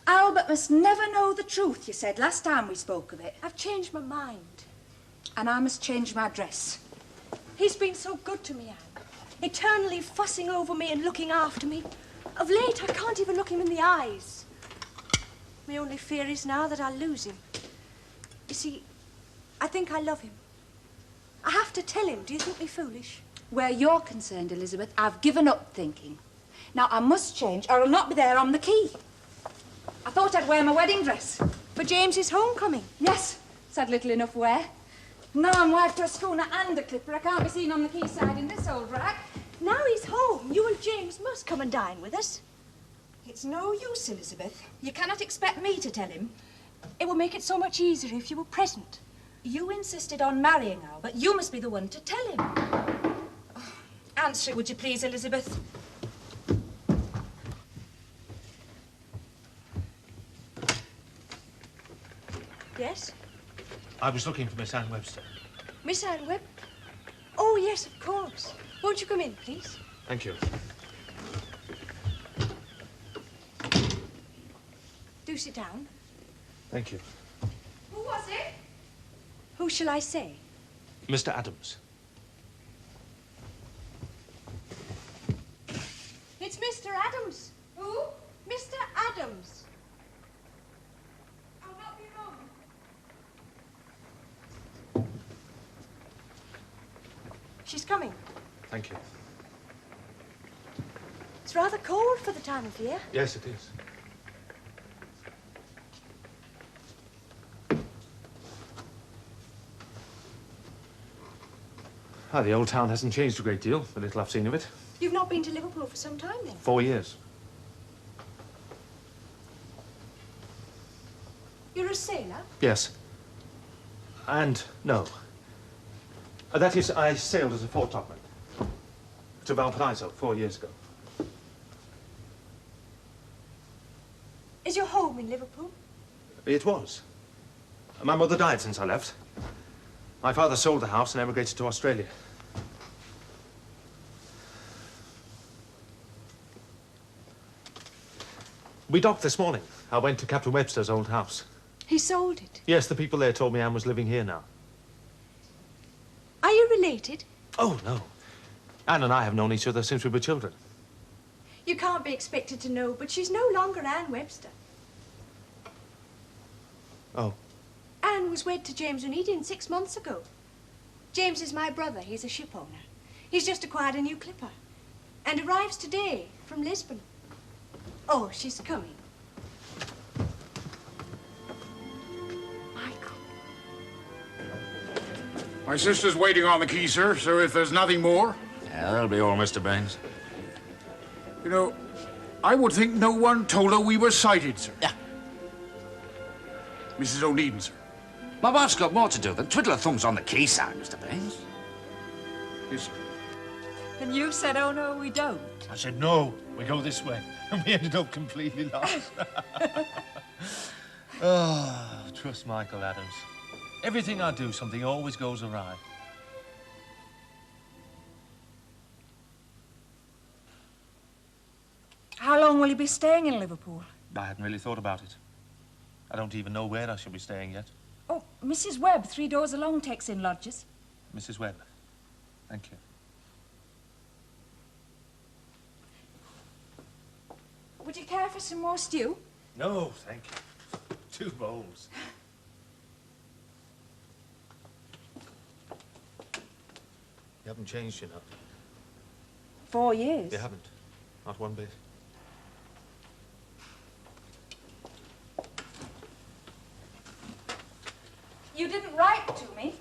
Albert must never know the truth, you said last time we spoke of it. I've changed my mind. And I must change my dress. He's been so good to me, Anne. Eternally fussing over me and looking after me. Of late, I can't even look him in the eyes. My only fear is now that I'll lose him. You see, I think I love him. I have to tell him. Do you think me foolish? Where you're concerned, Elizabeth, I've given up thinking. Now, I must change, or I'll not be there on the quay. I thought I'd wear my wedding dress. For James's homecoming? Yes, it's had little enough wear. Now I'm wife to a schooner and a clipper. I can't be seen on the quayside in this old rag. Now he's home. You and James must come and dine with us. It's no use, Elizabeth. You cannot expect me to tell him. It would make it so much easier if you were present. You insisted on marrying Albert. You must be the one to tell him. Oh, answer it, would you please, Elizabeth? Yes? I was looking for Miss Anne Webster. Miss Anne Webb? Oh, yes, of course. Won't you come in, please? Thank you. Do sit down. Thank you. Who was it? Who shall I say? Mr. Adams. It's Mr. Adams. Who? Mr. Adams. I'll not be wrong. She's coming. Thank you. It's rather cold for the time of year. Yes, it is. Ah, the old town hasn't changed a great deal, the little I've seen of it. You've not been to Liverpool for some time, then? 4 years. You're a sailor? Yes. And no. That is, I sailed as a foretopman to Valparaiso 4 years ago. Is your home in Liverpool? It was. My mother died since I left. My father sold the house and emigrated to Australia. We docked this morning. I went to Captain Webster's old house. He sold it? Yes, the people there told me Anne was living here now. Are you related? Oh, no. Anne and I have known each other since we were children. You can't be expected to know, but she's no longer Anne Webster. Oh. Anne was wed to James Onedin 6 months ago. James is my brother. He's a ship owner. He's just acquired a new clipper and arrives today from Lisbon. Oh, she's coming. My sister's waiting on the quay, sir, so if there's nothing more... Yeah, that'll be all, Mr. Baines. You know, I would think no one told her we were sighted, sir. Yeah. Mrs. Onedin, sir. My wife's got more to do than twiddle her thumbs on the quayside, Mr. Baines. Yes, sir. And you said, oh, no, we don't. I said, no, we go this way. And we ended up completely lost. Oh, trust Michael Adams. Everything I do, something always goes awry. How long will you be staying in Liverpool? I hadn't really thought about it. I don't even know where I shall be staying yet. Oh, Mrs. Webb, 3 doors along, takes in lodgers. Mrs. Webb, thank you. Would you care for some more stew? No, thank you. 2 bowls. You haven't changed, you know. 4 years? You haven't. Not one bit. You didn't write to me.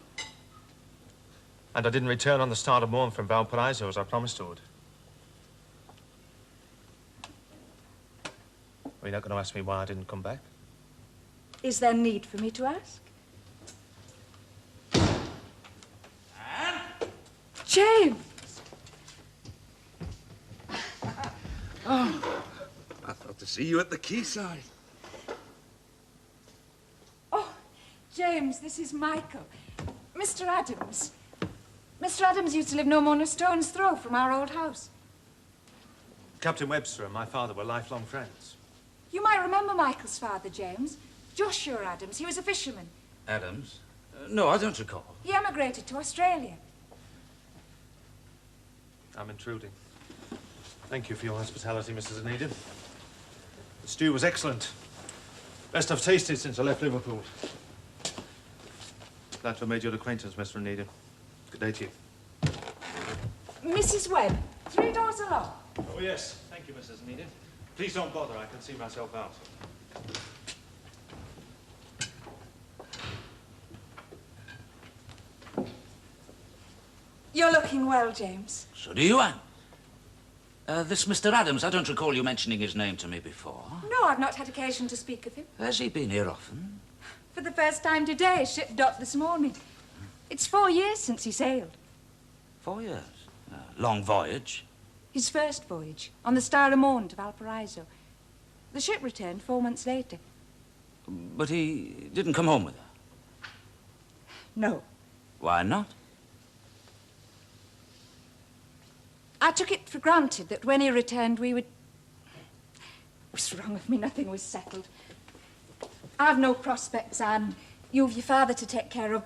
And I didn't return on the start of morn from Valparaiso as I promised I would. Are you not going to ask me why I didn't come back? Is there need for me to ask? Anne? James! Oh, I thought to see you at the quayside. Oh, James, this is Michael. Mr. Adams. Mr. Adams used to live no more than a stone's throw from our old house. Captain Webster and my father were lifelong friends. You might remember Michael's father, James. Joshua Adams. He was a fisherman. Adams? No, I don't recall. He emigrated to Australia. I'm intruding. Thank you for your hospitality, Mrs. Onedin. The stew was excellent. Best I've tasted since I left Liverpool. Glad to have made your acquaintance, Mr. Onedin. Good day to you. Mrs. Webb, 3 doors along. Oh, yes. Thank you, Mrs. Onedin. Please don't bother. I can see myself out. You're looking well, James. So do you, Anne. This Mr. Adams, I don't recall you mentioning his name to me before. No, I've not had occasion to speak of him. Has he been here often? For the first time today, ship docked this morning. It's 4 years since he sailed. 4 years? Long voyage. His first voyage, on the Star of Morn to Valparaiso. The ship returned 4 months later. But he didn't come home with her? No. Why not? I took it for granted that when he returned, we would... It was wrong of me. Nothing was settled. I've no prospects, Anne. You've your father to take care of.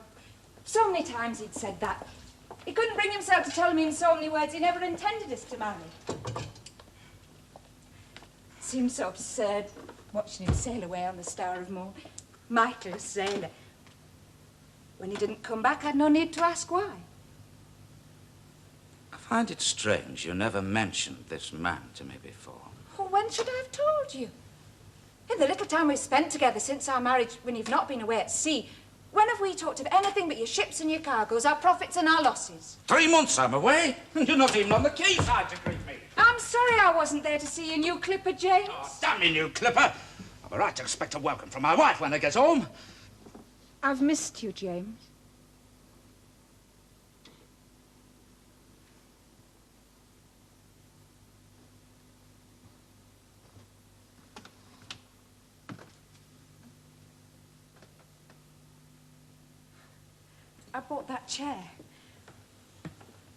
So many times he'd said that. He couldn't bring himself to tell me in so many words he never intended us to marry. It seemed so absurd, watching him sail away on the Star of Morn. Michael, a sailor. When he didn't come back, I'd no need to ask why. I find it strange you never mentioned this man to me before. Oh, when should I have told you? In the little time we've spent together since our marriage, when you've not been away at sea, when have we talked of anything but your ships and your cargoes, our profits and our losses? 3 months I'm away, and you're not even on the quayside to greet me. I'm sorry I wasn't there to see your new clipper, James. Oh, damn me, new clipper. I've a right to expect a welcome from my wife when I get home. I've missed you, James. I bought that chair.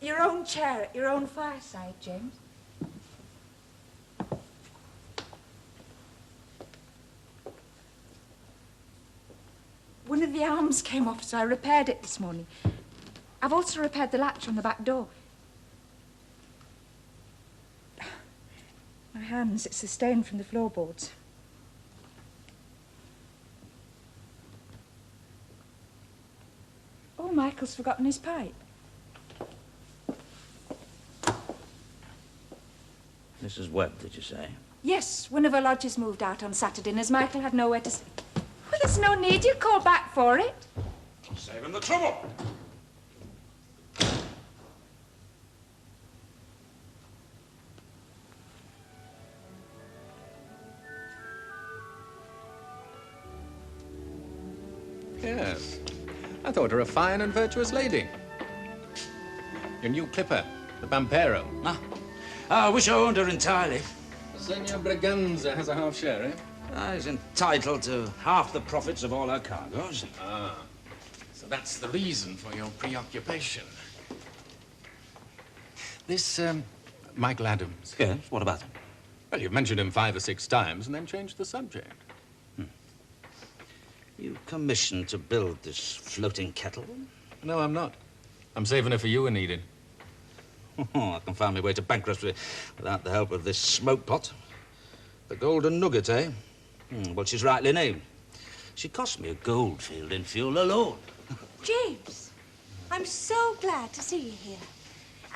Your own chair at your own fireside, James. One of the arms came off, so I repaired it this morning. I've also repaired the latch on the back door. My hands, it's the stain from the floorboards. Oh, Michael's forgotten his pipe. Mrs. Webb, did you say? Yes, one of her lodgers moved out on Saturday, and as Michael had nowhere to sleep. Well, there's no need. You call back for it. Saving the trouble. Yes. I thought her a fine and virtuous lady. Your new clipper, the Pampero. I wish I owned her entirely. Senor Braganza has a half share, eh? He's entitled to half the profits of all her cargoes. Ah. So that's the reason for your preoccupation. This, Michael Adams. Yes, what about him? Well, you've mentioned him 5 or 6 times and then changed the subject. You commissioned to build this floating kettle? No, I'm not. I'm saving it for you, Onedin. Oh, I can find my way to bankruptcy without the help of this smoke pot. The golden nugget, eh? Well, she's rightly named. She cost me a gold field in fuel alone. James, I'm so glad to see you here.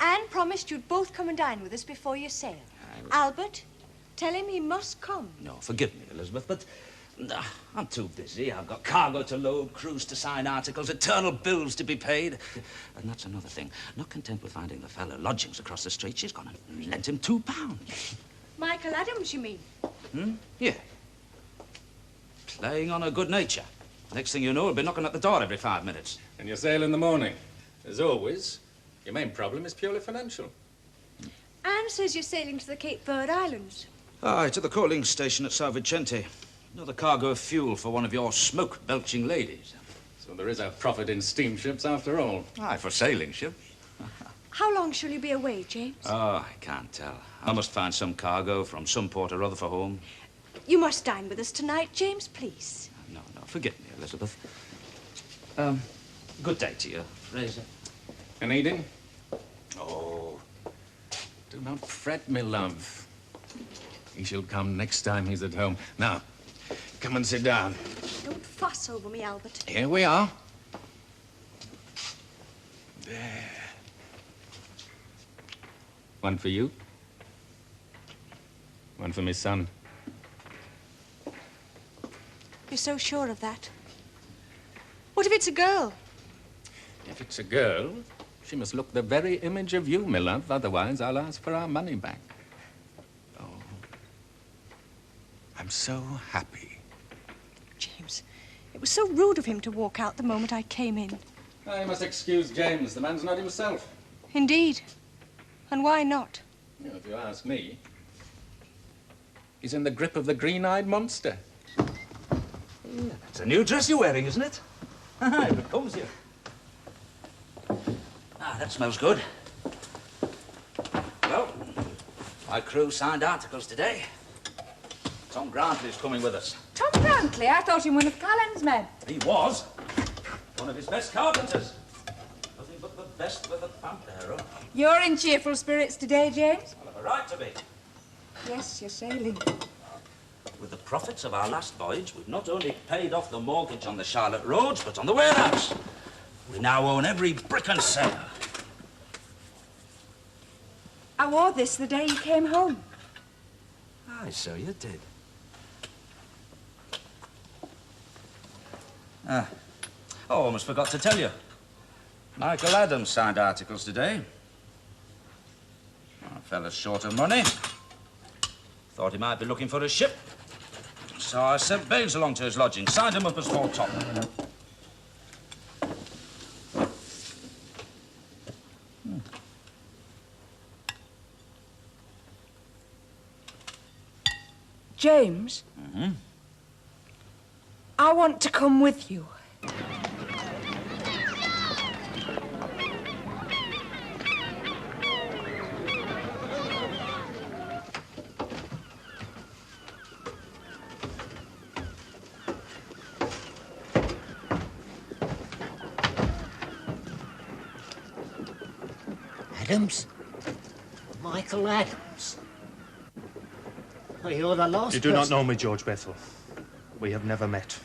Anne promised you'd both come and dine with us before you sail. Albert, tell him he must come. No, forgive me, Elizabeth, but I'm too busy. I've got cargo to load, crews to sign articles, eternal bills to be paid. And that's another thing. Not content with finding the fellow lodgings across the street, she's gone and lent him £2. Michael Adams, you mean? Yeah. Playing on her good nature. Next thing you know, he'll be knocking at the door every 5 minutes. And you sail in the morning. As always, your main problem is purely financial. Anne says you're sailing to the Cape Verde Islands. Aye, to the coaling station at Sao Vicente. Another cargo of fuel for one of your smoke-belching ladies. So there is a profit in steamships after all. Aye, for sailing ships. How long shall you be away, James? Oh, I can't tell. I must find some cargo from some port or other for home. You must dine with us tonight, James, please. No, forgive me, Elizabeth. Good day to you, Fraser. Onedin? Oh, do not fret, me love. He shall come next time he's at home. Now, come and sit down. Don't fuss over me, Albert. Here we are. There. One for you. One for my son. You're so sure of that. What if it's a girl? If it's a girl, she must look the very image of you, my love. Otherwise, I'll ask for our money back. Oh, I'm so happy. James, it was so rude of him to walk out the moment I came in. Oh, you must excuse James. The man's not himself. Indeed. And why not? You know, if you ask me, he's in the grip of the green-eyed monster. It's a new dress you're wearing, isn't it? It becomes you. Ah, that smells good. Well, my crew signed articles today. Tom Grantley's coming with us. Tom Grantley? I thought he was one of Callan's men. He was. One of his best carpenters. Nothing but the best for the Pampero. You're in cheerful spirits today, James? I'll have a right to be. Yes, you're sailing. With the profits of our last voyage, we've not only paid off the mortgage on the Charlotte roads, but on the warehouse. We now own every brick and sail. I wore this the day you came home. Aye, so you did. Oh, I almost forgot to tell you. Michael Adams signed articles today. A fella's short of money. Thought he might be looking for a ship. So I sent Baines along to his lodging, signed him up as foretop. James? I want to come with you. Adams? Michael Adams? Oh, you're the last You do not person- know me, George Bethel. We have never met.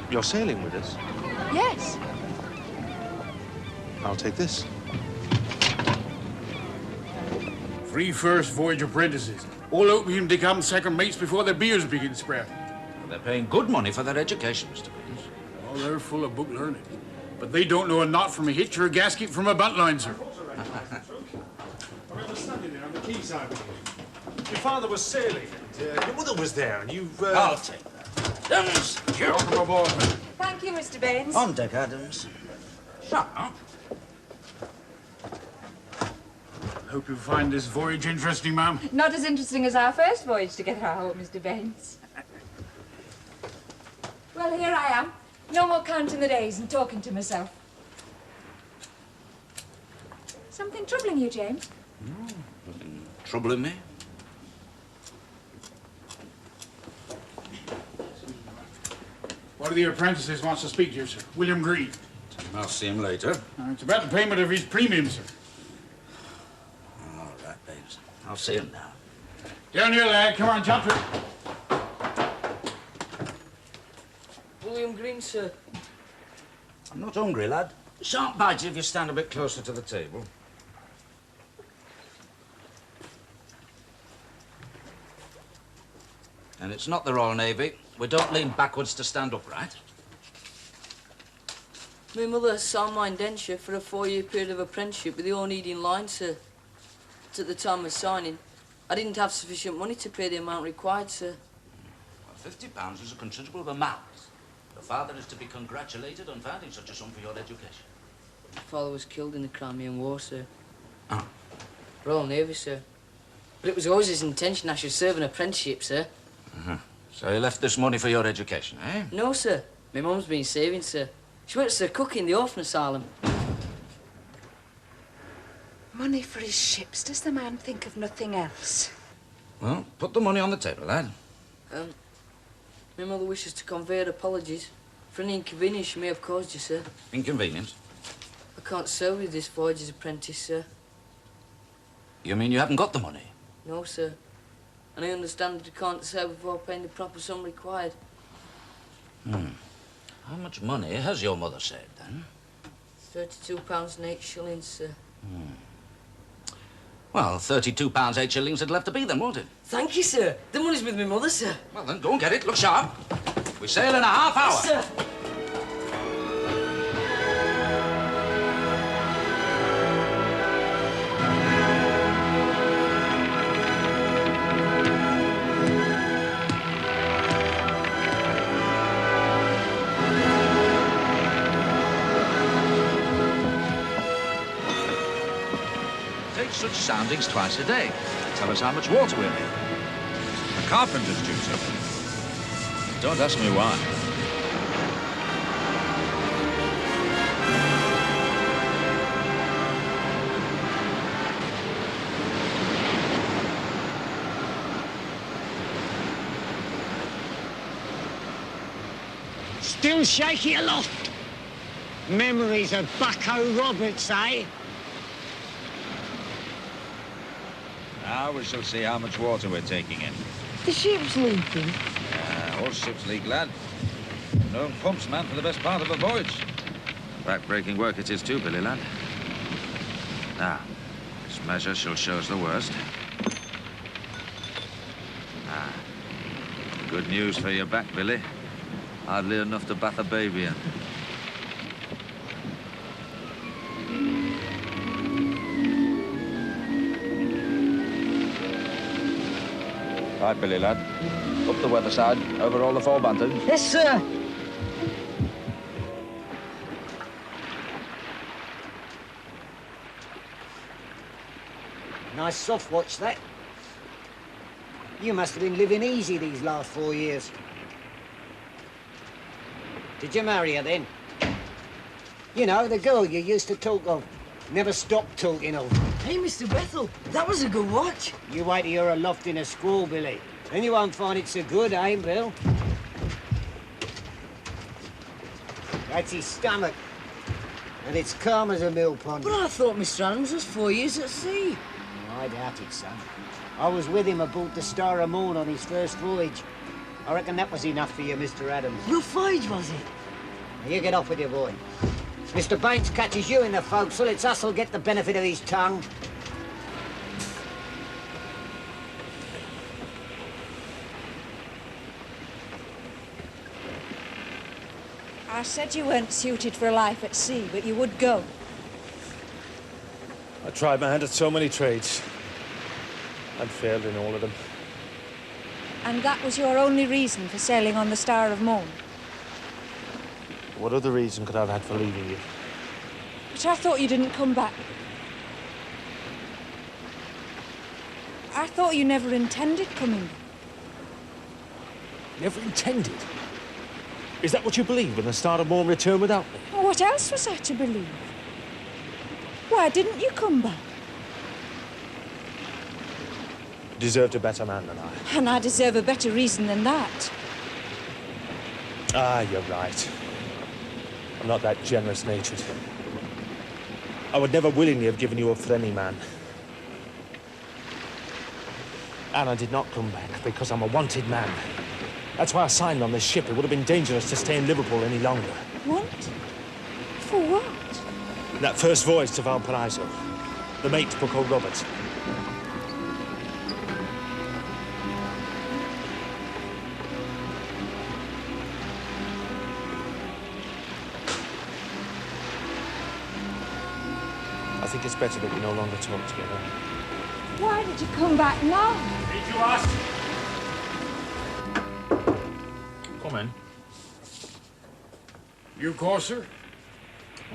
You're sailing with us? Yes. I'll take this. 3 first voyage apprentices. All hoping to become second mates before their beers begin to sprout. Well, they're paying good money for their education, Mr. Baines. Oh, they're full of book learning. But they don't know a knot from a hitch or a gasket from a buntline, sir. I remember standing there on the quayside with you. Your father was sailing, and your mother was there, and you... I'll take that. Adams! Welcome aboard. Thank you, Mr. Baines. On deck, Adams. Shut up. Hope you find this voyage interesting, ma'am. Not as interesting as our first voyage together, I hope, Mr. Baines. Well, here I am. No more counting the days and talking to myself. Something troubling you, James? Nothing troubling me. One of the apprentices wants to speak to you, sir. William Green. I'll see him later. It's about the payment of his premium, sir. All right, babes. I'll see him now. Down here, lad. Come on, jump it. William Green, sir. I'm not hungry, lad. Shan't bite you if you stand a bit closer to the table. And it's not the Royal Navy. We don't lean backwards to stand upright. My mother signed my indenture for a 4-year period of apprenticeship with the Onedin line, sir. But at the time of signing, I didn't have sufficient money to pay the amount required, sir. Well, £50 is a considerable amount. Your father is to be congratulated on finding such a sum for your education. My father was killed in the Crimean War, sir. Oh. Royal Navy, sir. But it was always his intention I should serve an apprenticeship, sir. Uh-huh. So you left this money for your education, eh? No, sir. My mum's been saving, sir. She works as a cook in the orphan asylum. Money for his ships. Does the man think of nothing else? Well, put the money on the table, lad. My mother wishes to convey her apologies for any inconvenience she may have caused you, sir. Inconvenience? I can't serve with this voyage as apprentice, sir. You mean you haven't got the money? No, sir. And I understand that I can't serve before paying the proper sum required. How much money has your mother saved, then? £32 and 8 shillings, sir. Well, £32, 8 shillings had left to be then, won't it? Thank you, sir. The money's with my mother, sir. Well, then, go and get it. Look sharp. We sail in a half hour. Yes, sir. Such soundings twice a day. Tell us how much water we're in. A carpenter's duty. Don't ask me why. Still shaky aloft. Memories of Bucko Roberts, eh? Now we shall see how much water we're taking in. The ship's leaking. All ships leak, lad. No pumps, man, for the best part of a voyage. Back-breaking work it is too, Billy, lad. Now, this measure shall show us the worst. Good news for your back, Billy. Hardly enough to bath a baby in. Right, Billy, lad. Up the weather side, over all the fore bantings. Yes, sir. Nice soft watch, that. You must have been living easy these last 4 years. Did you marry her then? You know, the girl you used to talk of. Never stopped talking of. Hey, Mr. Bethel, that was a good watch. You wait till you're aloft in a squall, Billy. Then you won't find it so good, eh, Bill? That's his stomach. And it's calm as a mill pond. But I thought Mr. Adams was 4 years at sea. Oh, I doubt it, son. I was with him aboard the Star of Morn on his first voyage. I reckon that was enough for you, Mr. Adams. Your voyage, was it? Now you get off with your boy. Mr. Baines catches you in the forecastle, it's us'll get the benefit of his tongue. I said you weren't suited for a life at sea, but you would go. I tried my hand at so many trades and failed in all of them. And that was your only reason for sailing on the Star of Morn? What other reason could I have had for leaving you? But I thought you didn't come back. I thought you never intended coming back. Never intended? Is that what you believed when the Star of Morn returned without me? Well, what else was I to believe? Why didn't you come back? You deserved a better man than I. And I deserve a better reason than that. Ah, you're right. I'm not that generous-natured. I would never willingly have given you up for any man. And I did not come back because I'm a wanted man. That's why I signed on this ship. It would have been dangerous to stay in Liverpool any longer. What? For what? That first voyage to Valparaiso, the mate took old Robert. I think it's better that we no longer talk together. Why did you come back now? Did you ask? Come in. You courser?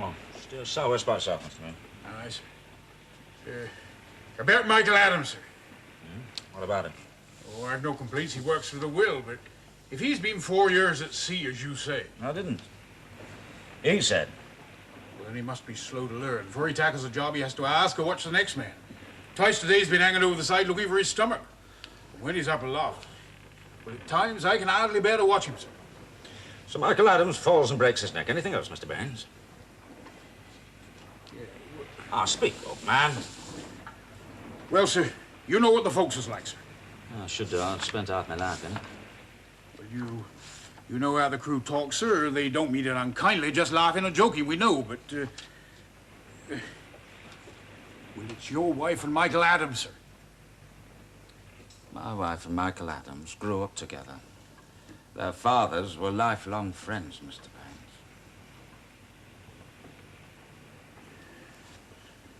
Oh, still southwest by south, Mr. Mayor. Nice. About Michael Adams, sir. What about him? Oh, I've no complaints. He works for the will, but if he's been 4 years at sea, as you say... I didn't. He said. Well, then he must be slow to learn. Before he tackles a job, he has to ask or watch the next man. Twice today he's been hanging over the side looking for his stomach. But when he's up aloft, well, at times I can hardly bear to watch him, sir. So Michael Adams falls and breaks his neck. Anything else, Mr. Baines? Ah, speak, old man. Well, sir, you know what the folks is like, sir. I should do. I've spent half my life in it. Well, you know how the crew talk, sir. They don't mean it unkindly, just laughing and joking, we know, but... well, it's your wife and Michael Adams, sir. My wife and Michael Adams grew up together. Their fathers were lifelong friends, Mr. Baines.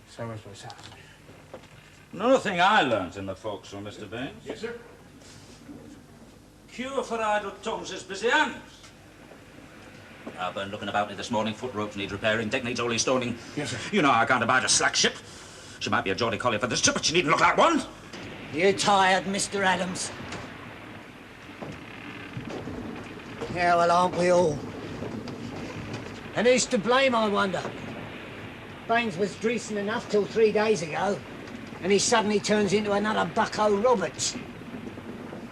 So much for that. Another thing I learnt in the forecastle, Mr. Baines. Yes, sir? Cure for idle tongues is busy hands. I've been looking about me this morning. Foot ropes need repairing, deck needs only stoning. Yes, sir. You know I can't abide a slack ship. She might be a Geordie collie for this trip, but she needn't look like one. You tired, Mr. Adams? Yeah, well, aren't we all? And who's to blame, I wonder? Baines was decent enough till 3 days ago, and he suddenly turns into another Bucko Roberts.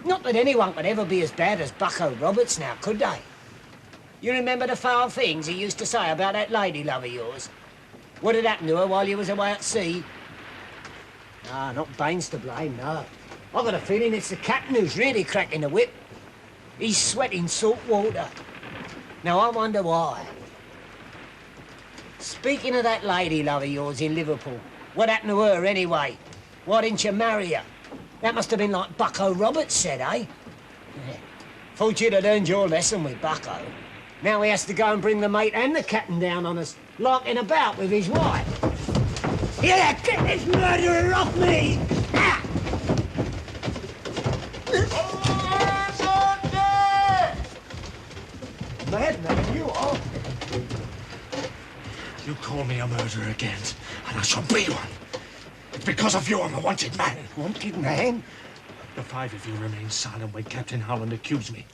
Not that anyone could ever be as bad as Bucko Roberts now, could they? You remember the foul things he used to say about that lady love of yours? What had happened to her while you was away at sea? Ah, not Baines to blame, no. I've got a feeling it's the captain who's really cracking the whip. He's sweating salt water. Now, I wonder why. Speaking of that lady love of yours in Liverpool, what happened to her anyway? Why didn't you marry her? That must have been like Bucko Roberts said, eh? Yeah. Thought you'd have learned your lesson with Bucko. Now he has to go and bring the mate and the captain down on us, larking about with his wife. Yeah, get this murderer off me! Ah! Madman, you are. You call me a murderer again, and I shall be one. It's because of you I'm a wanted man. Wanted man? The 5 of you remained silent when Captain Howland accused me.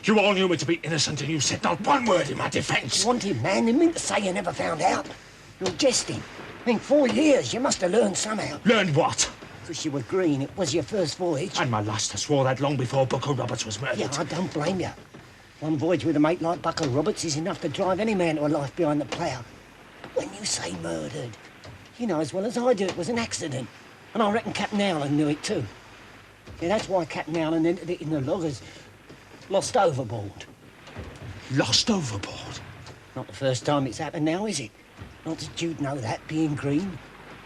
You all knew me to be innocent, and you said not one word in my defense. Wanted man? You mean to say you never found out? You're jesting. In 4 years, you must have learned somehow. Learned what? Because you were green. It was your first voyage. And my last, I swore that long before Bucko Roberts was murdered. Yeah, I don't blame you. One voyage with a mate like Bucko Roberts is enough to drive any man to a life behind the plough. When you say murdered, you know as well as I do it was an accident. And I reckon Captain Howland knew it too. Yeah, that's why Captain Howland entered it in the loggers. Lost overboard. Lost overboard? Not the first time it's happened now, is it? Not that you'd know that, being green.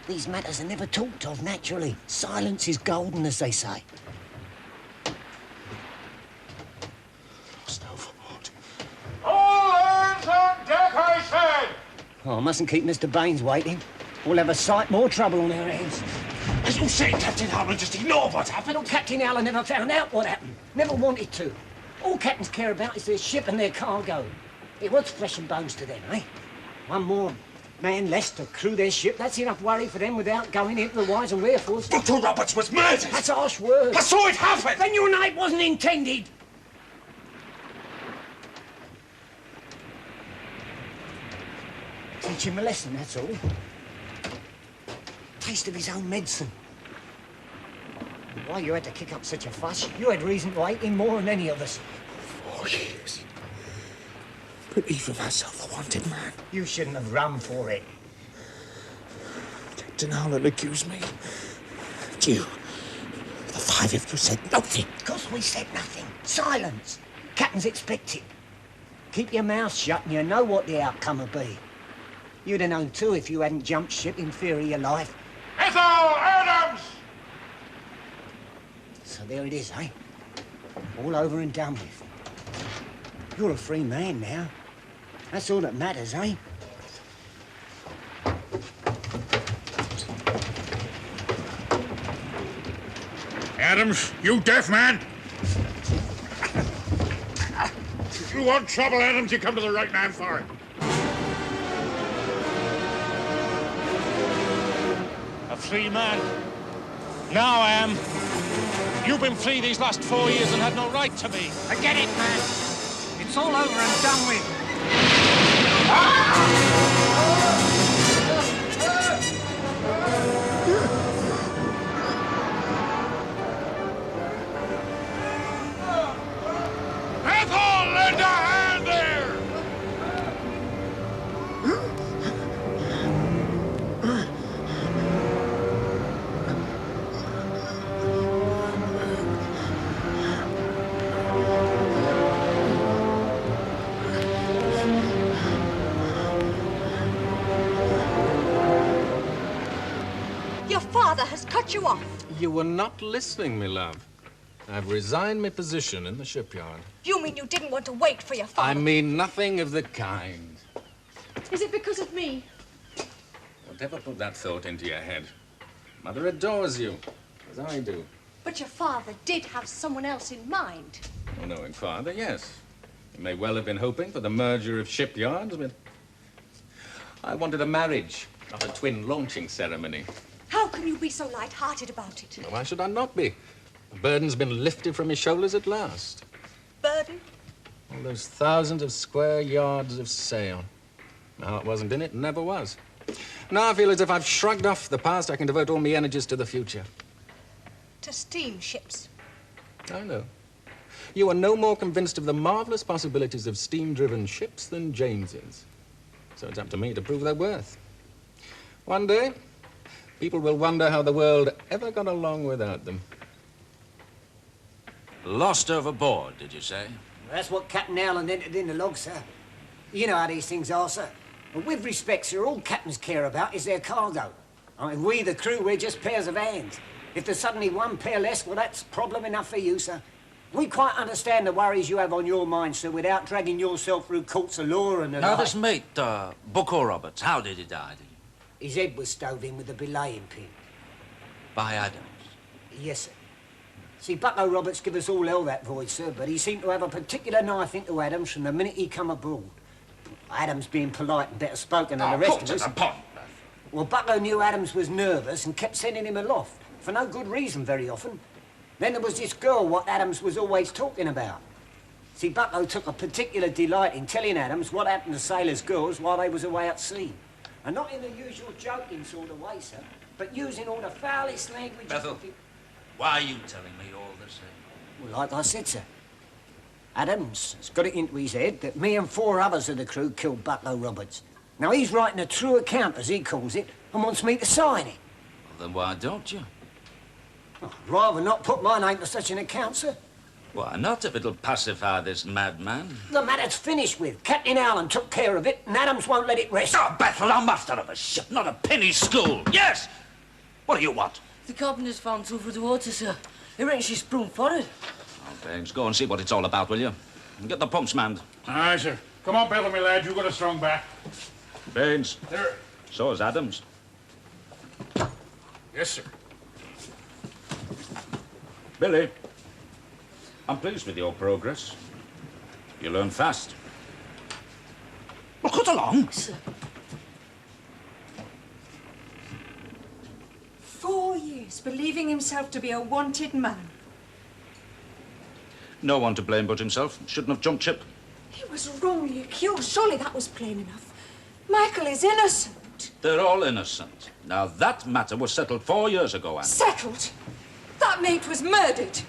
These matters are never talked of naturally. Silence is golden, as they say. Lost overboard. All hands on deck, I said! Oh, I mustn't keep Mr. Baines waiting. We'll have a sight more trouble on our hands. As you say, Captain Howland, just ignore what happened. Well, Captain Howland never found out what happened. Never wanted to. All captains care about is their ship and their cargo. It was flesh and bones to them, eh? One more man less to crew their ship, that's enough worry for them without going into the whys and wherefores. Dr. Roberts was murdered! That's a harsh word. I saw it happen! Then you know it wasn't intended. Teach him a lesson, that's all. Taste of his own medicine. Why you had to kick up such a fuss? You had reason to hate him more than any of us. 4 years. But even myself a wanted man. You shouldn't have run for it. Captain Allen accused me. And you, the 5 of you said nothing. Of course we said nothing. Silence. Captains expect it. Keep your mouth shut and you know what the outcome will be. You'd have known too if you hadn't jumped ship in fear of your life. Ethel Adams! So there it is, eh? All over and done with. You're a free man now. That's all that matters, eh? Adams, you deaf man? If you want trouble, Adams, you come to the right man for it. A free man. Now I am. You've been free these last 4 years and had no right to be. Forget it, man. It's all over and done with. Ethel, lend a hand there! Your father has cut you off. You were not listening, me love. I've resigned my position in the shipyard. You mean you didn't want to wait for your father? I mean nothing of the kind. Is it because of me? Don't ever put that thought into your head. Mother adores you, as I do. But your father did have someone else in mind. Oh, knowing father, yes. He may well have been hoping for the merger of shipyards, but I wanted a marriage, not a twin launching ceremony. How can you be so light-hearted about it? Why should I not be? The burden's been lifted from his shoulders at last. Burden? All those thousands of square yards of sail. My heart wasn't in it, and never was. Now I feel as if I've shrugged off the past, I can devote all my energies to the future. To steamships. I know. You are no more convinced of the marvelous possibilities of steam-driven ships than James is. So it's up to me to prove their worth. One day, people will wonder how the world ever got along without them. Lost overboard, did you say? That's what Captain Allen entered in the log, sir. You know how these things are, sir. And with respect, sir, all captains care about is their cargo. I mean, we, the crew, we're just pairs of hands. If there's suddenly one pair less, well, that's problem enough for you, sir. We quite understand the worries you have on your mind, sir, without dragging yourself through courts of law and the Now, like. this mate, Bucko Roberts, how did he die? His head was stove in with a belaying pin. By Adams? Yes, sir. See, Bucko Roberts give us all hell that voyage, sir, but he seemed to have a particular knife into Adams from the minute he come aboard. Adams being polite and better spoken than the rest of us. Well, Bucko knew Adams was nervous and kept sending him aloft, for no good reason very often. Then there was this girl what Adams was always talking about. See, Bucko took a particular delight in telling Adams what happened to sailors' girls while they was away at sea. And not in the usual joking sort of way, sir, but using all the foulest language... Bethel, why are you telling me all this? Well, like I said, sir, Adams has got it into his head that me and 4 others of the crew killed Bucko Roberts. Now, he's writing a true account, as he calls it, and wants me to sign it. Well, then why don't you? I'd rather not put my name to such an account, sir. Why not, if it'll pacify this madman? The matter's finished with. Captain Allen took care of it, and Adams won't let it rest. Oh, Bethel, I'm master of a ship, not a penny school. Yes! What do you want? The carpenter's found 2 for the water, sir. He reckons she's sprung for it. Oh, Baines, go and see what it's all about, will you? And get the pumps manned. Aye, sir. Come on, Bethel, my lad. You got a strong back. Baines. There. So is Adams. Yes, sir. Billy. I'm pleased with your progress. You learn fast. Well, cut along. Sir. 4 years believing himself to be a wanted man. No one to blame but himself. Shouldn't have jumped ship. He was wrongly accused. Surely that was plain enough. Michael is innocent. They're all innocent. Now, that matter was settled 4 years ago, Anne. Settled? That mate was murdered.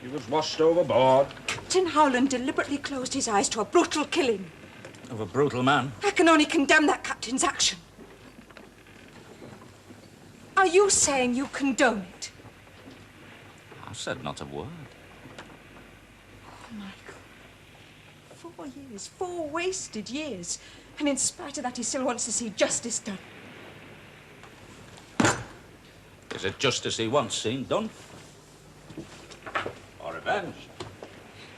He was washed overboard. Captain Howland deliberately closed his eyes to a brutal killing. Of a brutal man. I can only condemn that captain's action. Are you saying you condone it? I said not a word. Oh, Michael. 4 years. 4 wasted years. And in spite of that, he still wants to see justice done. Is it justice he wants seen done? Or revenge?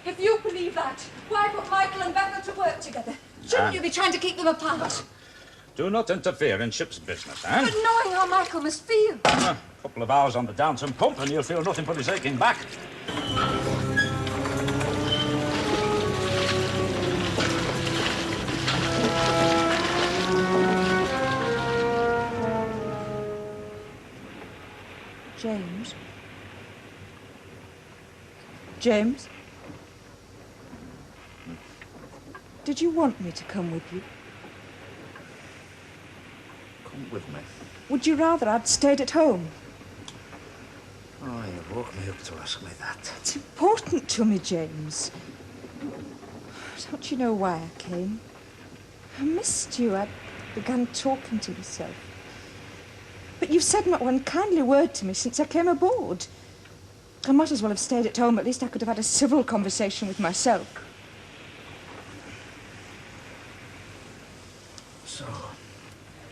If you believe that, why put Michael and Bethel to work together? Shouldn't you be trying to keep them apart? Do not interfere in ship's business, Anne. But knowing how Michael must feel. A couple of hours on the Downton pump and you'll feel nothing but his aching back. James? James? Did you want me to come with you? Come with me. Would you rather I'd stayed at home? Oh, you woke me up to ask me that. It's important to me, James. Don't you know why I came? I missed you. I began talking to myself. But you've said not one kindly word to me since I came aboard. I might as well have stayed at home. At least I could have had a civil conversation with myself. So,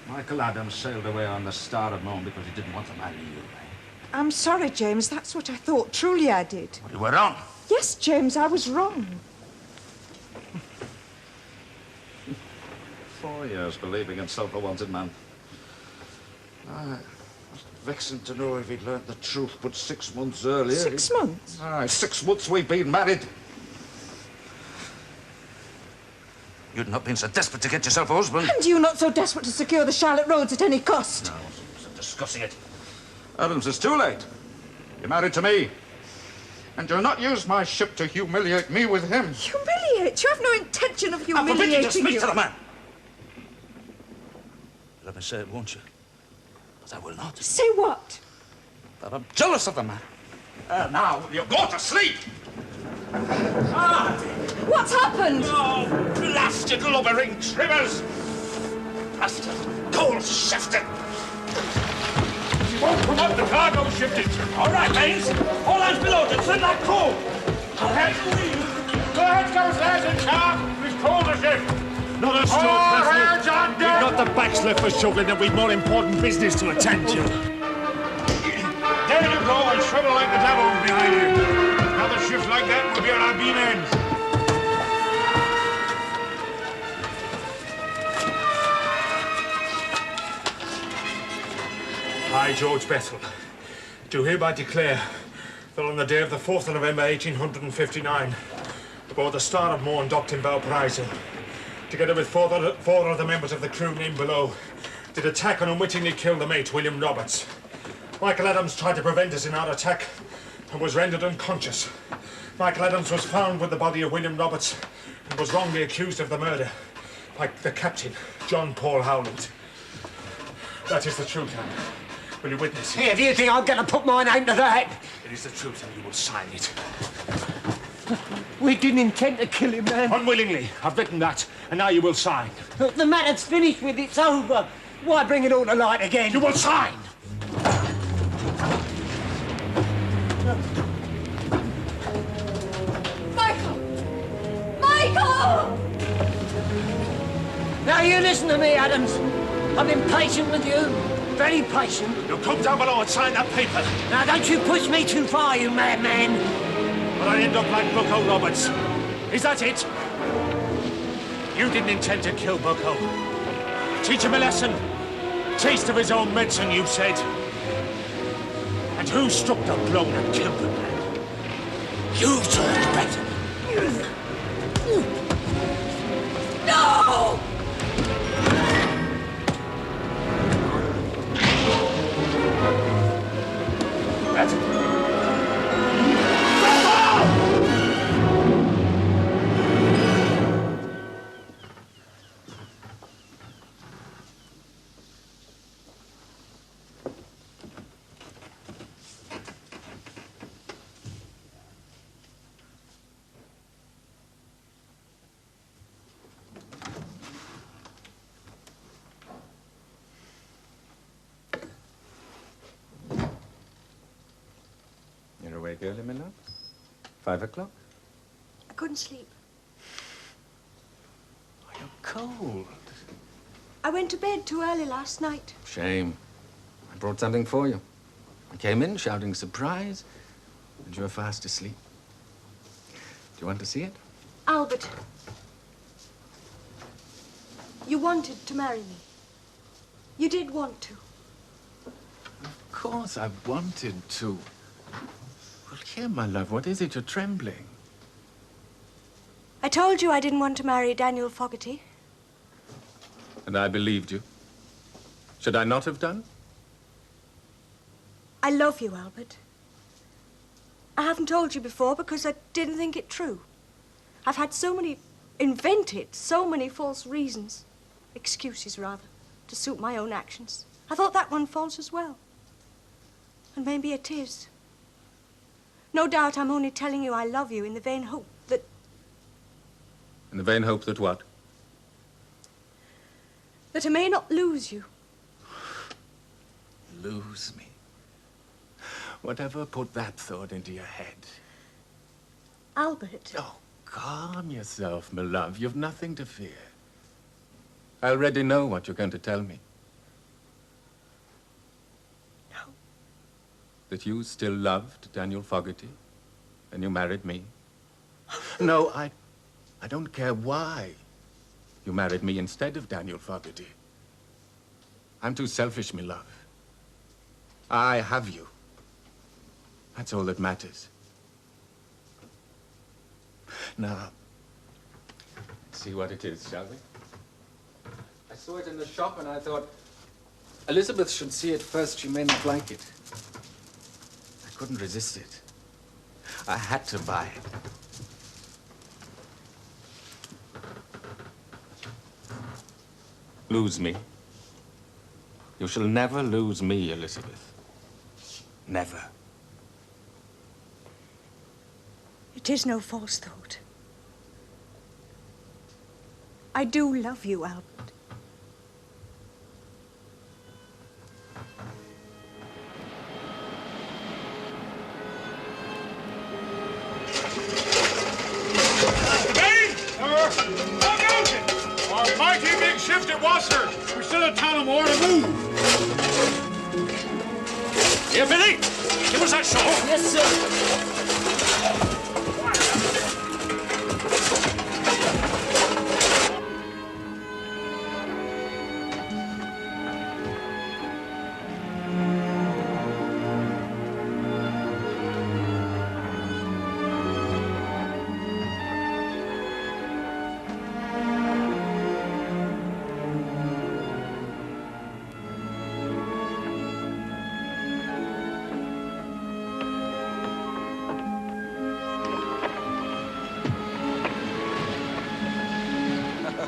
Michael Adams sailed away on the Star of Moon because he didn't want to marry you, eh? I'm sorry, James. That's what I thought. Truly I did. You were wrong. Yes, James, I was wrong. 4 years believing himself a wanted man. Aye, vexing to know if he'd learnt the truth but 6 months earlier. 6 months? Aye, 6 months we've been married. You'd not been so desperate to get yourself a husband. And you not so desperate to secure the Charlotte roads at any cost? No, I wasn't discussing it. Adams, it's too late. You're married to me. And you'll not use my ship to humiliate me with him. Humiliate? You have no intention of humiliating I forbid you to speak you. to the man. Let me say it, won't you? But I will not. Say what? That I'm jealous of the man. Now, you go to sleep. Ah! What's happened? Oh, blasted lubbering trimmers! Bastard, coal-shafted! He won't come up, the cargo shifted. All right, mates. All hands below to trim that coal. I'll have to leave. Go ahead, goes lads and sharp. We've called the ship. Not a stroke, All Bethel. hands on We've deck. got the backs left for shoveling and we've more important business to attend to. There you go, and shrivel like the devil behind you. Another shift like that will be on our beam ends. I, George Bethel, do hereby declare that on the day of the 4th of November 1859, aboard the Star of Morn docked in Valparaiso, together with four other members of the crew named below, did attack and unwittingly kill the mate, William Roberts. Michael Adams tried to prevent us in our attack and was rendered unconscious. Michael Adams was found with the body of William Roberts and was wrongly accused of the murder by the captain, John Paul Howland. That is the truth, Anne. Will you witness it? Here, do you think I'm going to put my name to that? It is the truth, and you will sign it. We didn't intend to kill him, man. Unwillingly. I've written that, and now you will sign. Look, the matter's finished with. It's over. Why bring it all to light again? You will sign! Michael! Michael! Now you listen to me, Adams. I've been patient with you. Very patient. You'll come down below and sign that paper. Now don't you push me too far, you madman. But I end up like Bucko Roberts. Is that it? You didn't intend to kill Bucko. Teach him a lesson. Taste of his own medicine, you said. And who struck the blow that killed the man? You've turned better. No! That's it. You're awake early, my love? 5 o'clock? I couldn't sleep. You're cold. I went to bed too early last night. Shame. I brought something for you. I came in shouting surprise, and you were fast asleep. Do you want to see it? Albert, you wanted to marry me. You did want to. Of course I wanted to. Well, here, my love, what is it? You're trembling. I told you I didn't want to marry Daniel Fogarty. And I believed you. Should I not have done? I love you, Albert. I haven't told you before because I didn't think it true. I've had so many false reasons, excuses rather, to suit my own actions. I thought that one false as well. And maybe it is. No doubt I'm only telling you I love you in the vain hope that... In the vain hope that what? that I may not lose you. Lose me? Whatever put that thought into your head? Albert. Oh, calm yourself, my love. You've nothing to fear. I already know what you're going to tell me. No. That you still loved Daniel Fogarty, and you married me. No, I don't care why you married me instead of Daniel Fogarty. I'm too selfish, my love. I have you. That's all that matters. Now, let's see what it is, shall we? I saw it in the shop and I thought, Elizabeth should see it first. She may not like it. I couldn't resist it. I had to buy it. Lose me. You shall never lose me, Elizabeth. Never. It is no false thought. I do love you, Albert. Our mighty big shift it was, sir. We still have time more to move. Here, Billy. Give us that shovel. Yes, sir.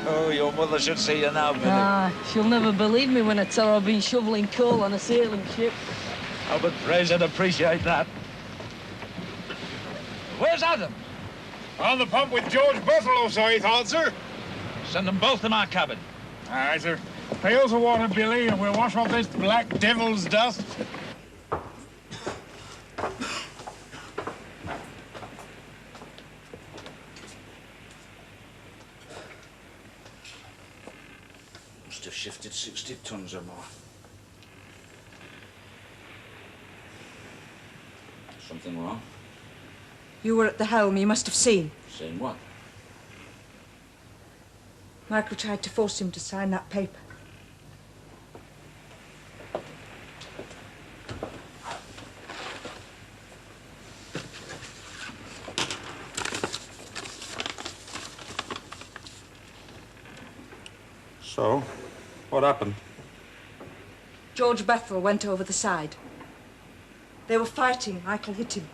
Oh, your mother should see you now, Billy. Ah, she'll never believe me when I tell her I've been shoveling coal on a sailing ship. Albert Fraser'd appreciate that. Where's Adam? On the pump with George Buffalo, so he thought, sir. Send them both to my cabin. All right, sir. Pails of water, Billy, and we'll wash off this black devil's dust. Must have shifted 60 tons or more. Something wrong? You were at the helm. You must have seen. Seen what? Michael tried to force him to sign that paper. So, what happened? George Bethel went over the side. They were fighting. Michael hit him.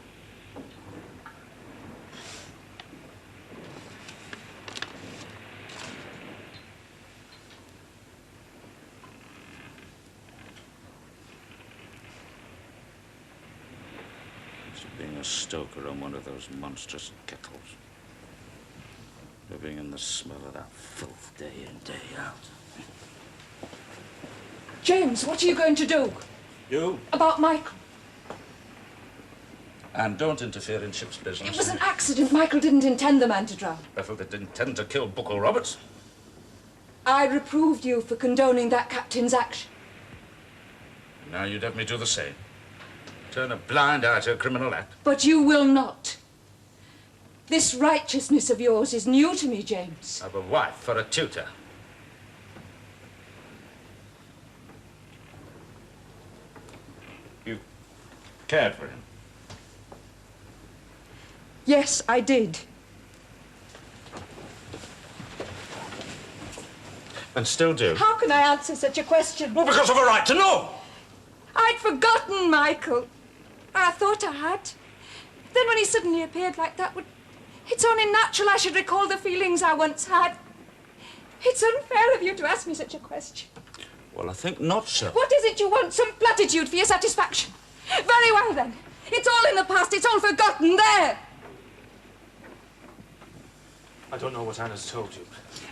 It's being a stoker on one of those monstrous kettles. Living in the smell of that filth day in, day out. James, what are you going to do? You? About Michael? And don't interfere in ship's business. It was an accident. Michael didn't intend the man to drown. Bethel didn't intend to kill Buckle Roberts. I reproved you for condoning that captain's action. Now you'd have me do the same. Turn a blind eye to a criminal act. But you will not. This righteousness of yours is new to me, James. I've a wife for a tutor. You cared for him? Yes, I did. And still do? How can I answer such a question? Well, because I've a right to know. I'd forgotten Michael. I thought I had. Then when he suddenly appeared like that, it's only natural I should recall the feelings I once had. It's unfair of you to ask me such a question. Well, I think not, sir. What is it you want? Some platitude for your satisfaction? Very well, then. It's all in the past. It's all forgotten. There. I don't know what Anna's told you.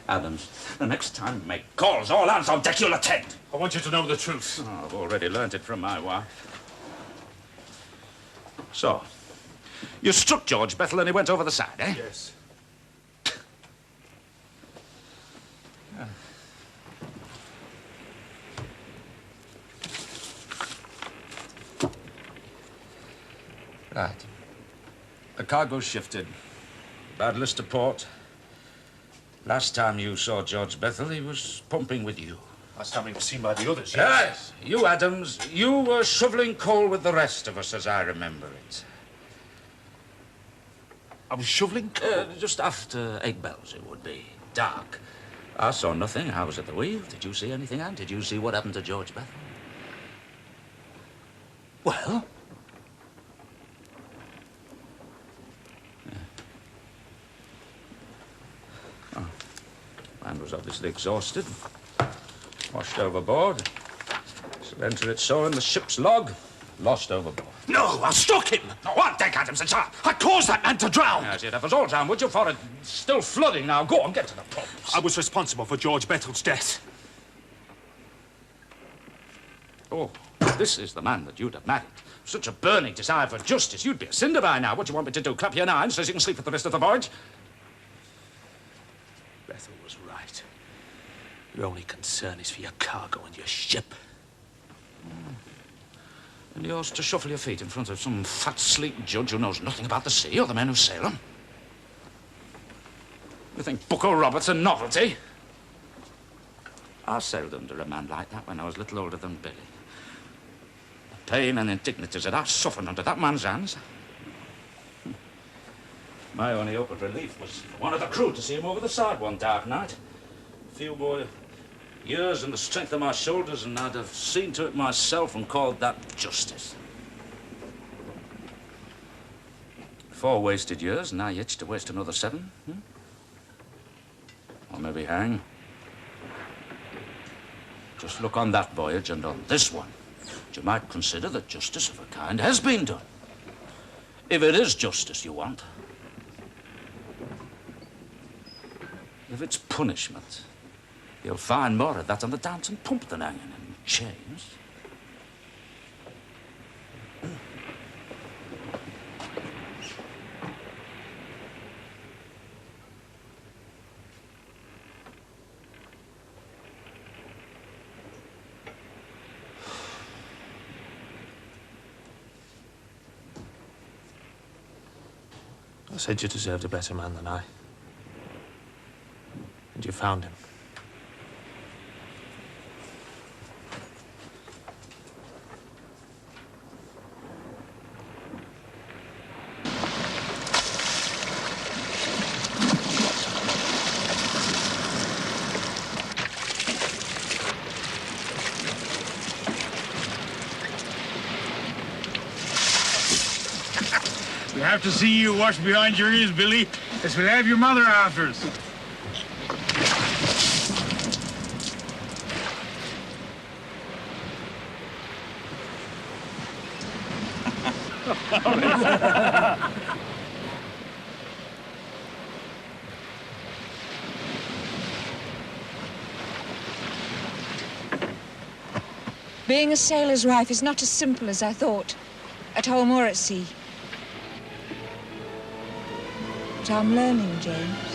Adams, the next time you make calls, all hands on deck, you'll attend. I want you to know the truth. Oh, I've already learnt it from my wife. So, you struck George Bethel and he went over the side, eh? Yes. Right. The cargo shifted. Bad list to port. Last time you saw George Bethel, he was pumping with you. Last time he was seen by the others, Yes. You, Adams, you were shoveling coal with the rest of us, as I remember it. I was shoveling coal? Just after 8 bells, it would be. Dark. I saw nothing. I was at the wheel. Did you see anything, Anne? Did you see what happened to George Bethel? Well? Man was obviously exhausted. Washed overboard. Shall enter it so in the ship's log. Lost overboard. No, I struck him! No, on deck, Adams, and I caused that man to drown! Yes, you'd have us all drowned, would you? For it's still flooding now. Go on, get to the pumps. I was responsible for George Bethel's death. Oh, this is the man that you'd have married. Such a burning desire for justice. You'd be a cinder by now. What do you want me to do? Clap your nine so you can sleep for the rest of the voyage? Bethel was right. Your only concern is for your cargo and your ship. And yours to shuffle your feet in front of some fat, sleek judge who knows nothing about the sea or the men who sail them. You think Buckle Roberts a novelty? I sailed under a man like that when I was little older than Billy. The pain and indignities that I suffered under that man's hands. My only hope of relief was for one of the crew to see him over the side one dark night. A few more years and the strength of my shoulders, and I'd have seen to it myself and called that justice. 4 wasted years, and now you itch to waste another 7, Or maybe hang. Just look on that voyage and on this one. You might consider that justice of a kind has been done. If it is justice you want. If it's punishment, you'll find more of that on the Downton pump than hanging in chains. I said you deserved a better man than I. And you found him. have to see you wash behind your ears, Billy. As we'll have your mother after us. Being a sailor's wife is not as simple as I thought, at home or at sea. But I'm learning, Jane.